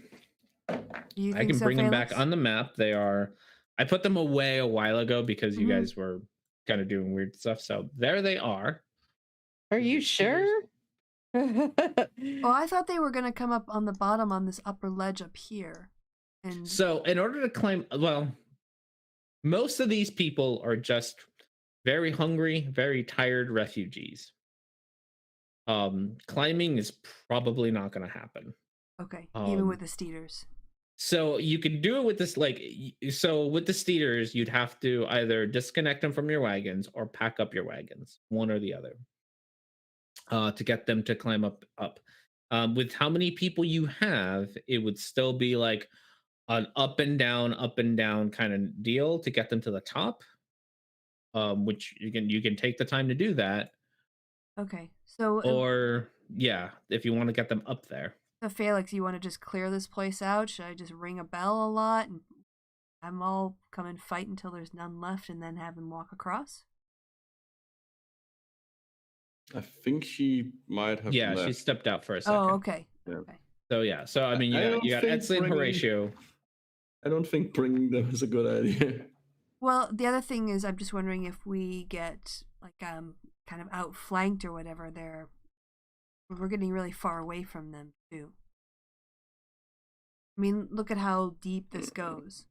Do you I think can so, bring them Felix? back on the map. They are. I put them away a while ago because you Mhm. guys were kind of doing weird stuff. So there they are. Are you sure? Oh, I thought they were going to come up on the bottom on this upper ledge up here. And So in order to climb, well, most of these people are just very hungry, very tired refugees. Climbing is probably not going to happen. okay, even with the steeders. So you could do it with this, so with the steeders, you'd have to either disconnect them from your wagons or pack up your wagons, one or the other, to get them to climb up. With how many people you have, it would still be like an up and down kind of deal to get them to the top. Which you can take the time to do that. Okay, so Or yeah, if you want to get them up there. so Felix, you want to just clear this place out? Should I just ring a bell a lot and I'm all come and fight until there's none left and then have them walk across? I think she might have. Yeah, left. she stepped out for a second. Oh, okay. Yeah. Okay. So yeah, so I mean, you got Edsel and Horatio. I don't think bringing them is a good idea. Well, the other thing is, I'm just wondering if we get like kind of outflanked or whatever. We're getting really far away from them too. I mean, look at how deep this goes.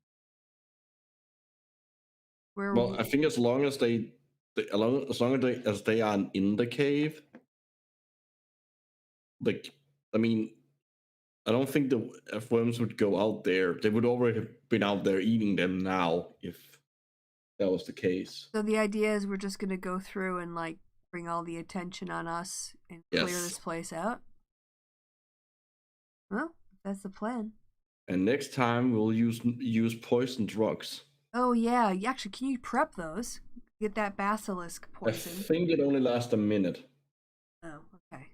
Well, I think as long as they as they are in the cave, like, I mean, I don't think the worms would go out there. They would already have been out there eating them now if that was the case. So the idea is we're just gonna go through and like bring all the attention on us and clear this place out. Well, that's the plan. And next time we'll use poison drugs. Oh yeah, actually, can you prep those? Get that basilisk poison. I think it only lasts a minute. Oh, okay.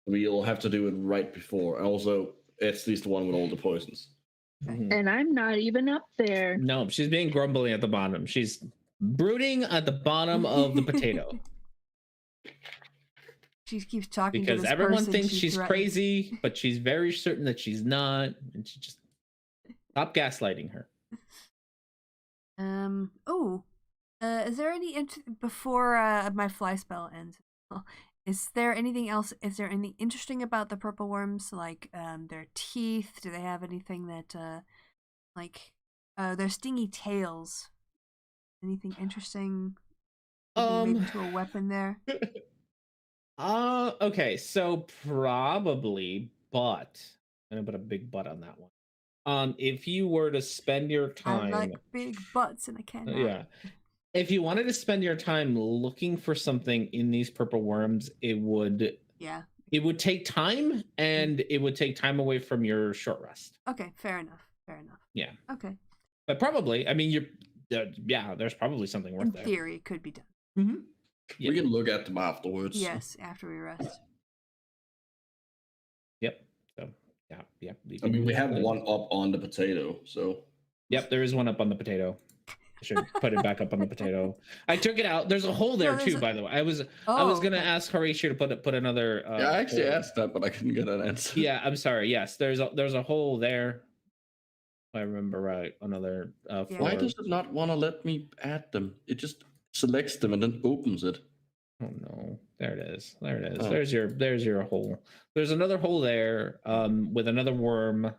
We'll have to do it right before. And also, it's at least the one with all the poisons. Mhm. And I'm not even up there. No, she's being grumbly at the bottom. She's brooding at the bottom of the potato. She keeps talking Because to this everyone person thinks she she's threatened. crazy, but she's very certain that she's not, and she just stop gaslighting her. Is there any before my fly spell ends? Is there anything else? Is there anything interesting about the purple worms? Like their teeth? Do they have anything that their stingy tails? Anything interesting? Maybe made into a weapon there. Okay, so probably, but I'm gonna put a big but on that one. If you were to spend your time, I like big butts and I cannot. yeah, if you wanted to spend your time looking for something in these purple worms, it would take time, and it would take time away from your short rest. Okay, fair enough. Yeah. Okay. But probably, I mean, there's probably something worth there. In theory, it could be done. Mm-hmm. We can look at them afterwards. Yes, after we rest. Yep. So yeah. I mean, we have one up on the potato, so. Yep, there is one up on the potato. I should put it back up on the potato. I took it out. There's a hole there too, by the way. I was gonna ask Horatio to put another. Yeah, I actually asked that, but I couldn't get an answer. Yeah, I'm sorry. Yes, there's a hole there. If I remember right. Another. Why does it not want to let me add them? It just selects them and then opens it. Oh no! There it is. Oh. There's your hole. There's another hole there. With another worm.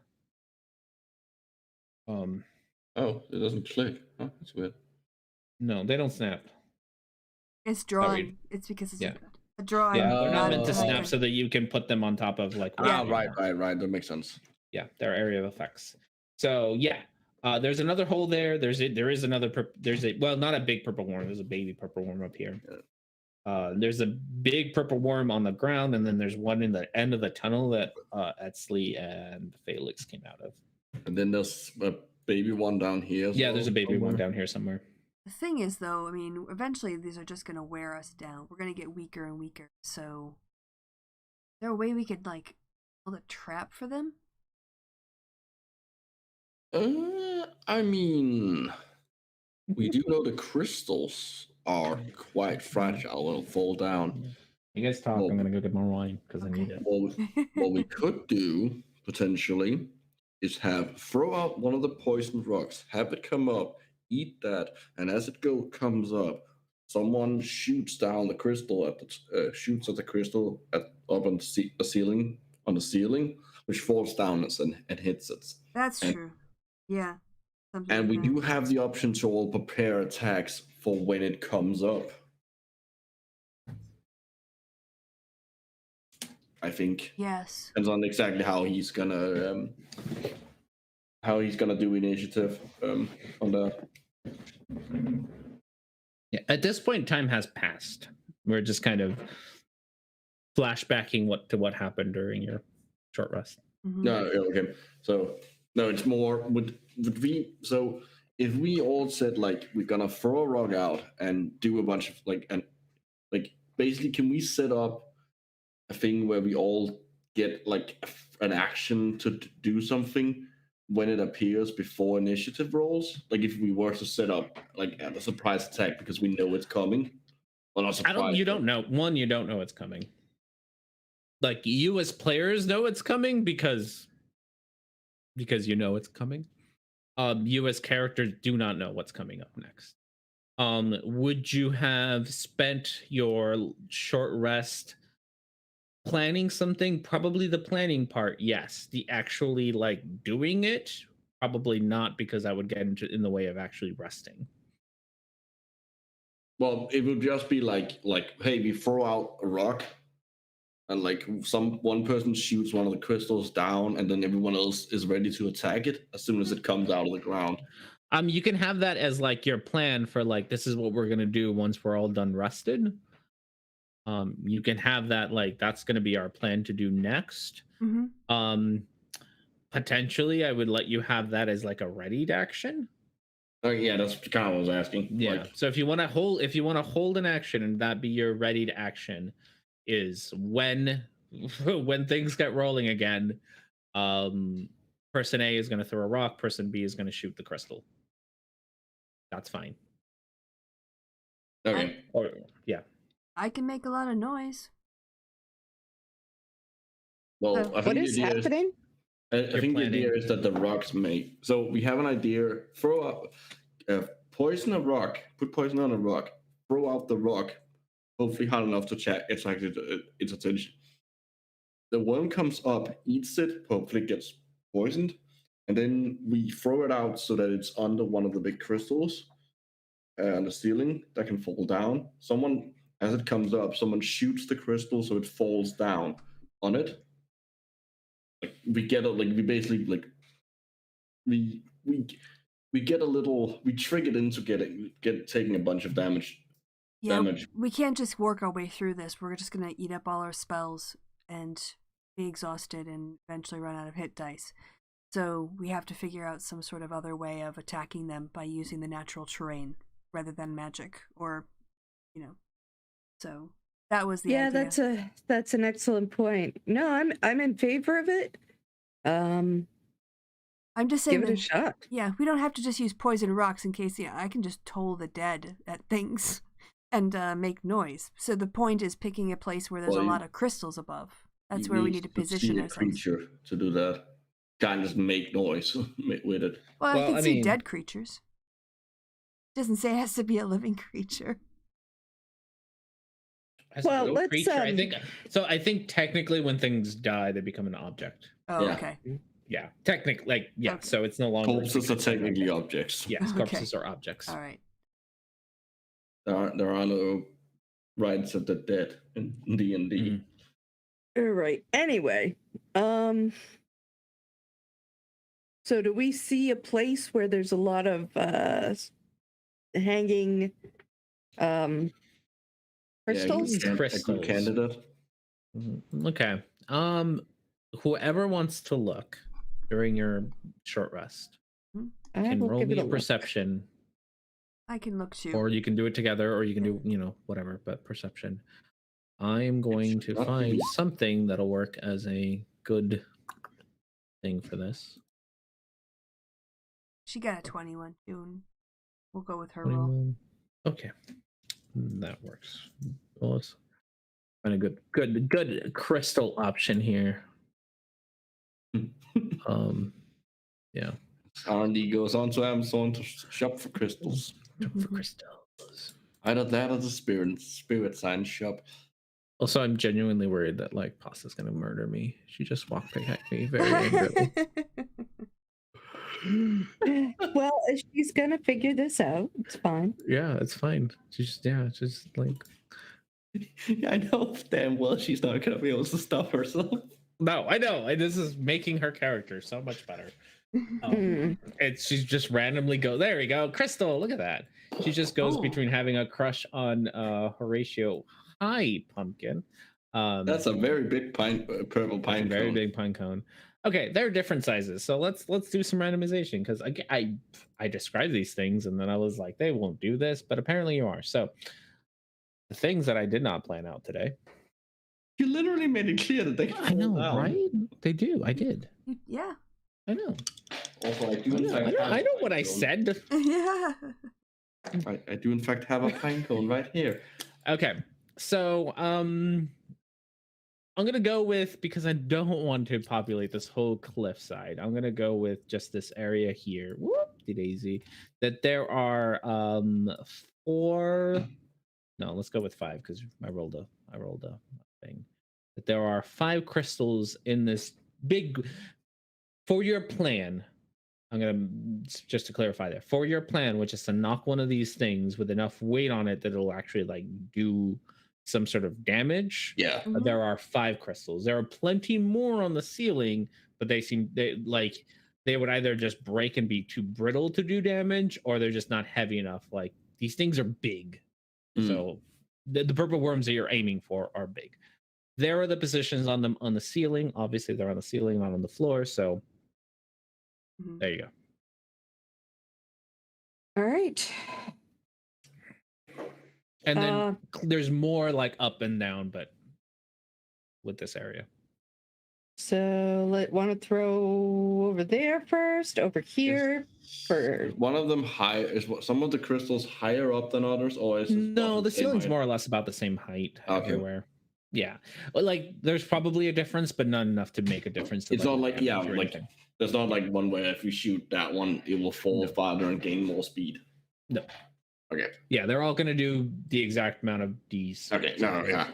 Oh, it doesn't click. Oh, that's weird. No, they don't snap. It's drawing. It's because it's a drawing. Yeah, they're not meant to snap so that you can put them on top of like. Right. That makes sense. Yeah, they're area of effects. So yeah, there's another hole there. There is another. Not a big purple worm. There's a baby purple worm up here. There's a big purple worm on the ground, and then there's one in the end of the tunnel that Etzli and Felix came out of. And then there's a baby one down here. Yeah, there's a baby one down here somewhere. The thing is, though, I mean, eventually these are just going to wear us down. We're going to get weaker and weaker. So, is there a way we could, like, build a trap for them? I mean, we do know the crystals are quite fragile and fall down. You guys talk. I'm going to go get more wine because I need it. What we could do, potentially, is throw out one of the poisoned rocks, have it come up, eat that, and as it comes up, someone shoots down the crystal shoots at the crystal up on the ceiling, which falls down and hits it. That's true. Yeah. And we do have the option to all prepare attacks for when it comes up. I think. Yes. Depends on exactly how he's gonna do initiative on that. Yeah, at this point, time has passed. We're just kind of flashbacking what happened during your short rest. Mm-hmm. No, okay. So no, it's more would we. So if we all said like we're gonna throw a rock out and do a bunch of basically, can we set up a thing where we all get like an action to do something when it appears before initiative rolls? Like if we were to set up like a surprise attack because we know it's coming. Well, not surprise. You don't know. One, you don't know it's coming. Like you as players know it's coming because you know it's coming. You as characters do not know what's coming up next. Would you have spent your short rest planning something? Probably the planning part, yes. The actually like doing it, probably not, because that would get in the way of actually resting. Well, it would just be like hey, we throw out a rock and like one person shoots one of the crystals down and then everyone else is ready to attack it as soon as it comes out of the ground. You can have that as like your plan for like, this is what we're going to do once we're all done rested. You can have that like, that's going to be our plan to do next. Mm-hmm. Potentially I would let you have that as like a readied action. Oh yeah, that's kind of what I was asking. Yeah. Like, so if you want to hold an action and that be your readied action, is when things get rolling again, person A is going to throw a rock, person B is going to shoot the crystal. That's fine. Okay. I can make a lot of noise. Well, I think what is happening? I think the idea is that the rocks make. So we have an idea. Throw out, poison a rock. Put poison on a rock. Throw out the rock. Hopefully hard enough to attract its attention. The worm comes up, eats it. Hopefully gets poisoned, and then we throw it out so that it's under one of the big crystals on the ceiling that can fall down. Someone, as it comes up, someone shoots the crystal so it falls down on it. Like we get it. Like we basically like we we trick it into taking a bunch of damage. Yeah, we can't just work our way through this. We're just gonna eat up all our spells and be exhausted and eventually run out of hit dice. So we have to figure out some sort of other way of attacking them by using the natural terrain rather than magic, or So that was the idea. That's an excellent point. No, I'm in favor of it. I'm just saying, give it a shot. Yeah, we don't have to just use poison rocks in case. I can just toll the dead at things and make noise. So the point is picking a place where there's a lot of crystals above. That's where we need to position ourselves. Creature to do that. Can't just make noise with it. Well, I can see dead creatures. It doesn't say it has to be a living creature. Well, let's. I think technically, when things die, they become an object. Oh, yeah. Okay. Yeah, technically, Okay. So it's no longer corpses are technically objects. Yes, corpses are objects. All right. There are no rights of the dead in D&D. All right. Anyway, so do we see a place where there's a lot of hanging crystals? Yeah, crystals. A good candidate. Okay. Whoever wants to look during your short rest can roll me a perception. I can look too. Or you can do it together, or you can do, whatever, but perception. I'm going to find something that'll work as a good thing for this. She got a 21, June. We'll go with her roll. Okay. That works. Well, let's find a good crystal option here. Yeah. R&D goes on to Amazon to shop for crystals. Either that or the spirit science shop. Also, I'm genuinely worried that Pasta's gonna murder me. She just walked at me very angrily. Well, she's gonna figure this out. It's fine. Yeah, it's fine. She's I know damn well she's not gonna be able to stop herself. No, I know. This is making her character so much better. She's just randomly there we go, Crystal. Look at that. She just goes between having a crush on Horatio. Hi, pumpkin. That's a very big purple pine cone. Very big pine cone. Okay, they're different sizes, so let's do some randomization, because I described these things and then I was like, they won't do this, but apparently you are. So the things that I did not plan out today. You literally made it clear that they. I know, right? They do. I did. Yeah. I know. Also, I know what I said. Yeah. I do in fact have a pine cone right here. Okay, so I'm gonna go with, because I don't want to populate this whole cliffside, I'm gonna go with just this area here. Whoop-de-daisy. That there are 4. No, let's go with 5, because I rolled a thing. That there are 5 crystals in this big. For your plan, I'm gonna just to clarify there. For your plan, which is to knock one of these things with enough weight on it that it'll actually do some sort of damage. Yeah. There are 5 crystals. There are plenty more on the ceiling, but they would either just break and be too brittle to do damage, or they're just not heavy enough. These things are big. So the purple worms that you're aiming for are big. There are the positions on them on the ceiling. Obviously, they're on the ceiling, not on the floor. So there you go. All right. And then there's more up and down, but with this area. So want to throw over there first, over here first. One of them high is some of the crystals higher up than others, or is no? The ceiling's more or less about the same height everywhere. Yeah, there's probably a difference, but not enough to make a difference. It's not there's not one where if you shoot that one, it will fall farther and gain more speed. No. Okay. Yeah, they're all gonna do the exact amount of Ds. Okay. No. Yeah.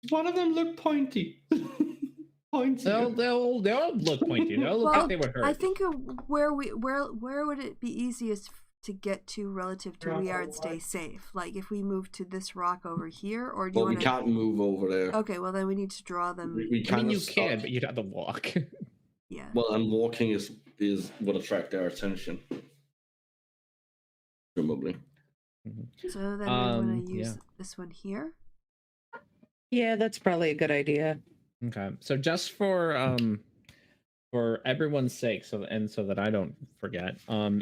One of them look pointy. They'll look pointy. They'll look like they would hurt. I think where would it be easiest to get to relative to we are and stay safe? If we move to this rock over here, or do you want to? We can't move over there. Okay, well then we need to draw them. You can, but you'd have to walk. Yeah. Well, and walking is what attract their attention. Presumably. So then we want to use this one here. Yeah, that's probably a good idea. Okay, so just for everyone's sake, so that I don't forget,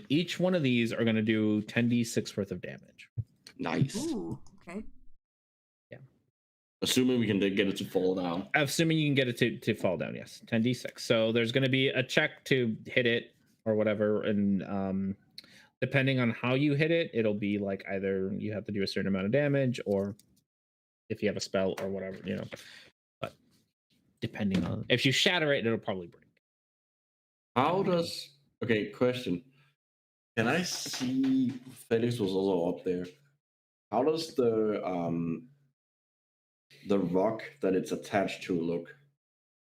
each one of these are going to do 10d6 worth of damage. Nice. Ooh, okay. Yeah. Assuming we can get it to fall down. Assuming you can get it to fall down, yes. 10d6. So there's going to be a check to hit it or whatever, and depending on how you hit it, it'll be like either you have to do a certain amount of damage, or if you have a spell or whatever, you know. But depending on if you shatter it, it'll probably break. How does question? Can I see Felix was also up there? How does the rock that it's attached to look?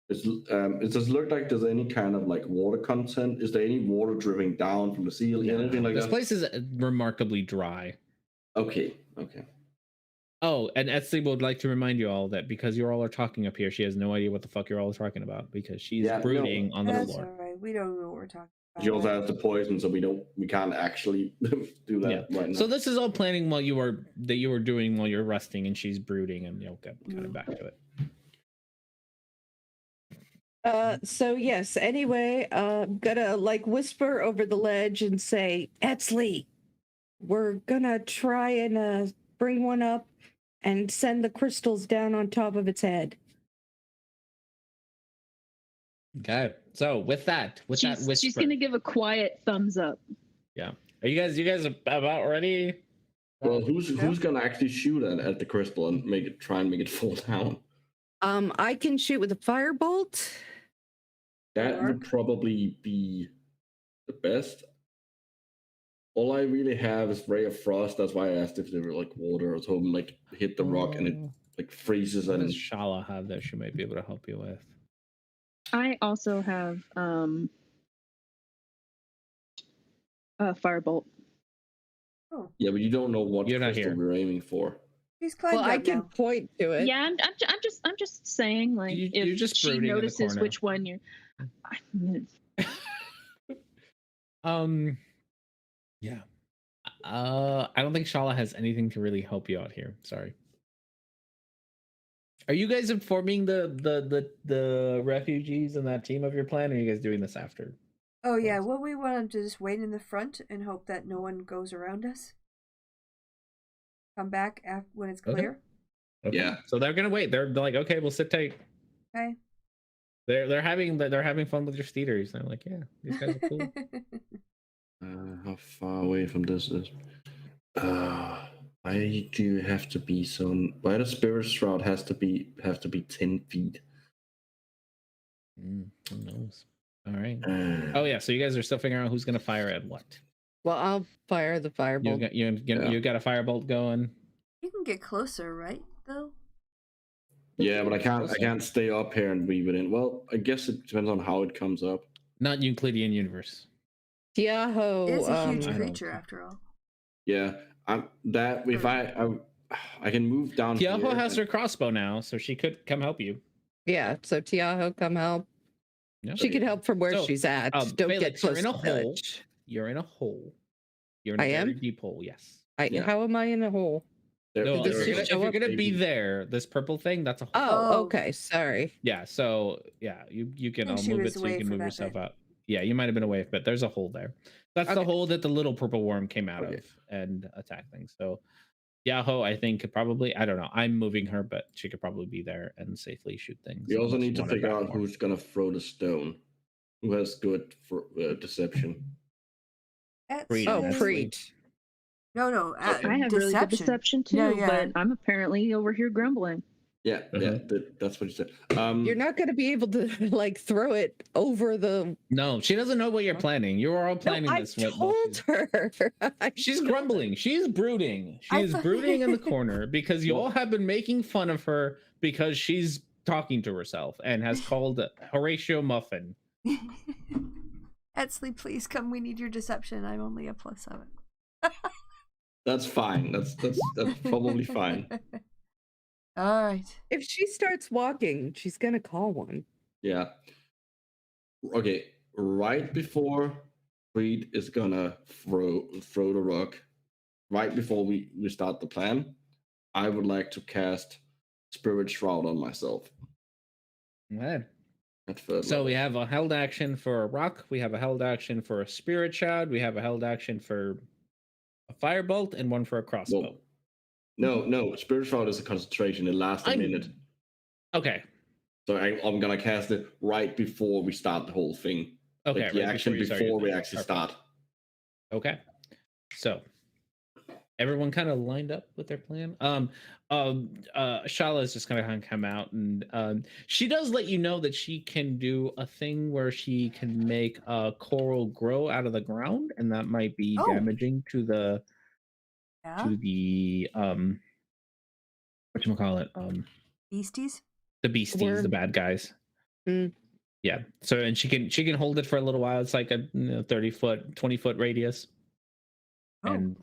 It does look like there's any kind of like water content. Is there any water dripping down from the ceiling? Anything like this that? This place is remarkably dry. Okay. Oh, and Etsy would like to remind you all that because you all are talking up here, she has no idea what the fuck you're all talking about because she's brooding on the floor. That's all right. We don't know what we're talking about. She also has the poison, so we can't actually do that right now. So this is all planning while you were doing while you're resting, and she's brooding, and you'll get kind of back to it. So yes, anyway, I'm gonna like whisper over the ledge and say, Etsley, we're gonna try and bring one up and send the crystals down on top of its head. Okay. So with that whisper, she's gonna give a quiet thumbs up. Yeah. Are you guys about ready? Well, who's gonna actually shoot at the crystal and try and make it fall down? I can shoot with a firebolt. That would probably be the best. All I really have is Ray of Frost. That's why I asked if they were like water or something, like hit the rock and it like freezes and does Shala have that she might be able to help you with? I also have a firebolt. Oh. Yeah, but you don't know what crystal we're aiming for. She's climbed I can point to it. Yeah, I'm just saying, like, if just she notices which one you're. Yeah. I don't think Shala has anything to really help you out here. Sorry. Are you guys informing the refugees and that team of your plan, or are you guys doing this after? Oh yeah, well we want them to just wait in the front and hope that no one goes around us. Come back when it's clear. Okay. Yeah. So they're gonna wait. They're like, okay, we'll sit tight. Okay. They're having fun with your steeders. They're like, yeah, these guys are cool. How far away from this is? Why do you have to be so? Why the spirit shroud have to be 10 feet? Who knows? All right. Oh yeah. So you guys are still figuring out who's gonna fire at what? Well, I'll fire the firebolt. You got a firebolt going. You can get closer, right? Though. Yeah, but I can't stay up here and weave it in. Well, I guess it depends on how it comes up. Not Euclidean universe. Tiaho is a huge creature after all. Yeah, if I can move down. Tiaho has her crossbow now, so she could come help you. Yeah, so Tiaho, come help. Yeah. She can help from where she's at. Don't Felix, get close you're in a to hole. You're in a hole. You're in a very deep hole. Yes. How am I in a hole? No, if you're gonna be there, this purple thing, that's a hole. Oh, okay. Sorry. Yeah. So yeah, you can. I'll move it so you can move yourself out. Yeah, you might have been away, but there's a hole there. That's the hole that the little purple worm came out of and attacked things. So Yaho, I think, could probably, I don't know. I'm moving her, but she could probably be there and safely shoot things. We also need to figure out who's gonna throw the stone. Who has good for deception? Preet. No. I have really good deception too, but I'm apparently over here grumbling. Yeah, that's what you said. You're not going to be able to like throw it over the. No, she doesn't know what you're planning. You are all planning this. I told her. She's grumbling. She's brooding. She's brooding in the corner because you all have been making fun of her because she's talking to herself and has called Horatio Muffin. Etsley, please come. We need your deception. I'm only a +7. That's fine. That's probably fine. All right. If she starts walking, she's gonna call one. Yeah. Okay, right before Creed is gonna throw the rock, right before we start the plan, I would like to cast Spirit Shroud on myself. Good. At third So level. we have a held action for a rock, we have a held action for a spirit shroud, we have a held action for a firebolt, and one for a crossbow. No, Spirit Shroud is a concentration. It lasts a minute. Okay. So I'm gonna cast it right before we start the whole thing. Okay. Like the right action before we actually Perfect. start. Okay. So everyone kind of lined up with their plan. Shala is just gonna come out, and she does let you know that she can do a thing where she can make a coral grow out of the ground, and that might be damaging to the whatchamacallit, beasties. The beasties, the bad guys. Yeah. So and she can hold it for a little while. It's like a 30-foot, 20-foot radius. And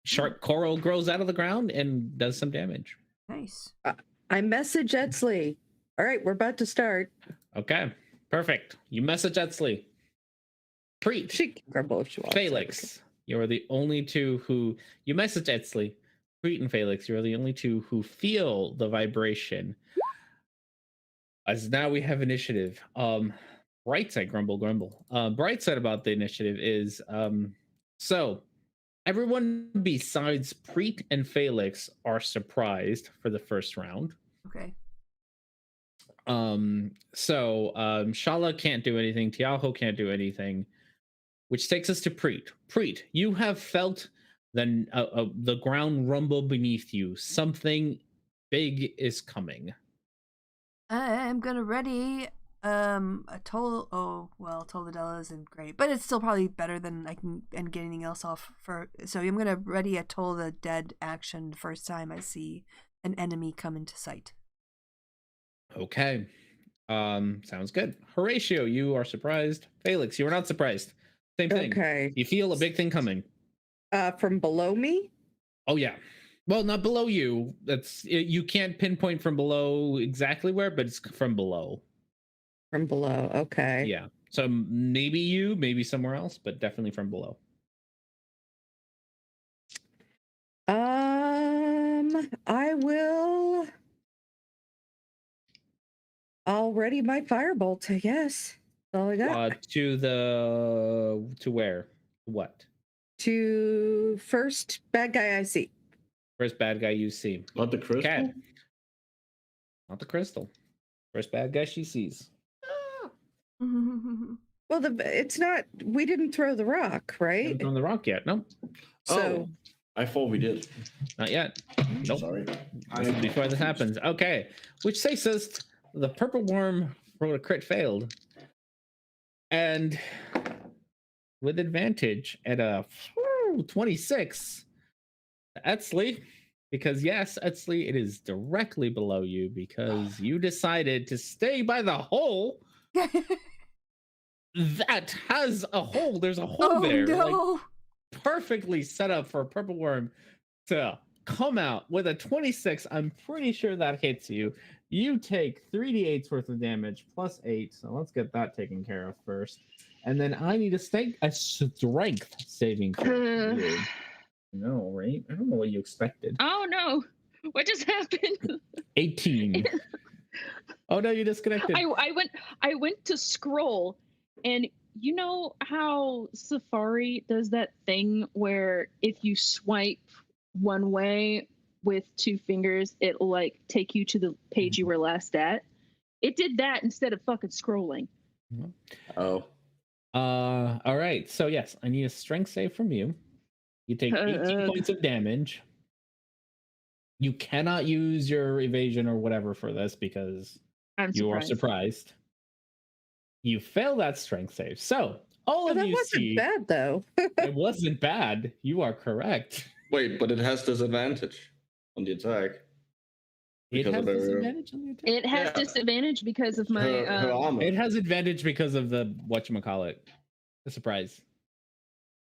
sharp coral grows out of the ground and does some damage. Nice. I message Etsley. All right, we're about to start. Okay. Perfect. You message Etsley. Preet. She can grumble if she wants. Felix. You're the only two who you message Etsley. Preet and Felix, you're the only two who feel the vibration. As now we have initiative. Bright side, grumble. Bright side about the initiative is so everyone besides Preet and Felix are surprised for the first round. Okay. So Shala can't do anything, Tiaho can't do anything, which takes us to Preet. Preet, you have felt the ground rumble beneath you. Something big is coming. I'm gonna ready a toll. Oh well, Toladella isn't great, but it's still probably better than I can and get anything else off for. So I'm gonna ready a Toll the Dead action the first time I see an enemy come into sight. Okay, sounds good. Horatio, you are surprised. Felix, you are not surprised. Same thing. Okay. You feel a big thing coming. From below me? Oh yeah. Well, not below you. You can't pinpoint from below exactly where, but it's from below. From below. Okay. Yeah. So maybe you, maybe somewhere else, but definitely from below. I'll ready my firebolt, I guess. That's all I got. To where? What? To first bad guy I see. First bad guy you see. Not the crystal? Okay. Not the crystal. First bad guy she sees. Well, it's not. We didn't throw the rock, right? Haven't thrown the rock yet. No. So I thought we did. Not yet. Nope. Sorry. Before this happens. Okay. Which says the purple worm rolled a crit failed. And with advantage at a 26. Etsley. Because yes, Etsley, it is directly below you because you decided to stay by the hole that has a hole. There's a hole there. No. Like, perfectly set up for a purple worm to come out with a 26. I'm pretty sure that hits you. You take 3d8's worth of damage plus 8. So let's get that taken care of first. And then I need a strength saving throw. No, right? I don't know what you expected. Oh no! What just happened? 18. Oh no, you disconnected. I went to scroll, and you know how Safari does that thing where if you swipe one way with two fingers, it'll like take you to the page you were last at. It did that instead of fucking scrolling. Oh. All right. So yes, I need a strength save from you. You take 18 points of damage. You cannot use your evasion or whatever for this because you are surprised. You fail that strength save. So all of you see that wasn't bad though. It wasn't bad. You are correct. Wait, but it has disadvantage on the attack. It has disadvantage on the attack? It has disadvantage because of my her armor. It has advantage because of the whatchamacallit. The surprise.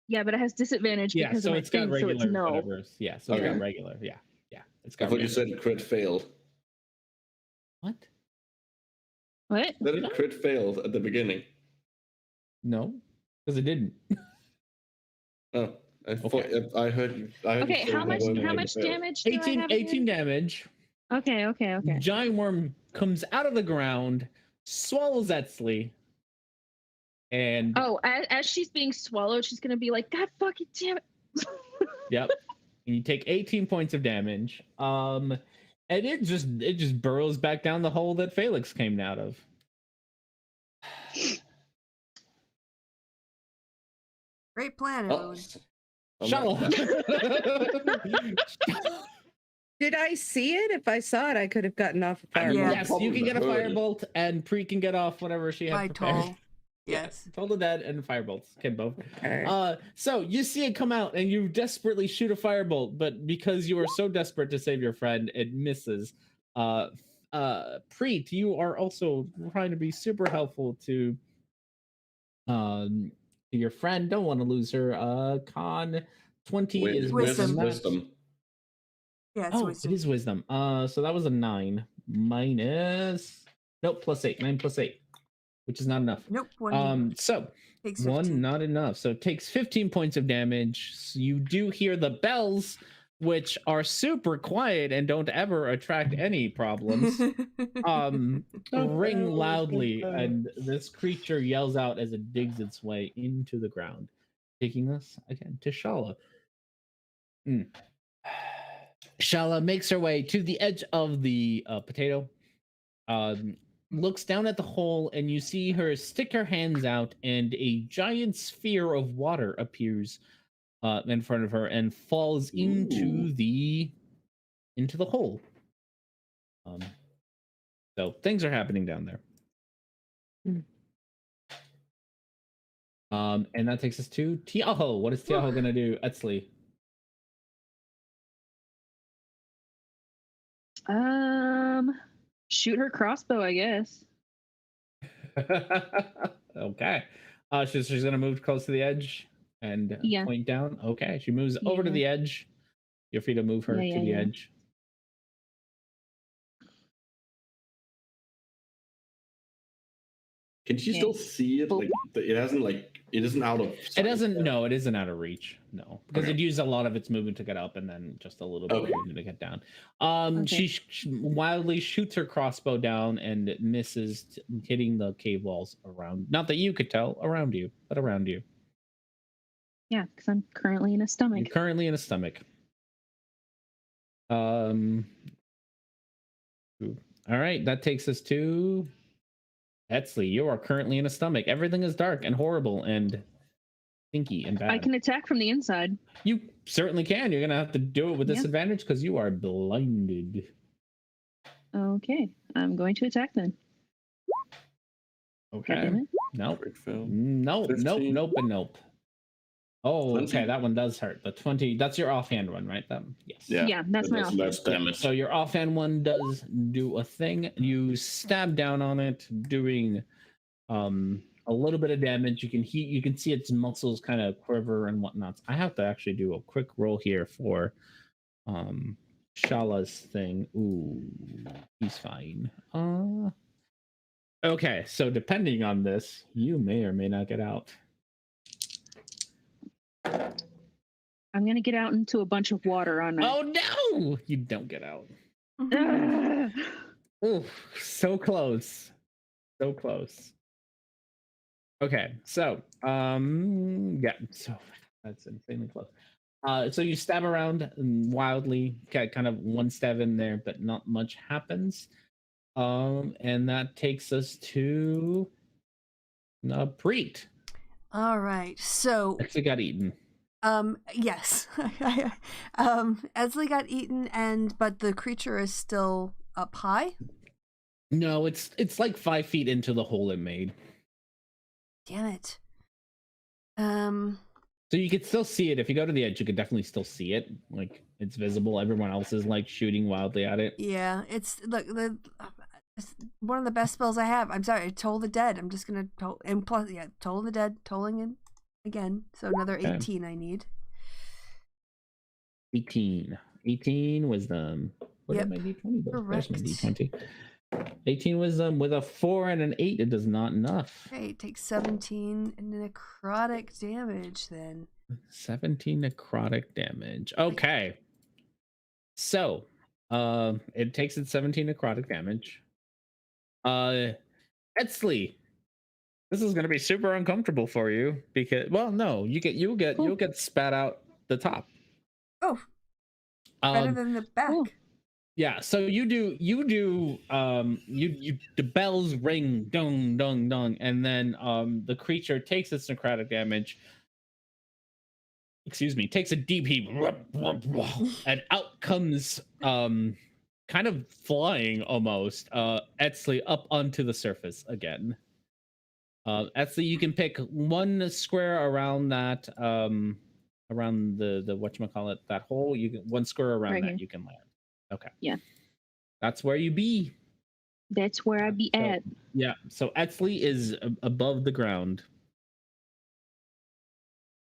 Yeah, but it has disadvantage because so of my it's got thing, regular, so it's no. whatever. Yeah, so it's got regular. Yeah. It's got I thought you said crit failed. What? What? That crit failed at the beginning. No, because it didn't. Oh, Okay. I heard you. Okay, say how that much when how I much failed. damage do I have 18 again? damage. Okay. Giant worm comes out of the ground, swallows Etzli, and Oh, as she's being swallowed, she's gonna be like, God fucking damn it. yep. And you take 18 points of damage. And it just burrows back down the hole that Felix came out of. Great plan, Oh, everyone. Shala. Did I see it? If I saw it, I could have gotten off a I mean, fireball. Yeah. Yes, you can get a Probably heard it. firebolt, and Pre can get off whatever she By had prepared. Toll. Yes. Toll the Dead and firebolts can both. Okay. So you see it come out, and you desperately shoot a firebolt, but because you are so desperate to save your friend, it misses. Preet, you are also trying to be super helpful to your friend. Don't want to lose her. Con 20 is Wisdom. Wisdom. Yeah, it's Oh, wisdom. it is wisdom. So that was a 9 minus. Nope, +8. 9 + 8, which is not enough. Nope. One So takes 15. one not enough. So it takes 15 points of damage. So you do hear the bells, which are super quiet and don't ever attract any problems. Ring loudly, and this creature yells out as it digs its way into the ground, taking us again to Shala. Shala makes her way to the edge of the potato, looks down at the hole, and you see her stick her hands out, and a giant sphere of water appears in front of her and falls into the hole. So things are happening down there. And that takes us to Tiaho. What is Tiaho gonna do, Etzli? Shoot her crossbow, I guess. Okay. She's gonna move close to the edge and Yeah. point down. Okay. She moves over to Yeah. the edge. You're free to move her to the edge. Can she still see it? Like it hasn't it isn't out of sight. It doesn't. No, it isn't out of reach. No, because it used a lot of its movement to get up, and then just a little bit of movement to get down. She wildly shoots her crossbow down and it misses, hitting the cave walls around. Not that you could tell around you, but around you. Yeah, because I'm currently in a stomach. You're currently in a stomach. All right, that takes us to Etzli. You are currently in a stomach. Everything is dark and horrible and stinky and bad. I can attack from the inside. You certainly can. You're gonna have to do it with disadvantage because you are blinded. Okay, I'm going to attack then. Okay. Nope. Nope. 15. Nope. And nope. Oh, 20. okay. That one does hurt. The 20. That's your offhand one, right? Yes. Yeah, that's my offhand. Less damage. So your offhand one does do a thing. You stab down on it, doing a little bit of damage. You can see its muscles kind of quiver and whatnot. I have to actually do a quick roll here for Shala's thing. Ooh, he's fine. Okay, so depending on this, you may or may not get out. I'm gonna get out into a bunch of water on my. Oh no! You don't get out. Ooh, so close. So close. Okay, so yeah, so that's insanely close. So you stab around wildly, kind of one stab in there, but not much happens. And that takes us to Preet. All right. So Etzli got eaten. Yes. Etzli got eaten, but the creature is still up high. No, it's like 5 feet into the hole it made. Damn it. So you could still see it. If you go to the edge, you could definitely still see it. Like, it's visible. Everyone else is like shooting wildly at it. Yeah, it's it's one of the best spells I have. I'm sorry, Toll the Dead. I'm just gonna toll, and plus, yeah, Toll the Dead, tolling in again. So another 18 I need. 18 wisdom. What Yep. did my D20 go? There's my Correct. D20. 18 wisdom with a 4 and an 8. It does not enough. Okay, take 17 necrotic damage then. 17 necrotic damage. Okay. So, it takes its 17 necrotic damage. Etsley, this is gonna be super uncomfortable for you because, well, no, you'll get spat out the top. Oh, better than the back. Cool. Yeah, so you the bells ring, dong dong dong, and then the creature takes its necrotic damage. Excuse me, takes a deep heave, and out comes kind of flying almost Etsley up onto the surface again. Etsley, you can pick one square around that around the whatchamacallit, that hole. You can one square around Right that here. you can land. Okay. Yeah. That's where you be. That's where I be So, at. yeah. So Etsley is above the ground.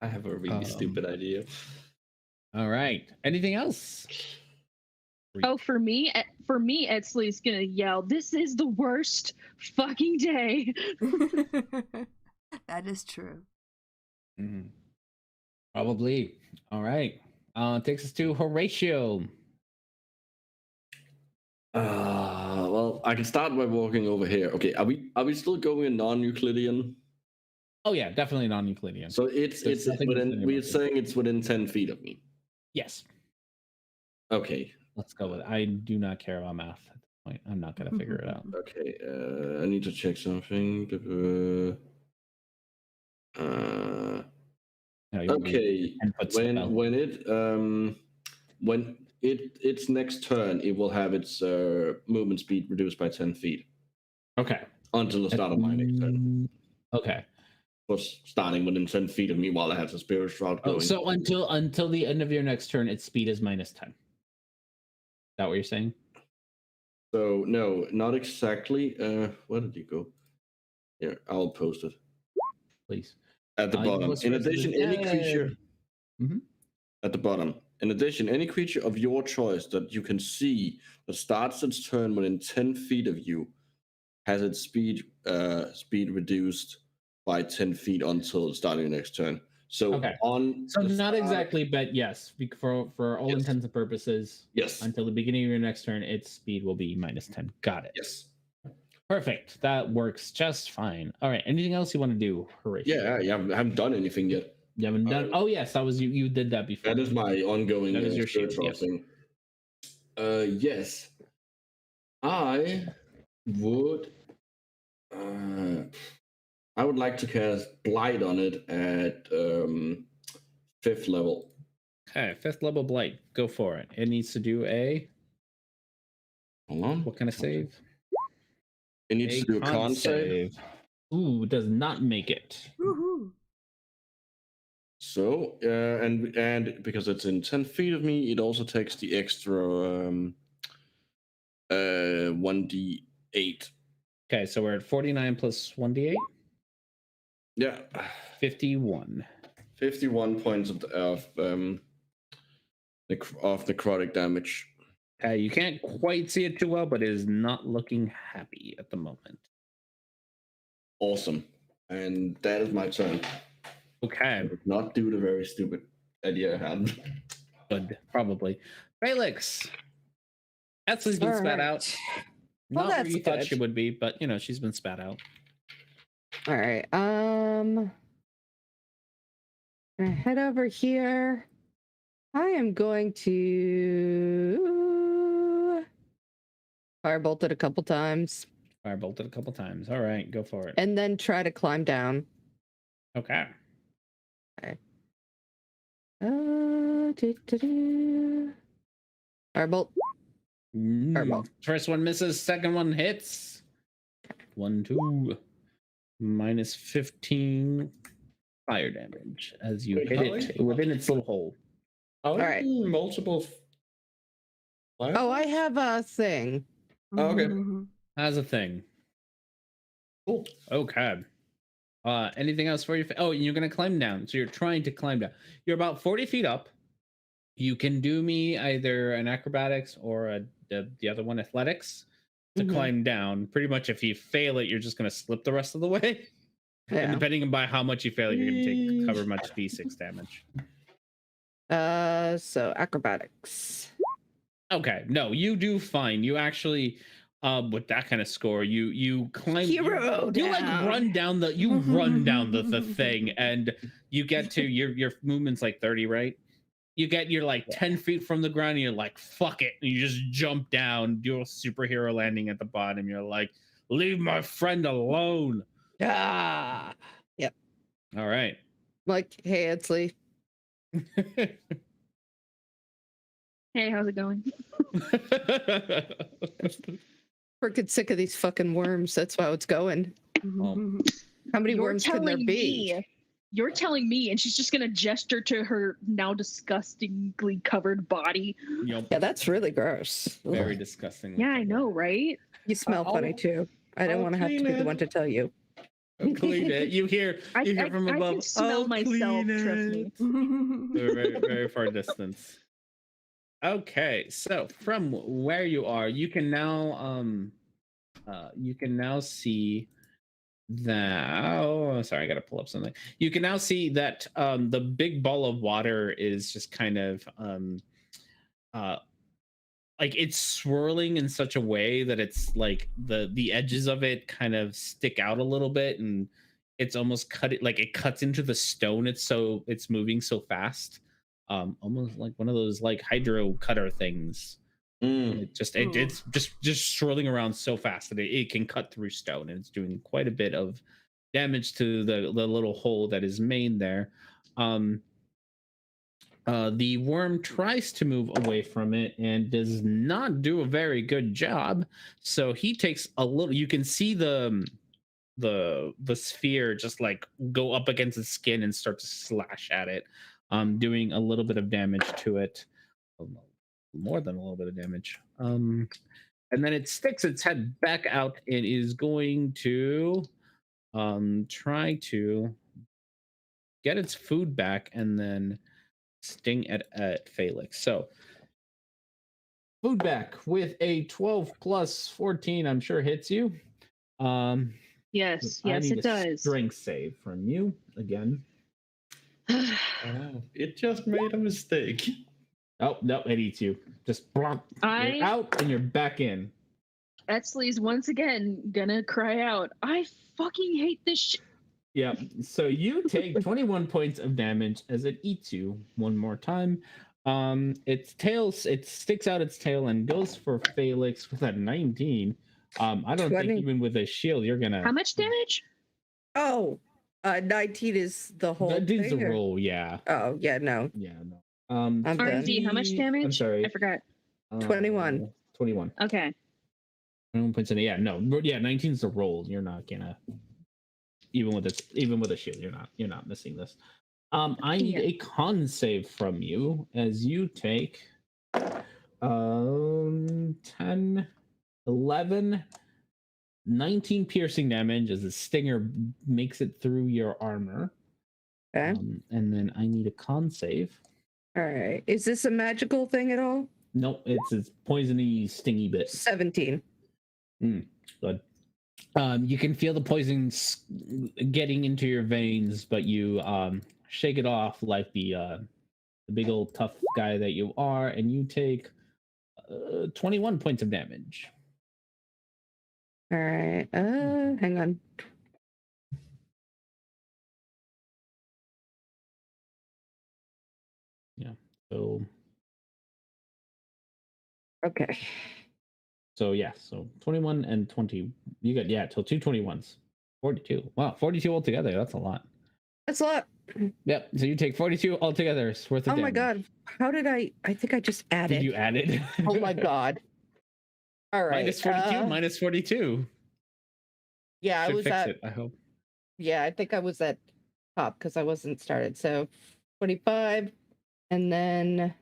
I have a really stupid idea. All right. Anything else? Oh, for me, Etsley's gonna yell, "This is the worst fucking day." That is true. Mm-hmm. Probably. All right. Takes us to Horatio. Well, I can start by walking over here. Okay, are we still going in non-Euclidean? Oh yeah, definitely non-Euclidean. So it's within. We're saying it's within 10 feet of me. Yes. Okay. Let's go with it. I do not care about math at this point. I'm not gonna figure it out. Okay. I need to check something. Okay. When its next turn, it will have its movement speed reduced by 10 feet. Okay. Until the start of my next turn. Okay. Was starting within 10 feet of me while I have the spirit shroud going. So until the end of your next turn, its speed is -10. Is that what you're saying? So no, not exactly. Where did you go? Here, I'll post it. Please. At the bottom. In addition, any creature at the bottom. In addition, any creature of your choice that you can see that starts its turn within 10 feet of you has its speed reduced by 10 feet until starting the next turn. So not exactly, but yes, for all intents and purposes, yes. Until the beginning of your next turn, its speed will be -10. Got it. Yes. Perfect. That works just fine. All right. Anything else you want to do, Horatio? Yeah, I haven't done anything yet. You haven't done. Oh yes, that was you. You did that before. That is my ongoing. That is your shield thing. Yes. I would. I would like to cast Blight on it at 5th level. Okay, 5th level Blight. Go for it. It needs to do a. Hold on. What kind of save? It needs to do a con save. Ooh, does not make it. Woohoo! So, and because it's in 10 feet of me, it also takes the extra 1d8. Okay, so we're at 49 plus 1d8. Yeah, 51. 51 points of necrotic damage. You can't quite see it too well, but it is not looking happy at the moment. Awesome, and that is my turn. Okay. Not do the very stupid idea I had. Good, probably. Felix. Etsley's been spat out. Well, Not where that's you thought good. she would be, but she's been spat out. All right. Gonna head over here. I am going to firebolt it a couple times. Firebolted a couple times. All right, go for it. And then try to climb down. Okay. Okay. Firebolt. Firebolt. First one misses, second one hits. 1, 2. Minus 15 fire damage as you hit it within its little hole. All right. Multiple. Oh, I have a thing. Oh, okay. Has a thing. Cool. Okay. Anything else for you? Oh, you're gonna climb down. So you're trying to climb down. You're about 40 feet up. You can do me either an acrobatics or the other one, athletics. to Mhm. climb down. Pretty much, if you fail it, you're just gonna slip the rest of the way. And Yeah. depending on by how much you fail, you're gonna take cover much d6 damage. So acrobatics. Okay, no, you do fine. You actually, with that kind of score, you climb, you like run down the thing, and you get to your movement's like 30, right? You're like 10 feet from the ground, and you're like, fuck it, and you just jump down, do a superhero landing at the bottom. You're like, leave my friend alone. Ah. Yep. All right. Like, hey, Edsley. Hey, how's it going? Freaking sick of these fucking worms. That's why it's going. How many worms can there be? You're telling me, and she's just gonna gesture to her now disgustingly covered body. Yep. Yeah, that's really gross. Very Ugh. disgusting. Yeah, I know, right? You smell funny too. I don't I'll want to have to clean be the it. one to tell you. Clean it. You hear I from above. can smell "I'll myself, clean trust me. it." Very, very far distance. Okay, so from where you are, you can now see that. Oh, sorry, I gotta pull up something. You can now see that the big ball of water is just kind of like it's swirling in such a way that it's like the edges of it kind of stick out a little bit, and it's almost it cuts into the stone. It's moving so fast, almost like one of those like hydro cutter things. Mm. It's just swirling around so fast that it can cut through stone, and it's doing quite a bit of damage to the little hole that is made there. The worm tries to move away from it and does not do a very good job. So he takes a little. You can see the sphere just like go up against its skin and start to slash at it, doing a little bit of damage to it, more than a little bit of damage. And then it sticks its head back out and is going to try to get its food back and then sting at Felix. So food back with a 12 plus 14, I'm sure hits you. Yes, I yes, need it a does. strength save from you again. It just made a mistake. Oh no, it eats you. Just blop, you're out and you're back in. Etsley's once again gonna cry out, I fucking hate this shit. Yeah, so you take 21 points of damage as it eats you one more time. It sticks out its tail and goes for Felix with a 19. I don't 20. think even with a shield you're gonna. How much damage? Oh, 19 is the whole That needs thing. a roll, yeah. Oh, yeah, no. Yeah, no. I'm done. RND, how much damage? I'm sorry. I forgot. 21. 21. Okay. 21 points in it. Yeah, no. Yeah, 19 is the roll. You're not gonna even with a shield, you're not missing this. I need a con save from you as you take 10, 11, 19 piercing damage as the stinger makes it through your armor. Okay. And then I need a con save. All right. Is this a magical thing at all? Nope, it's poisony, stingy bit. 17. Good. You can feel the poison getting into your veins, but you shake it off like the big old tough guy that you are, and you take 21 points of damage. All right. Hang on. Yeah. So. Okay. So yeah. So 21 and 20. You got till 2 21s. 42. Wow, 42 altogether. That's a lot. That's a lot. Yep. So you take 42 altogether. It's worth of Oh my damage. god. How did I think I just added. Did you add it? Oh my god. All right. Minus 42. Minus 42. Yeah, Should I was fix at. it, I hope. Yeah, I think I was at top because I wasn't started. So 25, and then.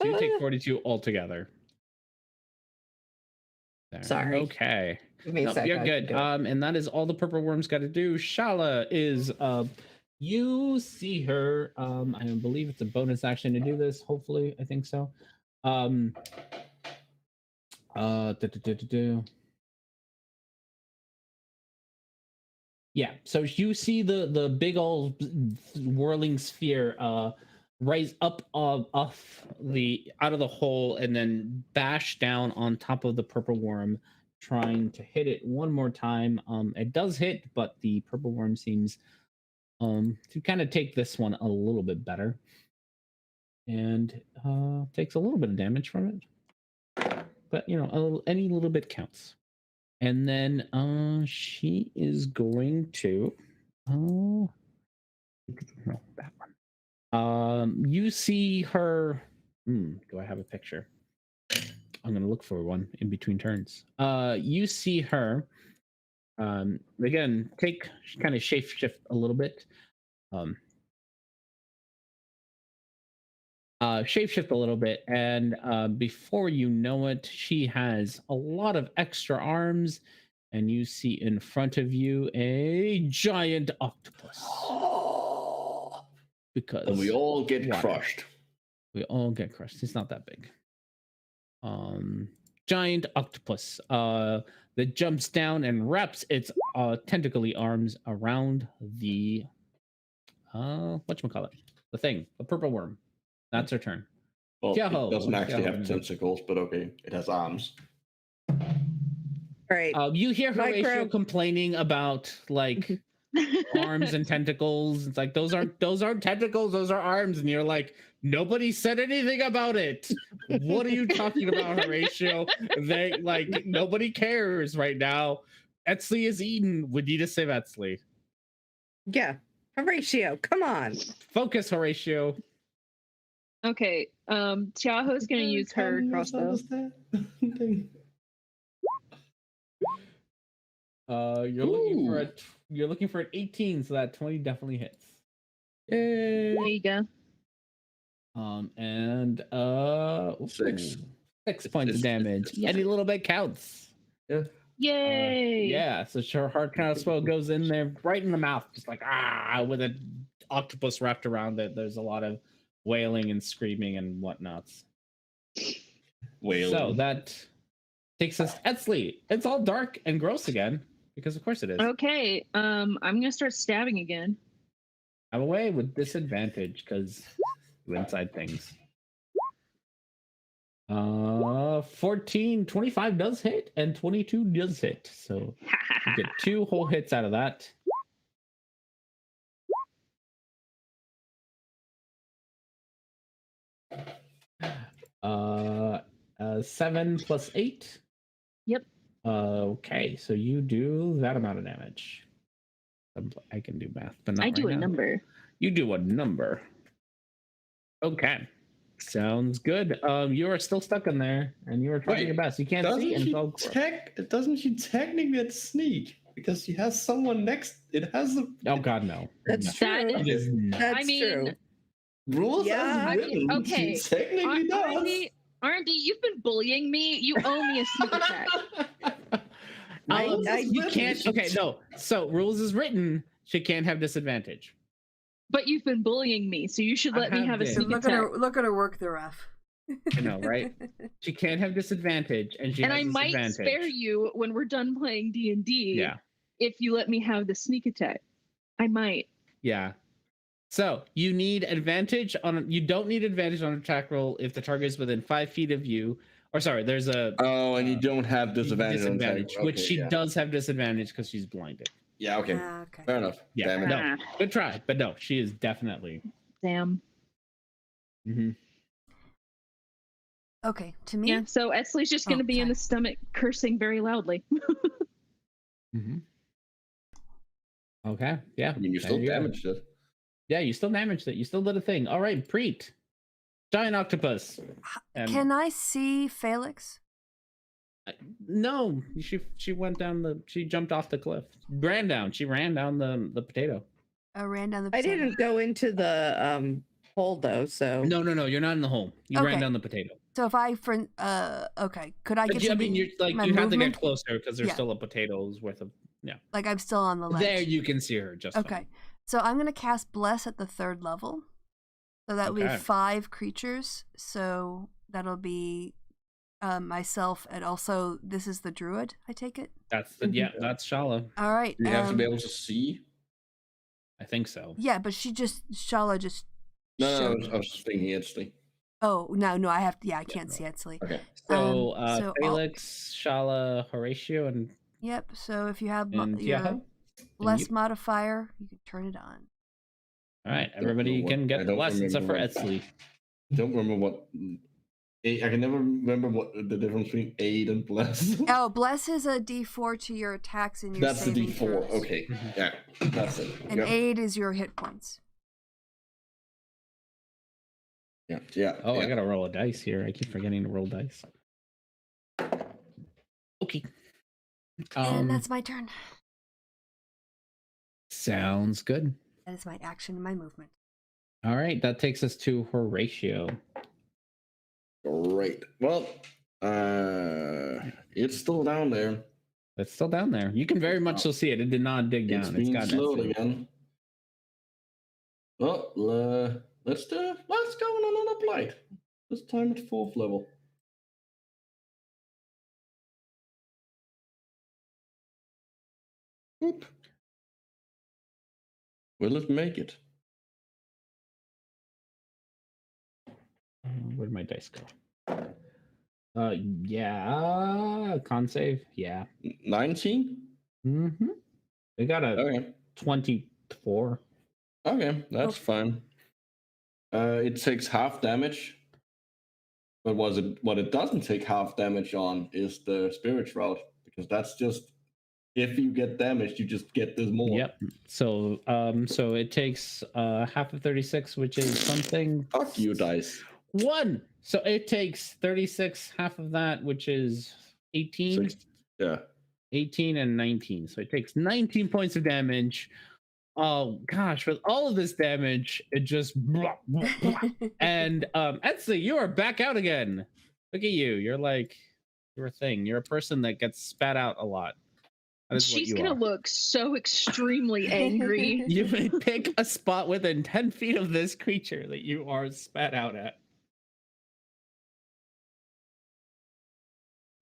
So you take 42 altogether. There. Sorry. Okay. Give me a No, sec, you're I good. can And that is all the purple worm's got to do. Shala is you see her. I believe it's a bonus action to do this. Hopefully, I think so. Yeah, so you see the big old whirling sphere rise up off out of the hole and then bash down on top of the purple worm, trying to hit it one more time. It does hit, but the purple worm seems to kind of take this one a little bit better, and takes a little bit of damage from it. But any little bit counts. And then she is going to no, that one. You see her. Do I have a picture? I'm gonna look for one in between turns. You see her. Again, kind of shape shift a little bit. Shapeshift a little bit, and before you know it, she has a lot of extra arms, and you see in front of you a giant octopus. Because and we all get water. crushed. We all get crushed. It's not that big. Giant octopus that jumps down and wraps its tentacly arms around the whatchamacallit? The thing, the purple worm. That's her turn. Well, Tiaho, it doesn't what actually Tiaho have tentacles, but okay, it has arms. Right. You hear Horatio Micro. complaining about like arms and tentacles. It's like those aren't tentacles, those are arms, and you're like, nobody said anything about it. What are you talking about, Horatio? They like nobody cares right now. Etsley is eaten. We need to save Etsley. Yeah. Horatio, come on. Focus, Horatio. Okay, Tiaho's gonna use her crossbow. You're looking for an 18, so that 20 definitely hits. Yay! There you go. And 6 points of damage. Yeah. Any little bit counts. Yeah. Yay! Yeah, so her crossbow goes in there right in the mouth, just like with an octopus wrapped around it. There's a lot of wailing and screaming and whatnots. Wailing. So that takes us Etsley. It's all dark and gross again, because of course it is. Okay, I'm gonna start stabbing again. I'm away with disadvantage because you inside things. 14, 25 does hit, and 22 does hit. So you get 2 whole hits out of that. Uh, 7 plus 8. Yep. Okay, so you do that amount of damage. I can do math, but not I do right a now. number. You do a number. Okay. Sounds good. You are still stuck in there, and you are trying your best. You can't see, and it's all doesn't she technically get sneak? Because she has someone next. It has a. Oh God, no. That's No. true. That It is not. That's I mean, true. Rules Yeah. as written. Okay. She technically does. R&D, you've been bullying me. You owe me a sneak attack. You can't. Okay, no. So rules is written. She can't have disadvantage. But you've been bullying me, so you should let me have a been. sneak Look at attack. look at her work the ref. I know, right? She can't have disadvantage, and she And has I might disadvantage. spare you when we're done playing D&D. Yeah. If you let me have the sneak attack, I might. Yeah. So you need advantage on. You don't need advantage on attack roll if the target is within 5 feet of you. Or sorry, there's a. Oh, and you don't have disadvantage on attack. which Okay, she yeah. does have disadvantage because she's blinded. Yeah. Okay. Okay. Fair enough. Yeah. Damn it. No. Good try, but no, she is definitely. Damn. Mm-hmm. Okay, to me. Yeah, so Esley's just going to be in the stomach cursing very loudly. Mm-hmm. Okay. Yeah. I mean, you still damaged it. Yeah, you still damaged it. You still did a thing. All right, Preet. Giant octopus. Can I see Felix? No, she went down she jumped off the cliff. Ran down. She ran down the potato. I ran down the. I didn't go into the hole though, so No, you're not in the hole. You ran down the potato. So if I okay, could I get? I mean, you're like my you have to movement? get closer because there's still a potato's worth of Like I'm still on the ledge. There you can see her just okay. fine. So I'm gonna cast Bless at the 3rd level. So that will be 5 creatures. So that'll be myself, and also this is the druid, I take it? That's that's Shala. All right. You have to be able to see. I think so. Yeah, but Shala just No, showed. I was just thinking Edsley. Oh, no, I have to, I can't see Edsley. Okay. So, so Felix, Shala, Horatio, and Yep, so if you have and your Tiaho. less you. modifier, you can turn it on. All right, everybody can get the bless except for Edsley. I don't remember what. I can never remember what the difference between aid and bless. Oh, bless is a D4 to your attacks and your That's the saving D4. throws. Okay. Yeah, that's it. And aid is your hit points. Yeah. Oh, I gotta roll a dice here. I keep forgetting to roll dice. Okay. And that's my turn. Sounds good. That is my action and my movement. All right, that takes us to Horatio. Great. Well, it's still down there. It's still down there. You can very much still see it. It did not dig down. It's being got slowed again. Well, let's go on another blight. This time at 4th level. Oop. Will it make it? Where'd my dice go? Yeah. Con save. Yeah. 19? Mm-hmm. They got a 24. Okay, that's fine. It takes half damage. But what it doesn't take half damage on is the spirit route, because that's just if you get damaged, you just get this more. Yep. So so it takes half of 36, which is something. Fuck you, dice. 1. So it takes 36, half of that, which is 18. 18 and 19. So it takes 19 points of damage. Oh gosh, with all of this damage, it just and Etsy, you are back out again. Look at you. You're like you're a thing. You're a person that gets spat out a lot. She's gonna look so extremely angry. You may pick a spot within 10 feet of this creature that you are spat out at.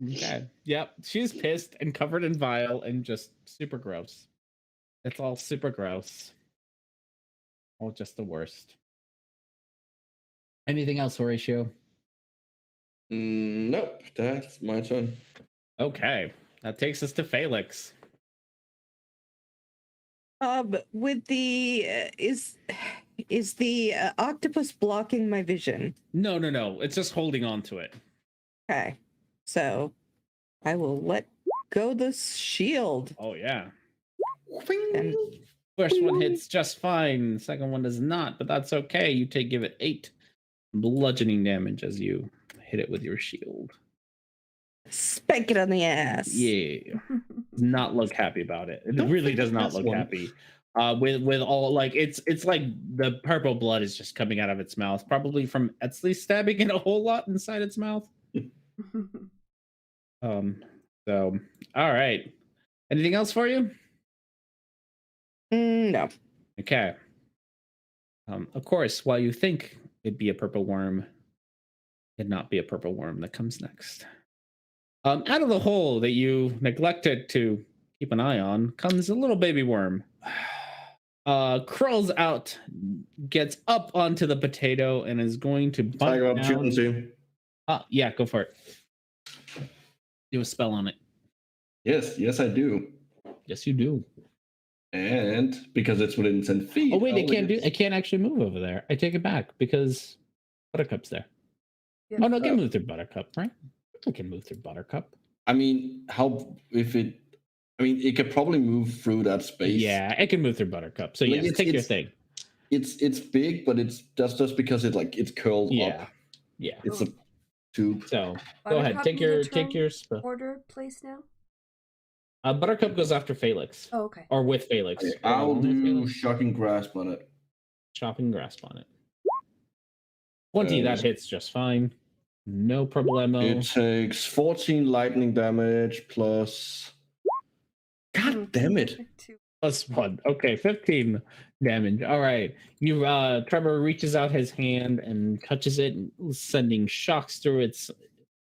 Okay. Yep. She's pissed and covered in bile and just super gross. It's all super gross. All just the worst. Anything else, Horatio? Nope. That's my turn. Okay. That takes us to Felix. With the is the octopus blocking my vision? No. It's just holding on to it. Okay. So I will let go the shield. Oh yeah. And First one hits just fine. Second one does not, but that's okay. You give it 8 bludgeoning damage as you hit it with your shield. spank it on the ass. Yeah. Does not look happy about it. It really does not look happy. With all like it's like the purple blood is just coming out of its mouth, probably from Etsley stabbing it a whole lot inside its mouth. So all right. Anything else for you? No. Okay. Of course, while you think it'd be a purple worm, it'd not be a purple worm that comes next. Out of the hole that you neglected to keep an eye on comes a little baby worm. Crawls out, gets up onto the potato, and is going to bite down. Yeah, go for it. Do a spell on it. Yes, I do. Yes, you do. And because it's within 10 feet. Oh wait, I can't actually move over there. I take it back because Buttercup's there. Yeah. Oh no, I can move through Buttercup, right? I can move through Buttercup. I mean, it could probably move through that space. Yeah, it can move through Buttercup. So yeah, take your thing. It's big, but it's just because it's curled up. Yeah. It's a tube. So go ahead, take your spell. Order place now. Buttercup goes after Felix. Oh, okay. Or with Felix. Okay, I'll do shocking grasp on it. Shocking grasp on it. 20, that hits just fine. No problemo. It takes 14 lightning damage plus. God damn it. +1. Okay, 15 damage. All right. You Trevor reaches out his hand and touches it, sending shocks through its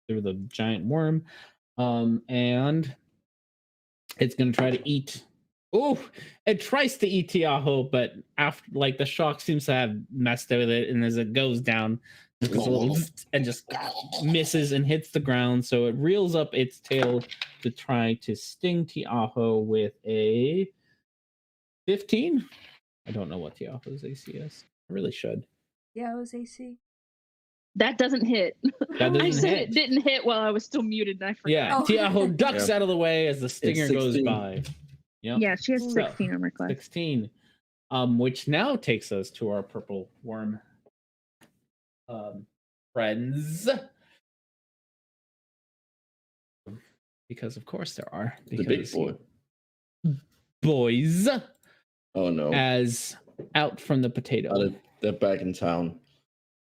through the giant worm. And it's gonna try to eat. Oh, it tries to eat Tiaho, but after like the shock seems to have messed with it, and as it goes down, just goes a little and just misses and hits the ground. So it reels up its tail to try to sting Tiaho with a 15. I don't know what Tiaho's AC is. I really should. Yeah, it was AC. That doesn't hit. That doesn't I said hit. it didn't hit while I was still muted and I forgot. Yeah, Oh. Tiaho ducks Yeah. out of the way as the stinger goes 16. by. Yep. Yeah, she has So, 16 armor class. 16. Which now takes us to our purple worm friends. Because of course there are. The big boy. Boys. Oh no. As out from the potato. They're back in town.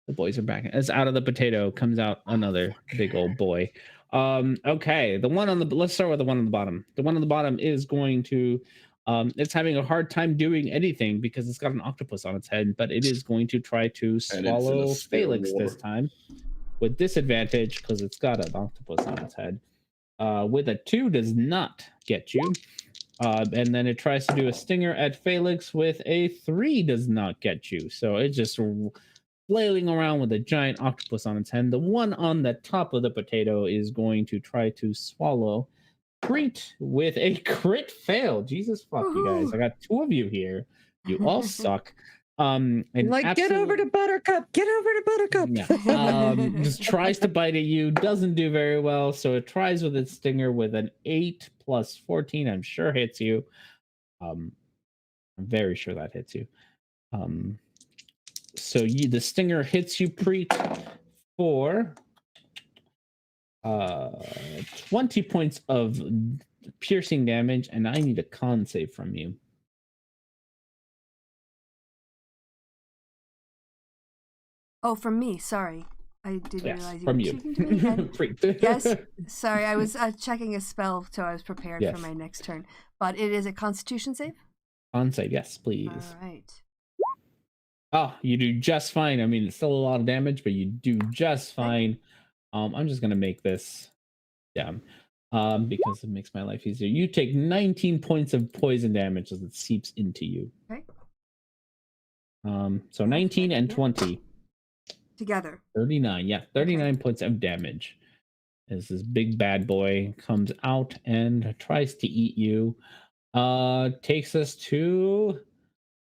The boys are back. As out of the potato comes out another big old boy. Okay, let's start with the one on the bottom. The one on the bottom is going to it's having a hard time doing anything because it's got an octopus on its head, but it is going to try to swallow Felix this time with disadvantage because it's got an octopus on its head. With a 2 does not get you. And then it tries to do a stinger at Felix with a 3 does not get you. So it's just flailing around with a giant octopus on its head. The one on the top of the potato is going to try to swallow Crete with a crit fail. Jesus fuck, you guys. I got 2 of you here. You all suck. Get over to Buttercup. Get over to Buttercup. Yeah. Just tries to bite at you. Doesn't do very well. So it tries with its stinger with an 8 plus 14. I'm sure hits you. I'm very sure that hits you. So the stinger hits you, Preet, for 20 points of piercing damage, and I need a con save from you. Oh, from me. Sorry. I didn't realize you from were you. speaking to me again. Preet. Yes. Sorry, I was checking a spell, so I was prepared Yes. for my next turn. But it is a Constitution save? Con save, yes, please. All right. Oh, you do just fine. I mean, it's still a lot of damage, but you do just fine. I'm just gonna make this down because it makes my life easier. You take 19 points of poison damage as it seeps into you. Okay. So 19 and Yeah. 20. Together. 39, yeah, 39 points of damage as this big bad boy comes out and tries to eat you. Takes us to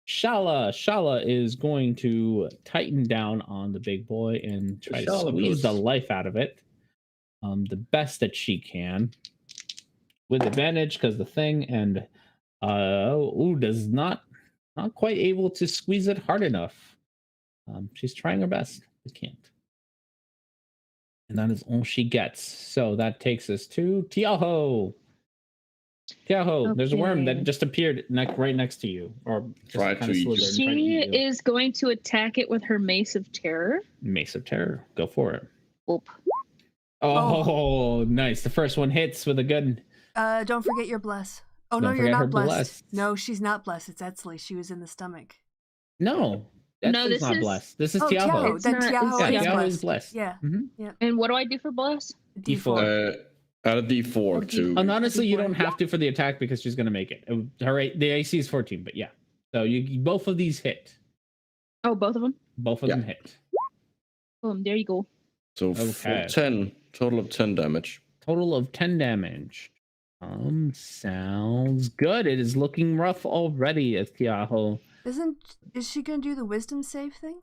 Shala. Shala is going to tighten down on the big boy and try to squeeze the life out of it the best that she can with advantage because the thing and does not quite able to squeeze it hard enough. She's trying her best. We can't. And that is all she gets. So that takes us to Tiaho. Tiaho, there's a worm that just appeared right next to you. Or Try to eat you. She is going to attack it with her Mace of Terror. Mace of Terror. Go for it. Oop. Oh, nice. The first one hits with a good. Don't forget your bless. Oh, Don't no, you're forget her not blessed. bless. No, she's not blessed. It's Etzli. She was in the stomach. No. No, this is not is- blessed. This is Oh, Tiaho. Tiaho. Then It's not- Tiaho Yeah, is Tiaho blessed. is blessed. Yeah. Mhm. And what do I do for Bless? D4. Add a D4 too. And honestly, you don't have to for the attack because she's going to make it. The AC is 14, but yeah. So both of these hit. Oh, both of them? Both of them hit. Boom, there you go. So Okay. 10, total of 10 damage. Total of 10 damage. Sounds good. It is looking rough already as Tiaho. Is she gonna do the wisdom save thing?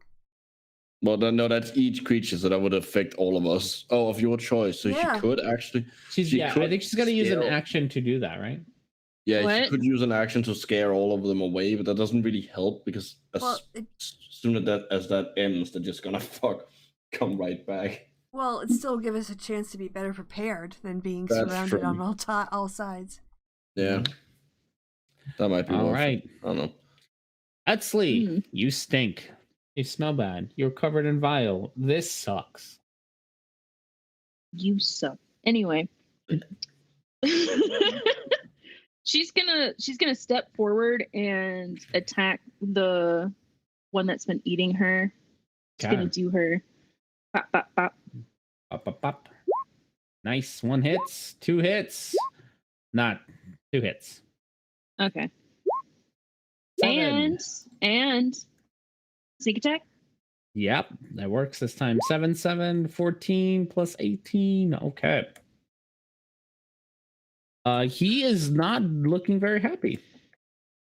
Well, no, that's each creature, so that would affect all of us. Oh, of your choice. So Yeah. she could actually. I think she's got to use an scare- action to do that, right? Yeah, What? she could use an action to scare all of them away, but that doesn't really help because Well, soon as that ends, they're just gonna come right back. Well, it still give us a chance to be better prepared than being That's surrounded true. on all sides. Yeah, that might be All worth it. right. I don't know. Etzli, you stink. You smell bad. You're covered in vile. This sucks. You suck. Anyway. she's gonna step forward and attack the one that's been eating her. She's Okay. gonna do her pop pop pop. Pop, pop, pop. Nice. 1 hits, 2 hits. Not 2 hits. Okay. 7. And sneak attack. Yep, that works this time. 7, 7, 14 plus 18. Okay. He is not looking very happy.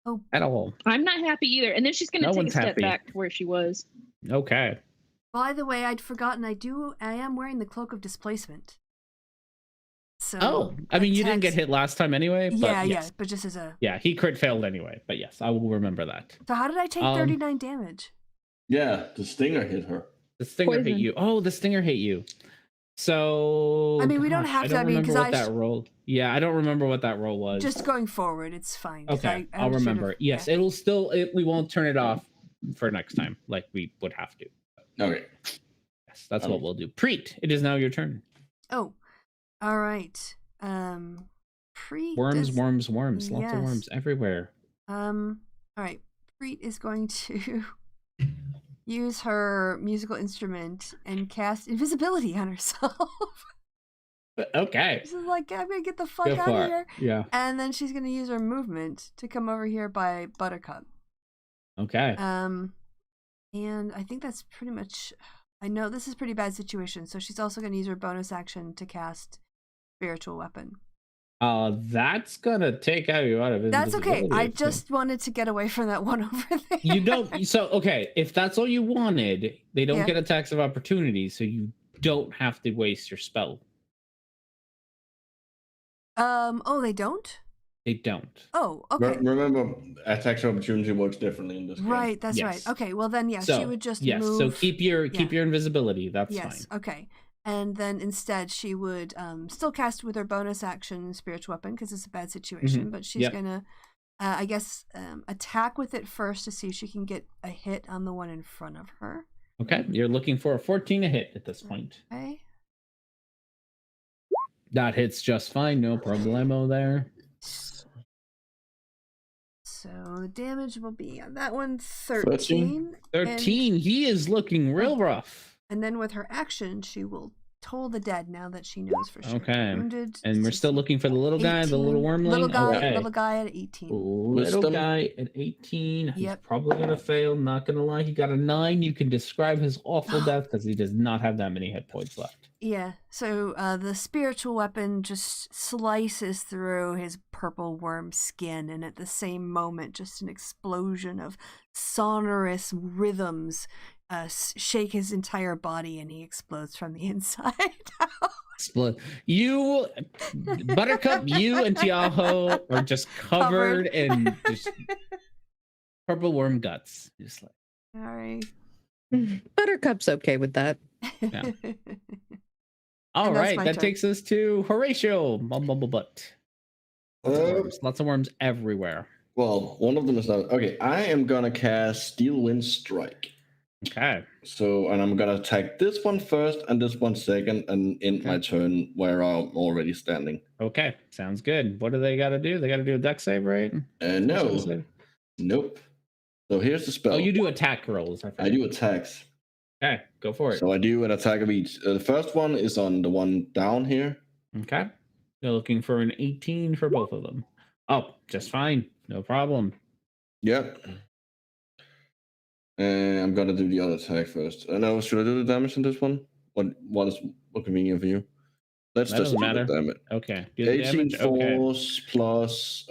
Oh. At all. I'm not happy either. And then she's going to No take a one's step happy. back to where she was. Okay. By the way, I'd forgotten I am wearing the cloak of displacement. So Oh, I mean, you didn't get hit last time anyway. But yeah, yes. yeah, but just as a he crit failed anyway. But yes, I will remember that. So how did I take 39 damage? Yeah, the stinger hit her. The stinger Poison. hit you. Oh, the stinger hit you. So I mean, we don't have to. I mean, because that roll. Yeah, I don't remember what that roll was. Just going forward, it's fine. Okay, I'll remember. Yes, yeah. it'll still. We won't turn it off for next time, like we would have to. Okay. Yes, that's what we'll do. Preet, it is now your turn. Oh, all right. Preet. Worms. Lots Yes. of worms everywhere. All right. Preet is going to use her musical instrument and cast invisibility on herself. Okay. She's like, I'm gonna get the fuck Go out for of it. here. Yeah. And then she's gonna use her movement to come over here by Buttercup. Okay. And I think that's pretty much. I know this is a pretty bad situation, so she's also gonna use her bonus action to cast spiritual weapon. That's gonna take you out of it. That's okay. I just wanted to get away from that one over there. You don't. So okay, if that's all you wanted, they don't get attacks of opportunity, so you don't have to waste your spell. Oh, they don't? They don't. Oh, okay. Remember, attacks of opportunity works differently in this game. Right, that's Yes. right. Okay, well then, So, she would just yes. move. So keep your invisibility. That's yes, fine. okay. And then instead, she would still cast with her bonus action spiritual weapon because it's a bad situation. But she's gonna, I guess, attack with it first to see if she can get a hit on the one in front of her. Okay, you're looking for a 14 to hit at this point. Okay. That hits just fine. No problemo there. So the damage will be on that one 13. 13. He is looking real rough. And then with her action, she will toll the dead now that she knows for sure. Okay. Wounded. And we're still looking for the little guy, the little wormling. Little guy, okay. little guy at 18. Little guy at 18. He's probably gonna fail. Not gonna lie, he got a 9. You can describe his awful death because he does not have that many hit points left. Yeah. So the spiritual weapon just slices through his purple worm skin, and at the same moment, just an explosion of sonorous rhythms shake his entire body, and he explodes from the inside out. Split. You, Buttercup, you and Tiaho are just covered in just purple worm guts. Just like, all right. Buttercup's okay with that. Yeah. All right, that takes us to Horatio. Butt. Lots of worms everywhere. Well, one of them is not okay. I am gonna cast Steel Wind Strike. Okay. So, and I'm gonna attack this one first and this one second, and end my turn where I'm already standing. Okay, sounds good. What do they got to do? They got to do a deck save, right? No. Nope. So here's the spell. Oh, you do attack rolls. I do attacks. Okay, go for it. So I do an attack of each. The first one is on the one down here. Okay. You're looking for an 18 for both of them. Oh, just fine. No problem. Yep. And I'm gonna do the other attack first. No, should I do the damage on this one? What is more convenient for you? Let's That just doesn't do matter. the damage. Okay. Do the 18 damage? force plus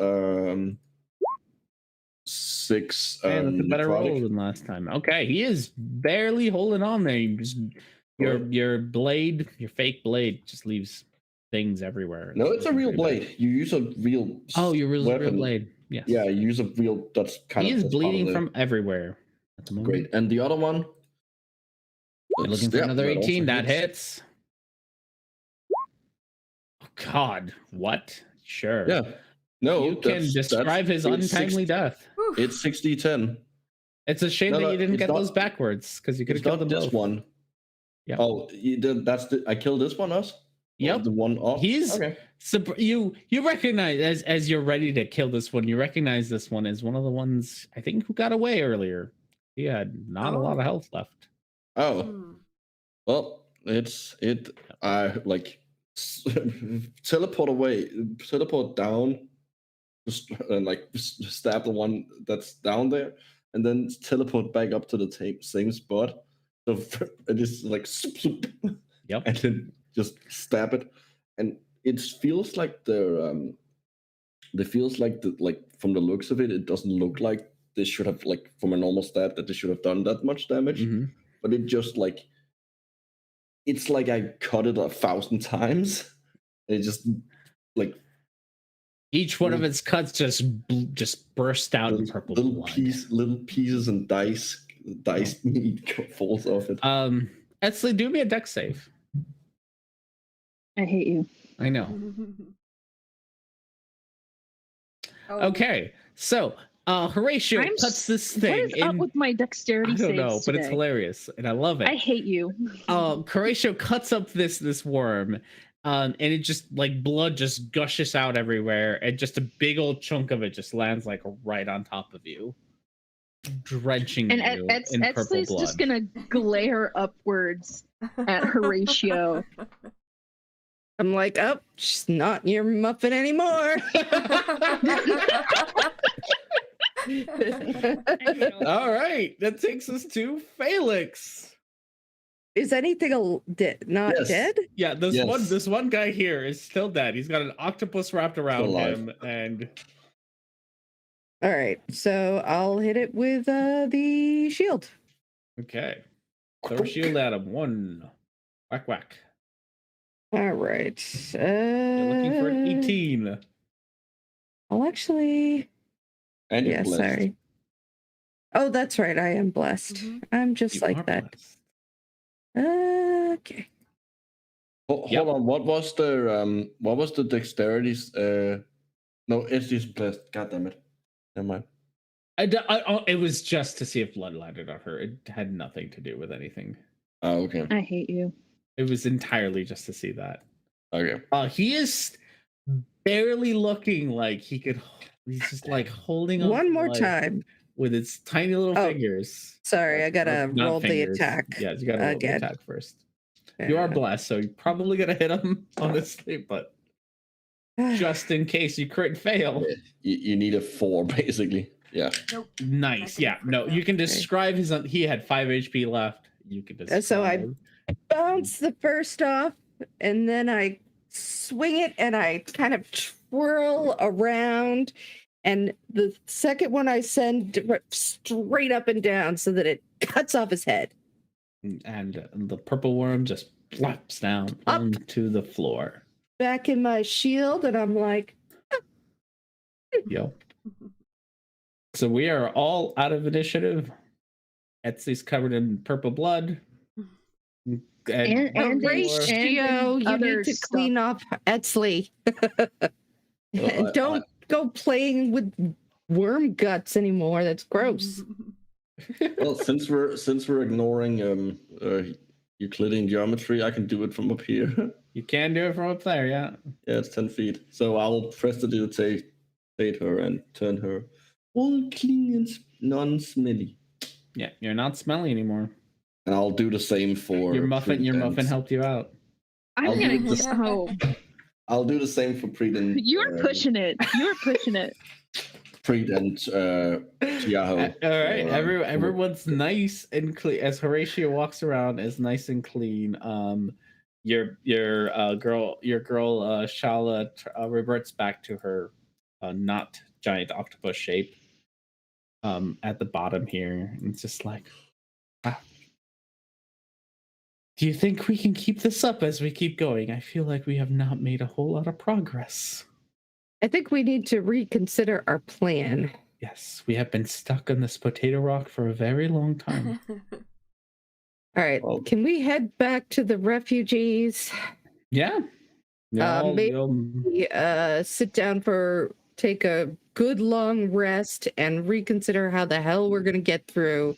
6 Okay, that's a better roll necrotic. than last time. Okay, he is barely holding on there. You just, your blade, your fake blade, just leaves things everywhere. No, it's a real blade. Bad. You use a real. Oh, you use a real weapon. blade. Yes. Yeah, you use a real. That's kind he of. is bleeding from everywhere at the moment. Great, and the other one. You're looking for another 18. That hits. Oh, God, what? Sure. Yeah. No, you can describe his untimely death. It's 60-10. It's a shame that you didn't get those backwards because you could have killed them this both. one. Yeah. Oh, I killed this one, us. Yep. The one off. He's okay. You recognize as you're ready to kill this one. You recognize this one as one of the ones I think who got away earlier. He had not a lot of health left. Oh. Well, I like teleport away, teleport down, and like stab the one that's down there, and then teleport back up to the same spot. So it is like, Yep. and then just stab it, and it feels like like from the looks of it, it doesn't look like they should have, like from a normal stab, that they should have done that much damage. But it just like, it's like I cut it 1,000 times. And it just like each one of its cuts just burst out in purple blood. Little pieces and dice meat falls off it. Etzley, do me a dex save. I hate you. I know. Okay, so Horatio cuts this thing. What is up with my dexterity saves? I don't know, but it's today? hilarious, and I love it. I hate you. Horatio cuts up this worm, and it just like blood just gushes out everywhere, and just a big old chunk of it just lands like right on top of you, drenching you in purple Etzley's blood. just gonna glare upwards at Horatio. I'm like, oh, she's not your muffin anymore. All right, that takes us to Felix. Is anything not Yes. dead? Yeah, this one guy here is still dead. He's got an octopus wrapped around him, and all right, so I'll hit it with the shield. okay, throw shield at him. One, whack whack. All right. You're looking for an 18. I'll actually. And you're Yeah, blessed. sorry. Oh, that's right. I am blessed. I'm just You like are that. blessed. Okay. Hold on. What was the dexterities? No, it's just blessed. God damn it. Never mind. It was just to see if blood landed on her. It had nothing to do with anything. Oh, okay. I hate you. It was entirely just to see that. Okay. He is barely looking like he could. He's just like holding on. One more time. With its tiny little fingers. Sorry, I gotta Not roll fingers. the attack. Yeah, you gotta roll the again. attack first. You are blessed, so you're probably gonna hit him, honestly, but just in case you crit fail. You need a 4, basically. Yeah. Nope. Nice. Yeah. No, you can describe his. He had 5 HP left. You can describe. So I bounce the first off, and then I swing it, and I kind of twirl around, and the second one I send straight up and down so that it cuts off his head. And the purple worm just flops down Up. onto the floor. Back in my shield, and I'm like, Yo. So we are all out of initiative. Etsy's covered in purple blood. And Horatio, you other need to stuff. clean up Etsley. And don't go playing with worm guts anymore. That's gross. Well, since we're ignoring Euclidean geometry, I can do it from up here. You can do it from up there, yeah. Yeah, it's 10 feet. So I'll press the dictate her and turn her all clean and non-smelly. Yeah, you're not smelly anymore. And I'll do the same for Your muffin helped you out. I'm gonna get home. I'll do the same for Preet and You're pushing it. You're pushing it. Preet and Tiaho. All right, everyone's nice and clean. As Horatio walks around, is nice and clean. Your girl Shala reverts back to her not giant octopus shape. At the bottom here, and it's just like, wow. Do you think we can keep this up as we keep going? I feel like we have not made a whole lot of progress. I think we need to reconsider our plan. Yes, we have been stuck on this potato rock for a very long time. All right, Well- can we head back to the refugees? Yeah. Maybe sit down take a good long rest and reconsider how the hell we're going to get through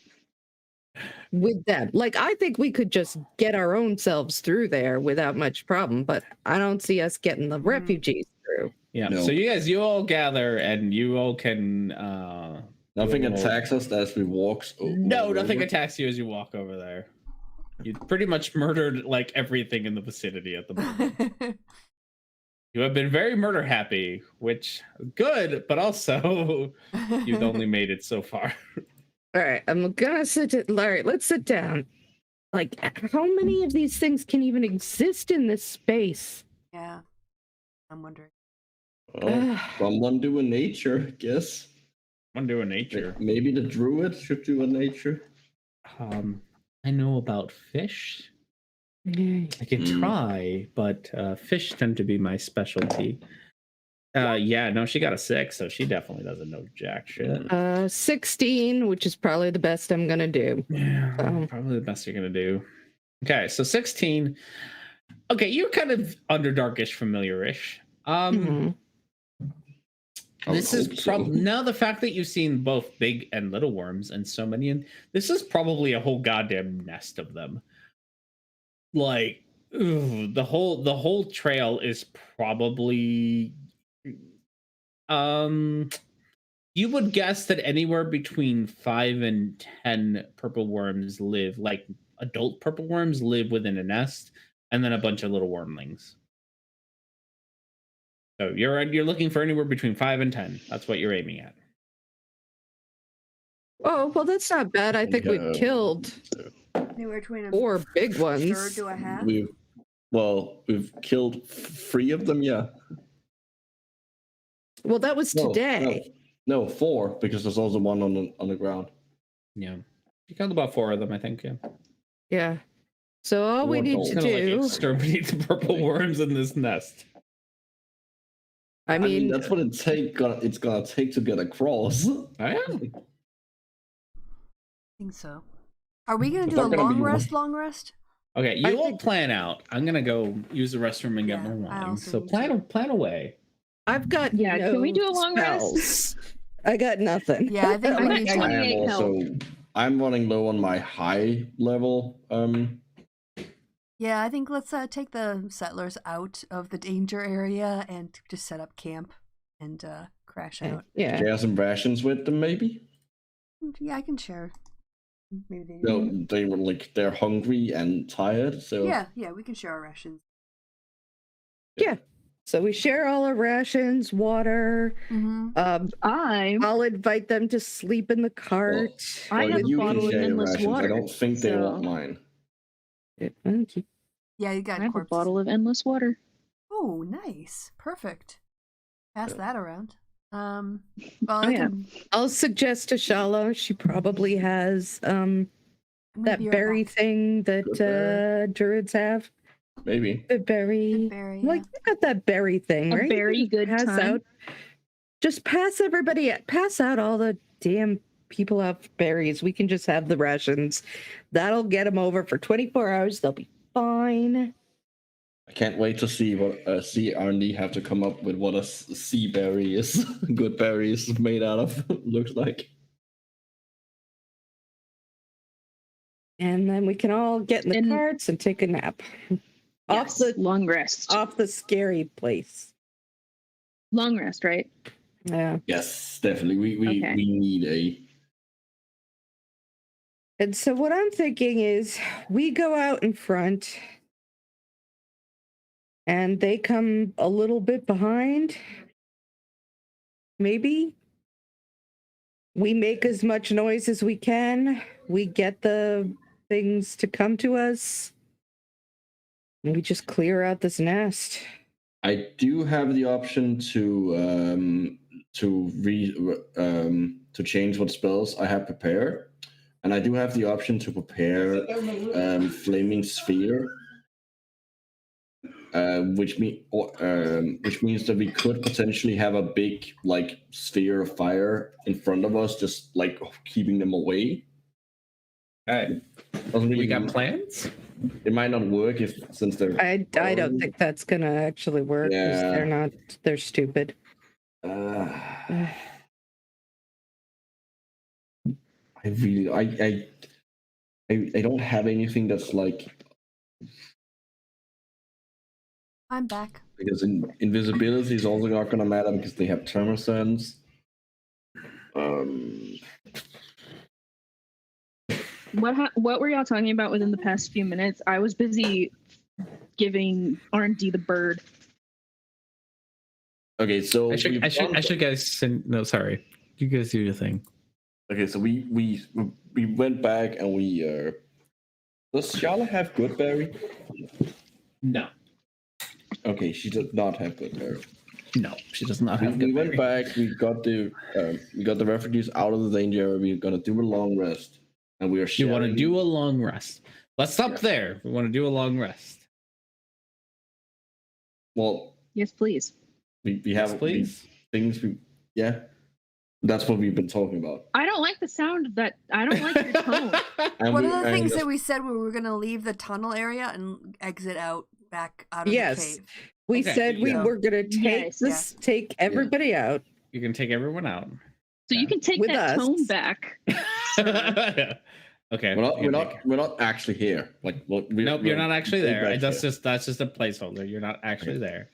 with them. Like, I think we could just get our own selves through there without much problem, but I don't see us getting the refugees through. Yeah. No. So you all gather and you all can. Nothing you all- attacks us as we walk. No, nothing attacks you as you walk over there. You pretty much murdered like everything in the vicinity at the moment. You have been very murder happy, which good, but also you've only made it so far. All right, I'm gonna sit. All right, let's sit down. Like, how many of these things can even exist in this space? Yeah, I'm wondering. Well, someone do a nature, I guess. I'm doing nature. Maybe the druid should do a nature. I know about fish. Yeah. I can try, but fish tend to be my specialty. Yeah, no, she got a 6, so she definitely doesn't know jack shit. 16, which is probably the best I'm gonna do. Yeah, probably the best you're gonna do. Okay, so 16. Okay, you're kind of Underdarkish familiar-ish. This is probably now the fact that you've seen both big and little worms and so many, and this is probably a whole goddamn nest of them. Like, the whole trail is probably you would guess that anywhere between 5 and 10 purple worms live, like adult purple worms live within a nest, and then a bunch of little wormlings. So you're looking for anywhere between 5 and 10. That's what you're aiming at. Oh, well, that's not bad. I think we've killed Anywhere between 4 big third ones. to a half. We've killed 3 of them, yeah. Well, that was today. No, 4, because there's also one on the ground. Yeah, you killed about 4 of them, I think. Yeah. Yeah. So all we need to do, like exterminate the purple worms in this nest. I mean that's what it's gonna take to get across. I am. I think so. Are we gonna It's do a not gonna long be rest? Long rest? Okay, you all plan out. I'm gonna go use the restroom and get Yeah, more I wine. also So need plan away. I've got Can we do a long spells. rest? I got nothing. Yeah, I think we I need got to. I am 28 also health. I'm running low on my high level. Yeah, I think let's take the settlers out of the danger area and just set up camp and crash out. Yeah. Share some rations with them, maybe. Yeah, I can share. Maybe they. No, they were they're hungry and tired, so Yeah, we can share our rations. Yeah. So we share all our rations, water. Mm-hmm. I'll invite them to sleep in the cart. I have a you bottle can of share your endless rations. water. I don't think they so- want mine. Thank you. Yeah, you got I have a corpses. bottle of endless water. Oh, nice. Perfect. Pass that around. Well, Oh, I yeah. can I'll suggest to Shala. She probably has I'm gonna that be right berry back. thing that Good berry. druids have. Maybe. The berry. Good berry, Like yeah. you got that berry thing, A right? very You can good pass time. out. Just pass out all the damn people have berries. We can just have the rations. That'll get them over for 24 hours. They'll be fine. I can't wait to see what see R&D have to come up with what a sea berry is. Good berry is made out of. Looks like. And then we can all get in the And- carts and take a nap. Yes, long rest. Off the scary place. Long rest, right? Yeah. Yes, definitely. We Okay. need a. And so what I'm thinking is we go out in front and they come a little bit behind. Maybe we make as much noise as we can. We get the things to come to us. And we just clear out this nest. I do have the option to change what spells I have prepared, and I do have the option to prepare flaming sphere, which means that we could potentially have a big sphere of fire in front of us, just keeping them away. Hey, Doesn't really we got plans? It might not work since they're. I don't think that's gonna actually work because Yeah. they're stupid. I really I don't have anything that's I'm back. because invisibility is also not gonna matter because they have thermosense. What were y'all talking about within the past few minutes? I was busy giving R&D the bird. Okay, so I should guys send. No, sorry. You guys do your thing. Okay, so we went back and we. Does Charlotte have Goodberry? No. Okay, she does not have Goodberry. No, she does not have. We went back. We got the refugees out of the danger area. We're gonna do a long rest, and we are. You want to do a long rest? Let's stop there. We want to do a long rest. Well, yes, please. We have please. Things we that's what we've been talking about. I don't like the sound of that. I don't like your tone. One of the things that we said we were going to leave the tunnel area and exit out back out of the cave. We said we were going to take everybody out. You can take everyone out. So you can take With that us. tone back. Okay. We're not actually here. Like, nope, you're not actually there. That's just a placeholder. You're not actually there.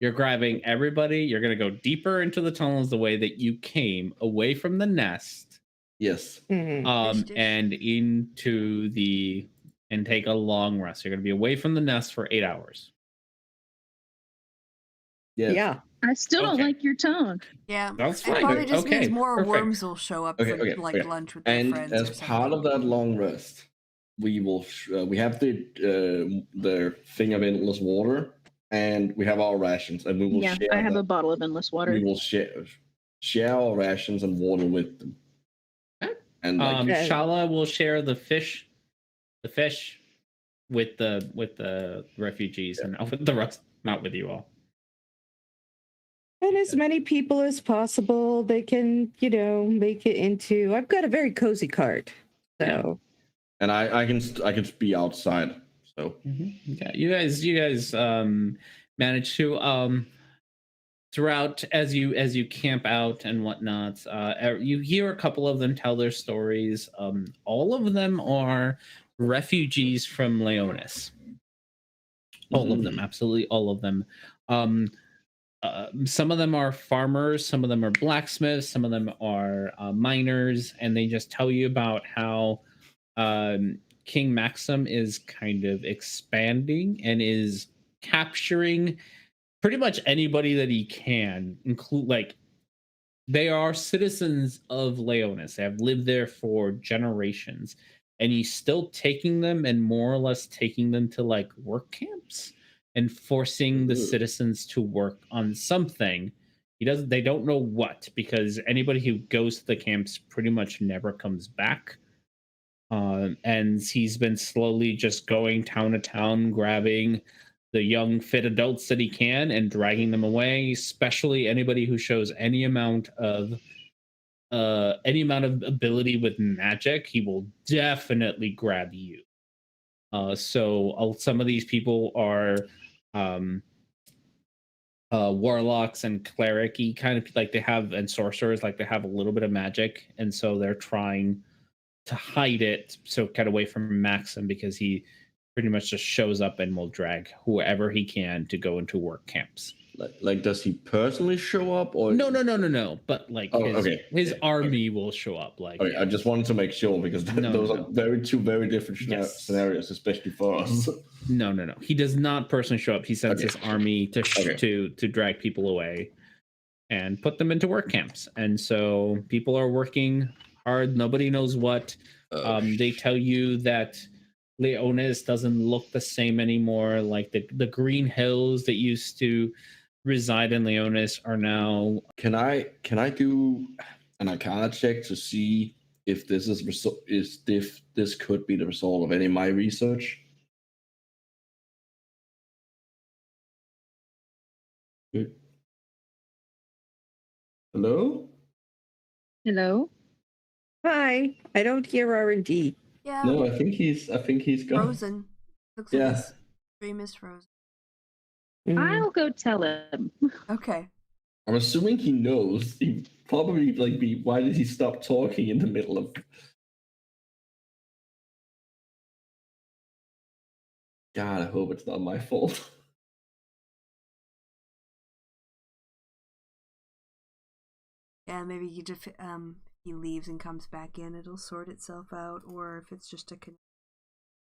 You're grabbing everybody. You're going to go deeper into the tunnels the way that you came, away from the nest. Yes. Mm-hmm. And into and take a long rest. You're going to be away from the nest for 8 hours. Yes. Yeah. I still don't like your tone. Yeah. That's It fine. probably just Okay, means more perfect. worms will show up for lunch with their friends. And as part of that long rest, we will we have the thing of endless water, and we have our rations, and we will share. I have a bottle of endless water. We will share our rations and water with them. And Shala will share the fish with the refugees and not with the rest, not with you all. And as many people as possible, they can, make it into. I've got a very cozy cart, so. And I can be outside. So yeah, you guys manage to throughout as you camp out and whatnot. You hear a couple of them tell their stories. All of them are refugees from Leonis. All of them, absolutely all of them. Some of them are farmers, some of them are blacksmiths, some of them are miners, and they just tell you about how King Maxim is kind of expanding and is capturing pretty much anybody that he can, include they are citizens of Leonis. They have lived there for generations, and he's still taking them and more or less taking them to work camps and forcing the citizens to work on something. They don't know what, because anybody who goes to the camps pretty much never comes back. And he's been slowly just going town to town, grabbing the young fit adults that he can and dragging them away, especially anybody who shows any amount of ability with magic. He will definitely grab you. So some of these people are warlocks and cleric-y kind of, they have, and sorcerers, they have a little bit of magic, and so they're trying to hide it so get away from Maxim, because he pretty much just shows up and will drag whoever he can to go into work camps. Does he personally show up, or no? But his army will show up. I just wanted to make sure, because those are two very different scenarios, especially for us. No. He does not personally show up. He sends his army to drag people away and put them into work camps. And so people are working hard. Nobody knows what. They tell you that Leonis doesn't look the same anymore. The green hills that used to reside in Leonis are now. Can I do an Arcana check to see if this if this could be the result of any of my research? Good. Hello? Hi. I don't hear R&D. Yeah. No, I think he's gone. Frozen. Looks like his stream is frozen. I'll go tell him. Okay. I'm assuming he knows. He probably why did he stop talking in the middle of? God, I hope it's not my fault. Yeah, maybe you just he leaves and comes back in, it'll sort itself out, or if it's just a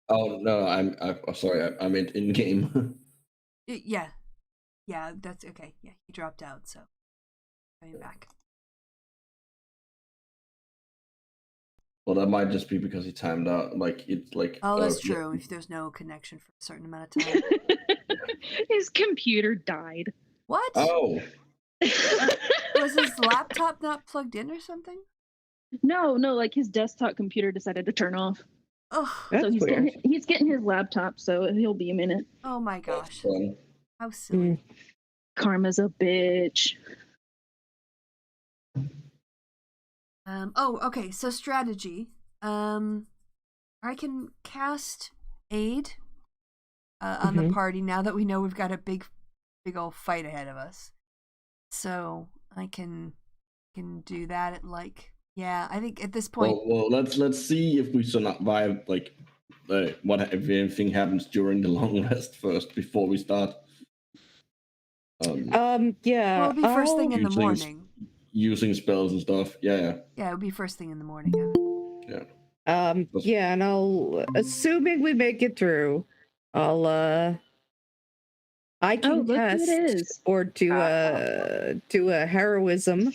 Oh no, I'm sorry. I meant in game. yeah, that's okay. Yeah, he dropped out, so coming back. Well, that might just be because he timed out. Like it's like. Oh, that's yeah. true. If there's no connection for a certain amount of time. His computer died. What? Oh. Was his laptop not plugged in or something? No, like his desktop computer decided to turn off. Oh, That's So weird. he's getting his laptop, so he'll be a minute. oh my That's gosh. fun. How silly. Karma's a bitch. Oh, okay. So strategy. I can cast aid on the party now that we know we've got a big old fight ahead of us. So I can do that at yeah. I think at this point. Well, let's see if we survive. Like, what if anything happens during the long rest first before we start. Yeah. Well, it'll be first thing in the using- morning. Using spells and stuff. Yeah. Yeah, it'll be first thing in the morning. Yeah. Yeah, and I'll, assuming we make it through, I can look who it cast is. or do a heroism.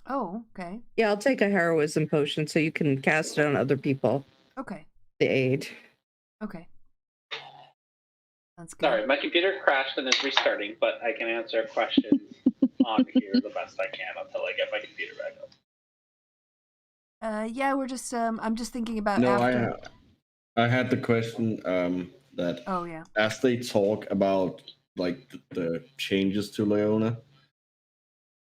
Oh, okay. Yeah, I'll take a heroism potion so you can cast it on other people. Okay. The aid. Okay. That's good. Sorry, my computer crashed and is restarting, but I can answer questions on here the best I can until I get my computer back up. Yeah, we're just I'm just thinking about No, after. I had the question that Oh yeah. as they talk about like the changes to Leona,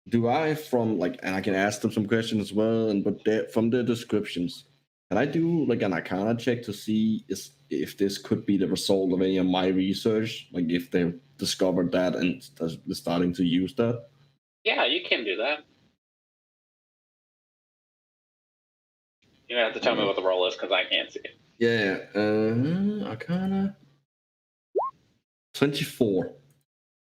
do I from like, and I can ask them some questions as well, and but from their descriptions, can I do like an Arcana check to see if this could be the result of any of my research, like if they've discovered that and they're starting to use that? Yeah, you can do that. You don't have to tell me what the roll is because I can't see it. Yeah, Arcana 24.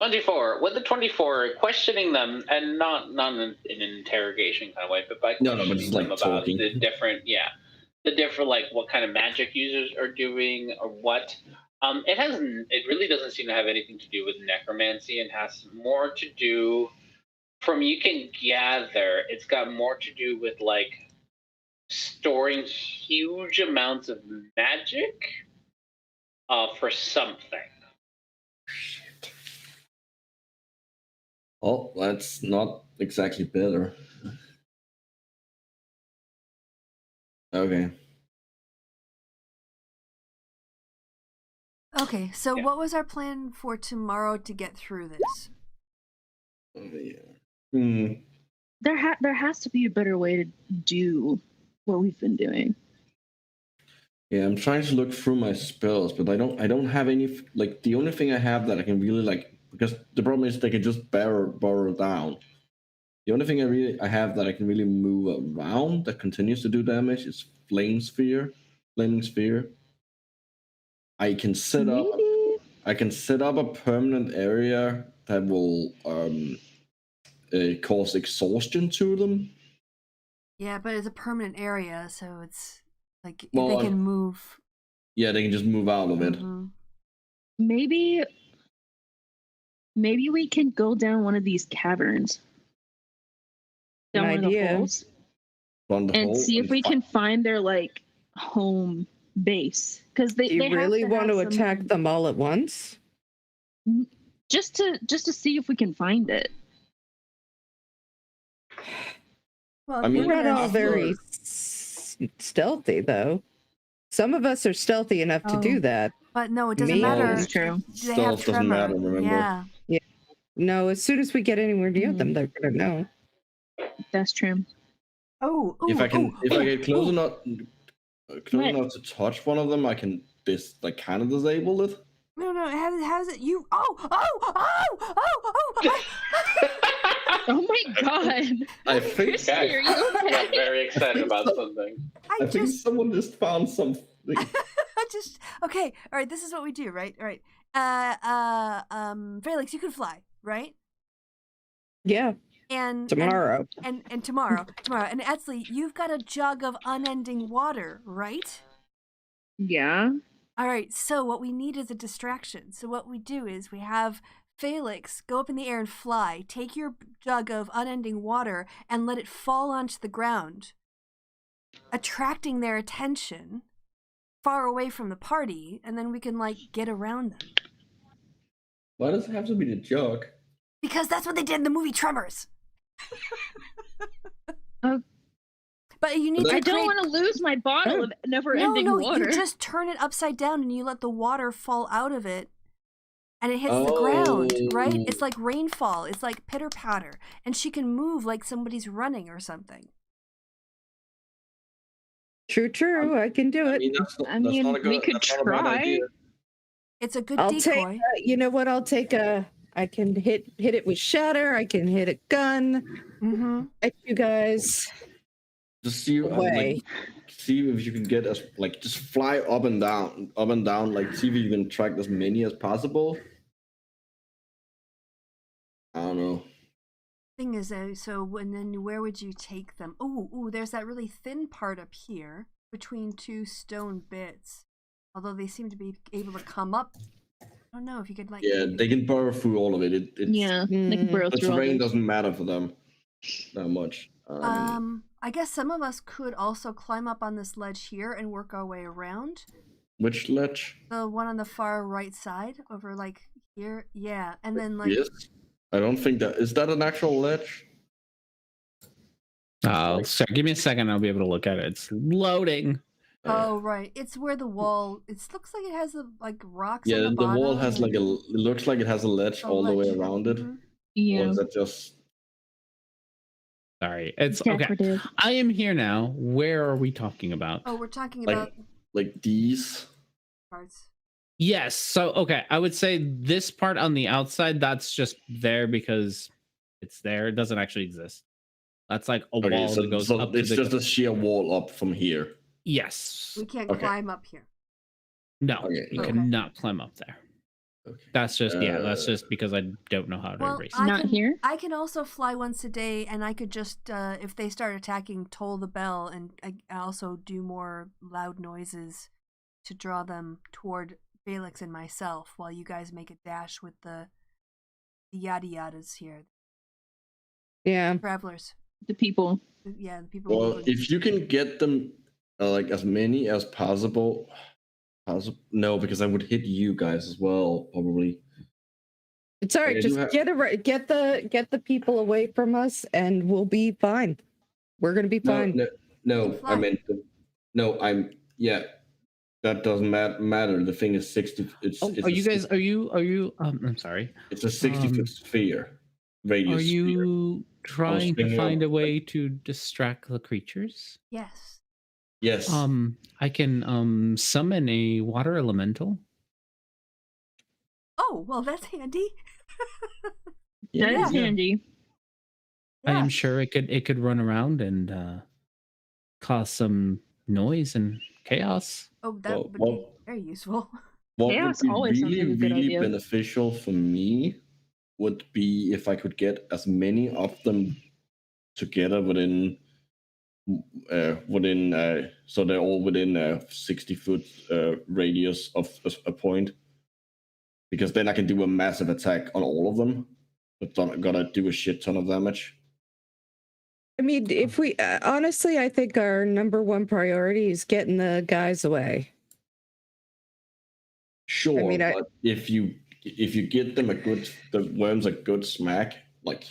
24. With the 24, questioning them, and not in an interrogation kind of way, but by No, questioning but just like them about talking. the different like what kind of magic users are doing or what. It really doesn't seem to have anything to do with necromancy, and has more to do, from you can gather, it's got more to do with like storing huge amounts of magic for something. Oh, that's not exactly better. Okay. Okay, so Yeah. what was our plan for tomorrow to get through this? Hmm. There has to be a better way to do what we've been doing. Yeah, I'm trying to look through my spells, but I don't have any, like, the only thing I have that I can really, like, because the problem is they can just borrow down. The only thing I have that I can really move around that continues to do damage is Flaming Sphere. I can set up a permanent area that will cause exhaustion to them. Yeah, but it's a permanent area, so it's like if Well, they can move. Yeah, they can just move out of it. Mhm. Maybe we can go down one of these caverns. Down An one of the idea. holes. Run the And hole see if and we can find their like home base. Because they You have really want to have attack some- them all at once? just to see if we can find it. Well, I mean, We're not all after- very stealthy, though. Some of us are stealthy enough to do Oh. that. but no, it doesn't Me- matter. That's true. They have Stealth doesn't tremor. matter, remember? Yeah. No, as soon as we get anywhere near them, they're gonna know. That's true. Oh, If I get close enough What? to touch one of them, I can kind of disable it. No, how's it? You. Oh! Oh my god. I think Christy, are you I'm okay? very excited about something. I I think just. someone just found something. Okay. All right. This is what we do, right? All right. Felix, you can fly, right? Yeah. And Tomorrow. And tomorrow. And Etzli, you've got a jug of unending water, right? Yeah. All right, so what we need is a distraction. So what we do is we have Felix go up in the air and fly, take your jug of unending water and let it fall onto the ground, attracting their attention far away from the party, and then we can, like, get around them. Why does it have to be the jug? Because that's what they did in the movie Tremors. But you need to I don't want to lose my bottle of never-ending water. You just turn it upside down and you let the water fall out of it, and it hits the ground, right? It's like rainfall. It's like pitter-patter, and she can move like somebody's running or something. True. I can do it. We could try. It's a good I'll decoy. take. You know what? I'll take a. I can hit it with shatter. I can hit a gun. Mm-hmm. You guys. Just see, see if you can get us, like, just fly up and down, like, see if you can track as many as possible. I don't know. Thing is, so where would you take them? Ooh, there's that really thin part up here between two stone bits. Although they seem to be able to come up. I don't know if you could, like. Yeah, they can burrow through all of it. They can burrow the through all terrain this. doesn't matter for them that much. I guess some of us could also climb up on this ledge here and work our way around. Which ledge? The one on the far right side, over like here. Yeah, and then like. Yes. I don't think that is that an actual ledge. Oh, sorry. Give me a second. I'll be able to look at it. It's loading. Oh right, it's where the wall. It looks like it has like rocks. Yeah, on the wall bottom has and... like a. It looks like it has a ledge all the way around it. Mm-hmm. Yeah. Or is that just? Sorry, it's okay. I am here now. Where are we talking about? Oh, we're talking about like these parts. Yes. So okay, I would say this part on the outside, that's just there because it's there. It doesn't actually exist. That's like a wall that goes up. It's just a sheer wall up from here. Yes. We can't climb up here. No, you cannot climb up there. Okay. That's just that's just because I don't know how to erase it. Not here. I can also fly once a day, and I could just, if they start attacking, toll the bell, and I also do more loud noises to draw them toward Felix and myself, while you guys make a dash with the yada yadas here. Yeah. Travelers. The people. Yeah, the people. Well, if you can get them, like, as many as possible. No, because I would hit you guys as well, probably. It's all right. Just get the people away from us, and we'll be fine. We're gonna be fine. No, I meant that doesn't matter. The thing is 60. Are you? I'm sorry. It's a 60-foot sphere radius. Are you trying to find a way to distract the creatures? Yes. Yes. I can summon a water elemental. Oh, well, that's handy. That is handy. I am sure it could run around and cause some noise and chaos. Oh, that would be very useful. What Chaos would always be sounds like a good really idea. beneficial for me would be if I could get as many of them together so they're all within a 60-foot radius of a point, because then I can do a massive attack on all of them, but I'm gonna do a shit ton of damage. I mean, if we honestly, I think our number one priority is getting the guys away. Sure, I mean, but if you get them the worms a good smack, like,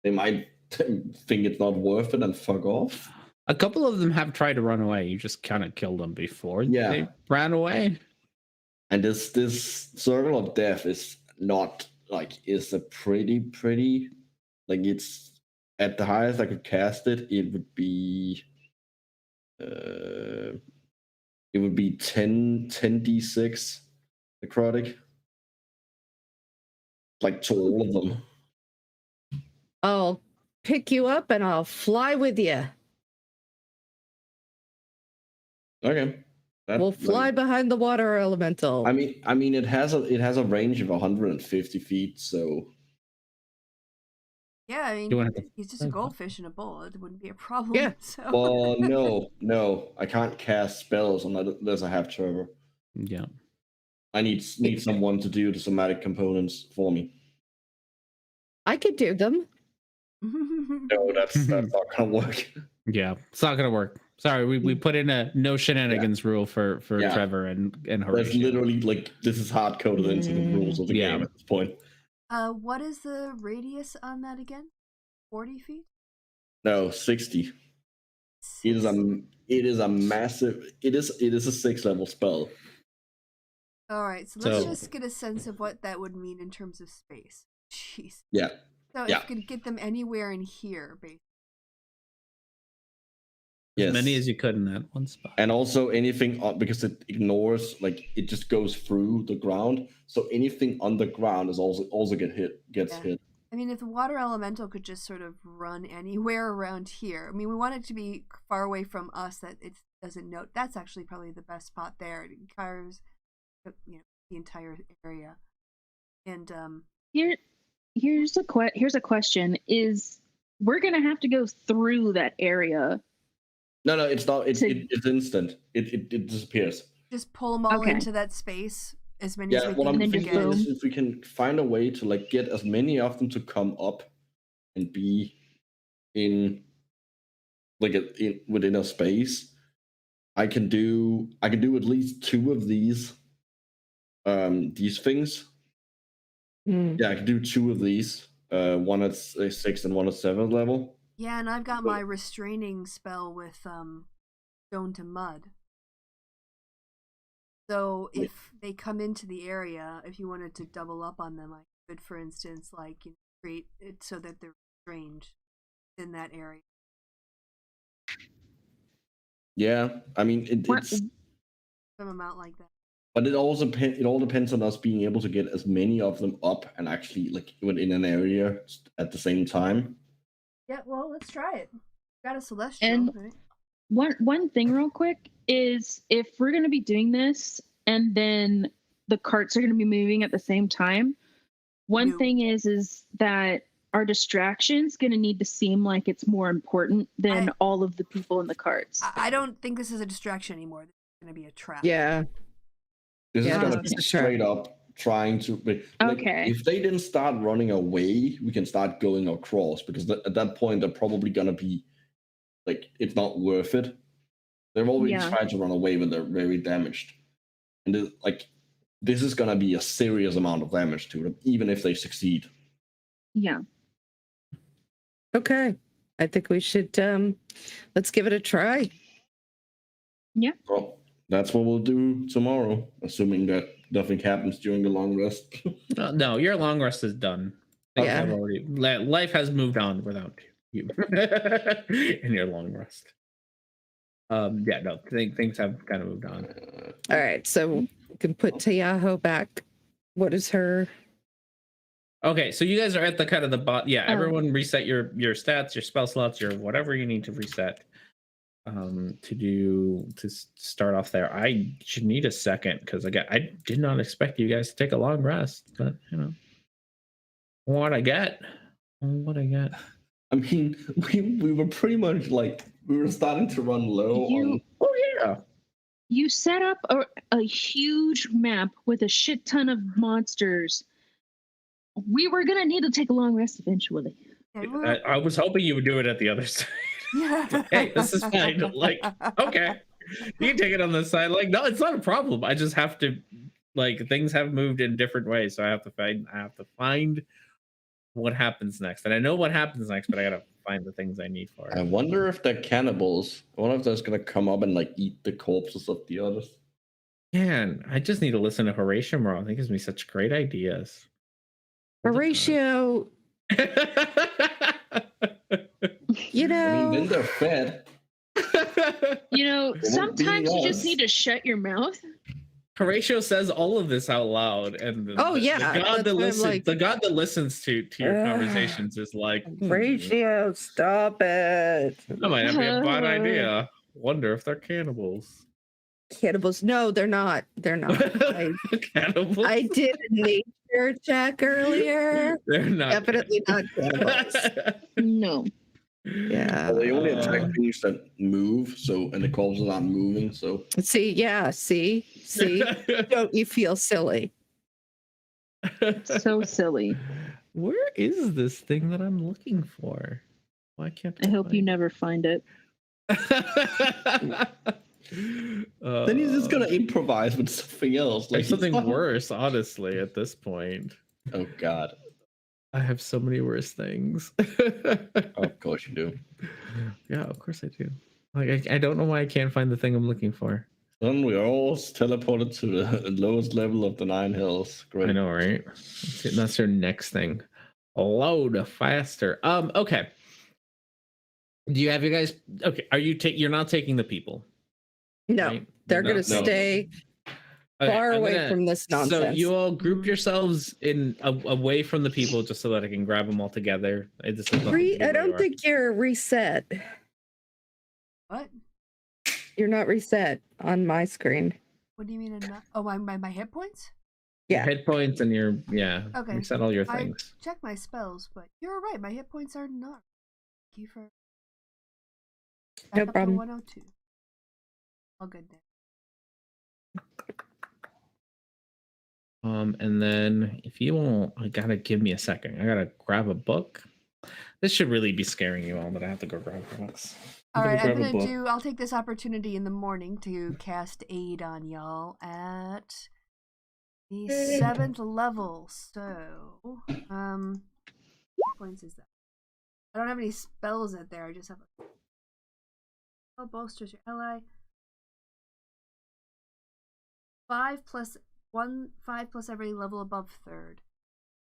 they might think it's not worth it and fuck off. A couple of them have tried to run away. You just kind of killed them before they ran away. And this circle of death is not like, it's a pretty like, it's at the highest I could cast it. It would be 10 d6 necrotic, like, to all of them. I'll pick you up and I'll fly with you. Okay. We'll fly behind the water elemental. I mean, it has a range of 150 feet, so Yeah, I You wanna mean, have to he's just a think about it. goldfish in a bowl. It wouldn't be a problem. Yeah. So. Well, no, I can't cast spells unless I have Trevor. Yeah. I need someone to do the somatic components for me. I could do them. No, that's not gonna work. Yeah, it's not gonna work. Sorry, we put in a no shenanigans rule for Yeah. Trevor and That's Horatio. literally like this is hard coded into the rules of the Yeah. game at this point. What is the radius on that again? 40 feet? No, 60. It is a massive. It is a 6-level spell. All right, so let's So- just get a sense of what that would mean in terms of space. Jeez. Yeah. So if Yeah. you could get them anywhere in here, basically. Yes. As many as you could in that one spot. And also anything because it ignores, like, it just goes through the ground. So anything on the ground is also gets Yeah. hit. I mean, if the water elemental could just sort of run anywhere around here. I mean, we want it to be far away from us that it doesn't note. That's actually probably the best spot there. It covers, the entire area. And Here's a question: Is we're gonna have to go through that area? No, it's not. It's instant. It disappears. just pull them all Okay. into that space as many as Yeah, we what can. I'm then just thinking get. is boom. if we can find a way to like get as many of them to come up and be in within a space, I can do at least 2 of these things. Yeah, I can do 2 of these. One at 6 and one at 7th level. Yeah, and I've got my restraining spell with stone to mud. So if they come into the area, if you wanted to double up on them, I could, for instance, create it so that they're restrained in that area. Yeah, I mean it's Some amount like that. but it all depends on us being able to get as many of them up and actually like within an area at the same time. Yeah, well, let's try it. Got a celestial, And- right? One thing real quick is if we're going to be doing this and then the carts are going to be moving at the same time, one No. thing is that our distraction's going to need to seem like it's more important than all of the people in the carts. I don't think this is a distraction anymore. This is going to be a trap. Yeah. This Yeah, is gonna okay. be straight up trying to Okay. if they didn't start running away, we can start going across because at that point they're probably gonna be like it's not worth it. They've already Yeah. tried to run away when they're very damaged, and this is gonna be a serious amount of damage to them, even if they succeed. Yeah. Okay. I think we should let's give it a try. Well, that's what we'll do tomorrow, assuming that nothing happens during the long rest. No, your long rest is done. Things Yeah. have already, life has moved on without you in your long rest. Yeah, no, things have kind of moved on. All right. So we can put Tayaho back. What is her? Okay, so you guys are at the kind of the bot. Yeah, Oh. everyone reset your stats, your spell slots, your whatever you need to reset. To start off there. I should need a second because I did not expect you guys to take a long rest, but what I get. I mean, we were pretty much like we were starting to run low on. Oh yeah. You set up a huge map with a shit ton of monsters. We were going to need to take a long rest eventually. Okay, well, I was hoping you would do it at the other side. Hey, this is fine. Like, okay, you can take it on this side. Like, no, it's not a problem. I just have to, like, things have moved in different ways, so I have to find what happens next. And I know what happens next, but I gotta find the things I need for I it. wonder if they're cannibals. I wonder if they're gonna come up and like eat the corpses of the others. Man, I just need to listen to Horatio more. I think gives me such great ideas. Horatio, you I know. mean, then they're fed. You be sometimes you just us. need to shut your mouth. Horatio says all of this out loud, and Yeah, the god that's that why I'm listens, like- the god that listens to your Ugh. conversations is like, Horatio, stop it. that might not be a bad idea. Wonder if they're cannibals. Cannibals. No, they're not. They're not. Cannibals. I did a nature spirit check earlier. They're not Definitely not cannibals. No. Yeah. Well, they only attack things that move, so and the corpses aren't moving, so See, yeah, see. Don't you feel silly? So silly. Where is this thing that I'm looking for? Why can't I hope you find never find it. then he's just gonna improvise with something else. There's Like something worse, honestly, at this point. Oh God! I have so many worse things. Of course you do. Yeah, of course I do. Like I don't know why I can't find the thing I'm looking for. Then we are all teleported to the lowest level of the 9 hills. Great. I know, right? That's your next thing. Load faster. Okay. Do you have you guys? Okay, are you you're not taking the people? No, Right? they're No, gonna no. stay Okay, far I'm away gonna- from this nonsense. So you all group yourselves in away from the people, just so that I can grab them all together. This has nothing to do I where don't you are. think you're reset. What? You're not reset on my screen. What do you mean? Oh, my hit points? Your Yeah. hit points and your Okay. reset all your I things. check my spells, but you're right. My hit points are not. Thank you for. No Back up to problem. 102. All good there. And then if you won't, I gotta give me a second. I gotta grab a book. This should really be scaring you all, but I have to go grab books. All right, I'm grab a book. I'll take this opportunity in the morning to cast aid on y'all at the 7th level. So, what points is that? I don't have any spells in there. I just have a spell bolsters your ally. 5 plus 1, 5 plus every level above 3rd.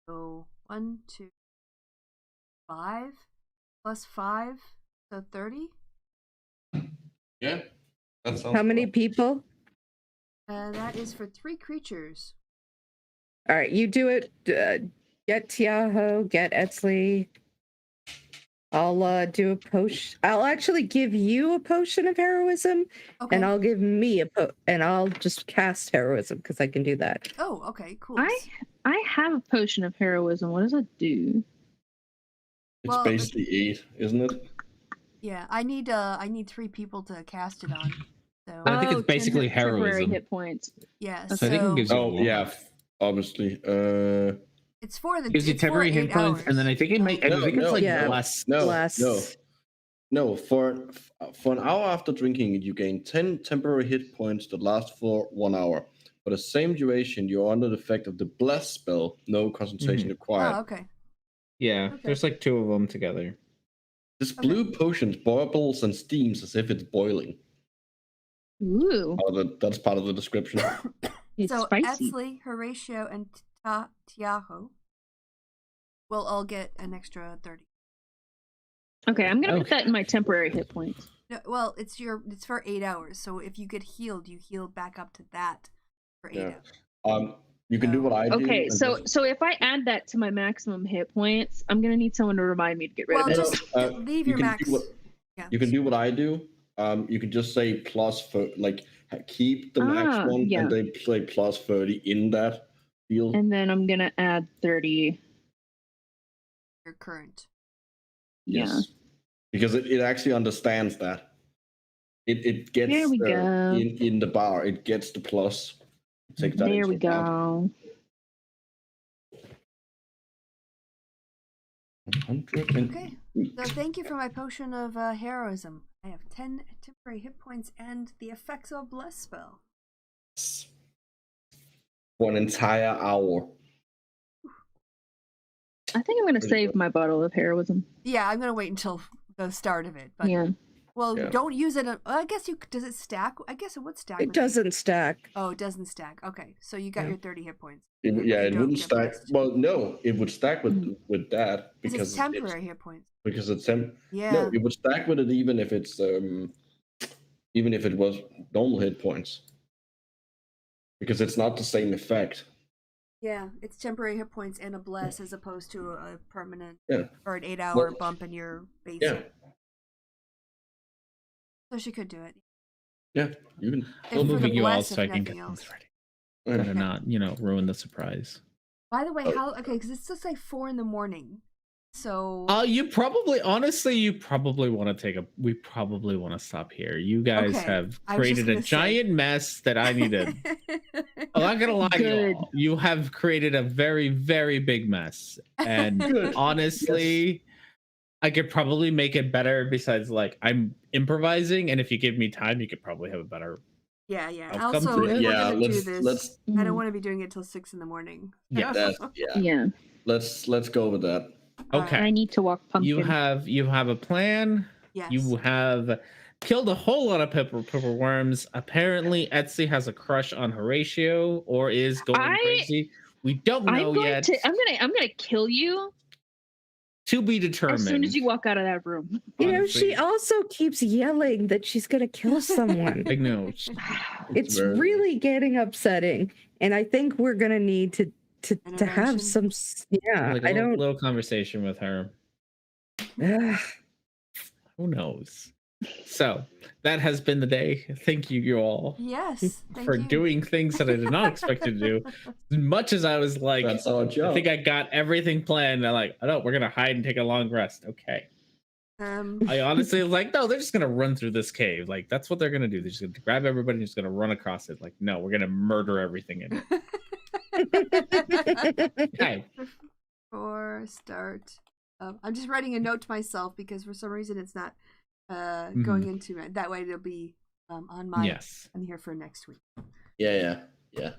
So 1, 2, 5 plus 5, so 30. Yeah. That sounds How many fun. people? That is for 3 creatures. All right, you do it. Get Tiaho, get Etzli. I'll do a potion. I'll actually give you a potion of heroism, Okay. and I'll give me and I'll just cast heroism because I can do that. Oh, okay, cool. I have a potion of heroism. What does it do? It's Well, basically 8, isn't it? Yeah, I need 3 people to cast it on. So I think it's 10 basically temporary heroism. hit points. yeah, So I think it gives you Oh yeah, obviously. it's for the gives you it's for temporary 8 hit points, hours. and then I think it might. I No, think it's no, like Yeah. less. No. For an hour after drinking it, you gain 10 temporary hit points that last for 1 hour. For the same duration, you're under the effect of the bless spell. No concentration required. Oh, okay. Yeah, Okay. there's like 2 of them together. This blue potion bubbles and steams as if it's boiling. Ooh, That's part of the description. it's So spicy. Etzli, Horatio, and Tiaho will all get an extra 30. Okay, I'm gonna put Okay. that in my temporary hit points. No, well, it's for 8 hours. So if you get healed, you heal back up to that for 8 Yeah. hours. You can do what I do. Okay, and so just- so if I add that to my maximum hit points, I'm gonna need someone to remind me to get rid Well, of it. just leave you your can max. do what- Yeah. You can do what I do. You can just say plus for like keep the max one yeah. and then play plus 30 in that field. And then I'm gonna add 30. Your current. Yeah. Because it actually understands that. It gets There we go. in the bar. It gets the plus. Take that There into we account. go. 100 Okay. So thank you for my potion of heroism. I have 10 temporary hit points and the effects of bless spell. for an entire hour. I think I'm gonna Pretty save good. my bottle of heroism. Yeah, I'm gonna wait until the start of it. But Yeah. well, Yeah. don't use it. I guess does it stack? I guess it would stack. It with doesn't stack. Oh, it doesn't stack. Okay, so you got Yeah. your 30 hit points. It You wouldn't don't get stack. blessed. Well, no, it would stack with that Because because it's temporary hit points. Because it's Yeah. No, it would stack with it even if it's even if it was normal hit points. Because it's not the same effect. Yeah, it's temporary hit points and a bless as opposed to a permanent Yeah. or an 8-hour Well, bump in your base. Yeah. So she could do it. Yeah. You can If I'm for the moving you all bless, so if I can nothing get else. things ready. Gotta not, ruin the surprise. By the way, how? Okay, because it's just like 4 a.m. So. You probably want to we probably want to stop here. You guys Okay, have I was just created a gonna say. giant mess that I need to. I'm not gonna lie to you Good. all. You have created a very, very big mess. And Good. honestly, I could probably make it better besides like I'm improvising, and if you give me time, you could probably have a better Yeah. outcome Also, to if it. we're Yeah, gonna do let's this, let's I don't want to be doing it till 6 a.m. Yes. Yeah. let's go with that. Okay. I need to walk pumpkin. You have a plan. Yes. You have killed a whole lot of pepper worms. Apparently, Etsy has a crush on Horatio or is going crazy. We don't know yet. I'm gonna kill you To be determined. as soon as you walk out of that room. You know, Honestly. she also keeps yelling that she's gonna kill someone. I know. It's very- really getting upsetting, and I think we're gonna need to have Intervention. some. Yeah, Like I a don't. little conversation with her. Who knows? So that has been the day. Thank you all Yes. for doing things that I did not expect to do. As much as I was like, That's our job. I think I got everything planned. I'm like, oh, we're gonna hide and take a long rest. Okay. I honestly was like, no, they're just gonna run through this cave. Like that's what they're gonna do. They're just gonna grab everybody and just gonna run across it. Like, no, we're gonna murder everything in it. Okay. For start. I'm just writing a note to myself because for some reason it's not going into it. That way it'll be on my. Yes. I'm here for next week. Yeah.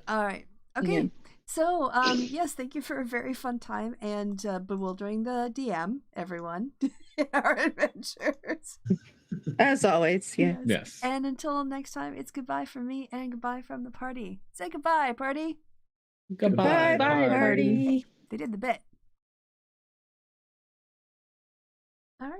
All right. Okay. Yeah. So yes, thank you for a very fun time and bewildering the DM, everyone, in our adventures. As always, yeah. Yes. And until next time, it's goodbye from me and goodbye from the party. Say goodbye, party. Goodbye, Bye, party. They did the bit. All right.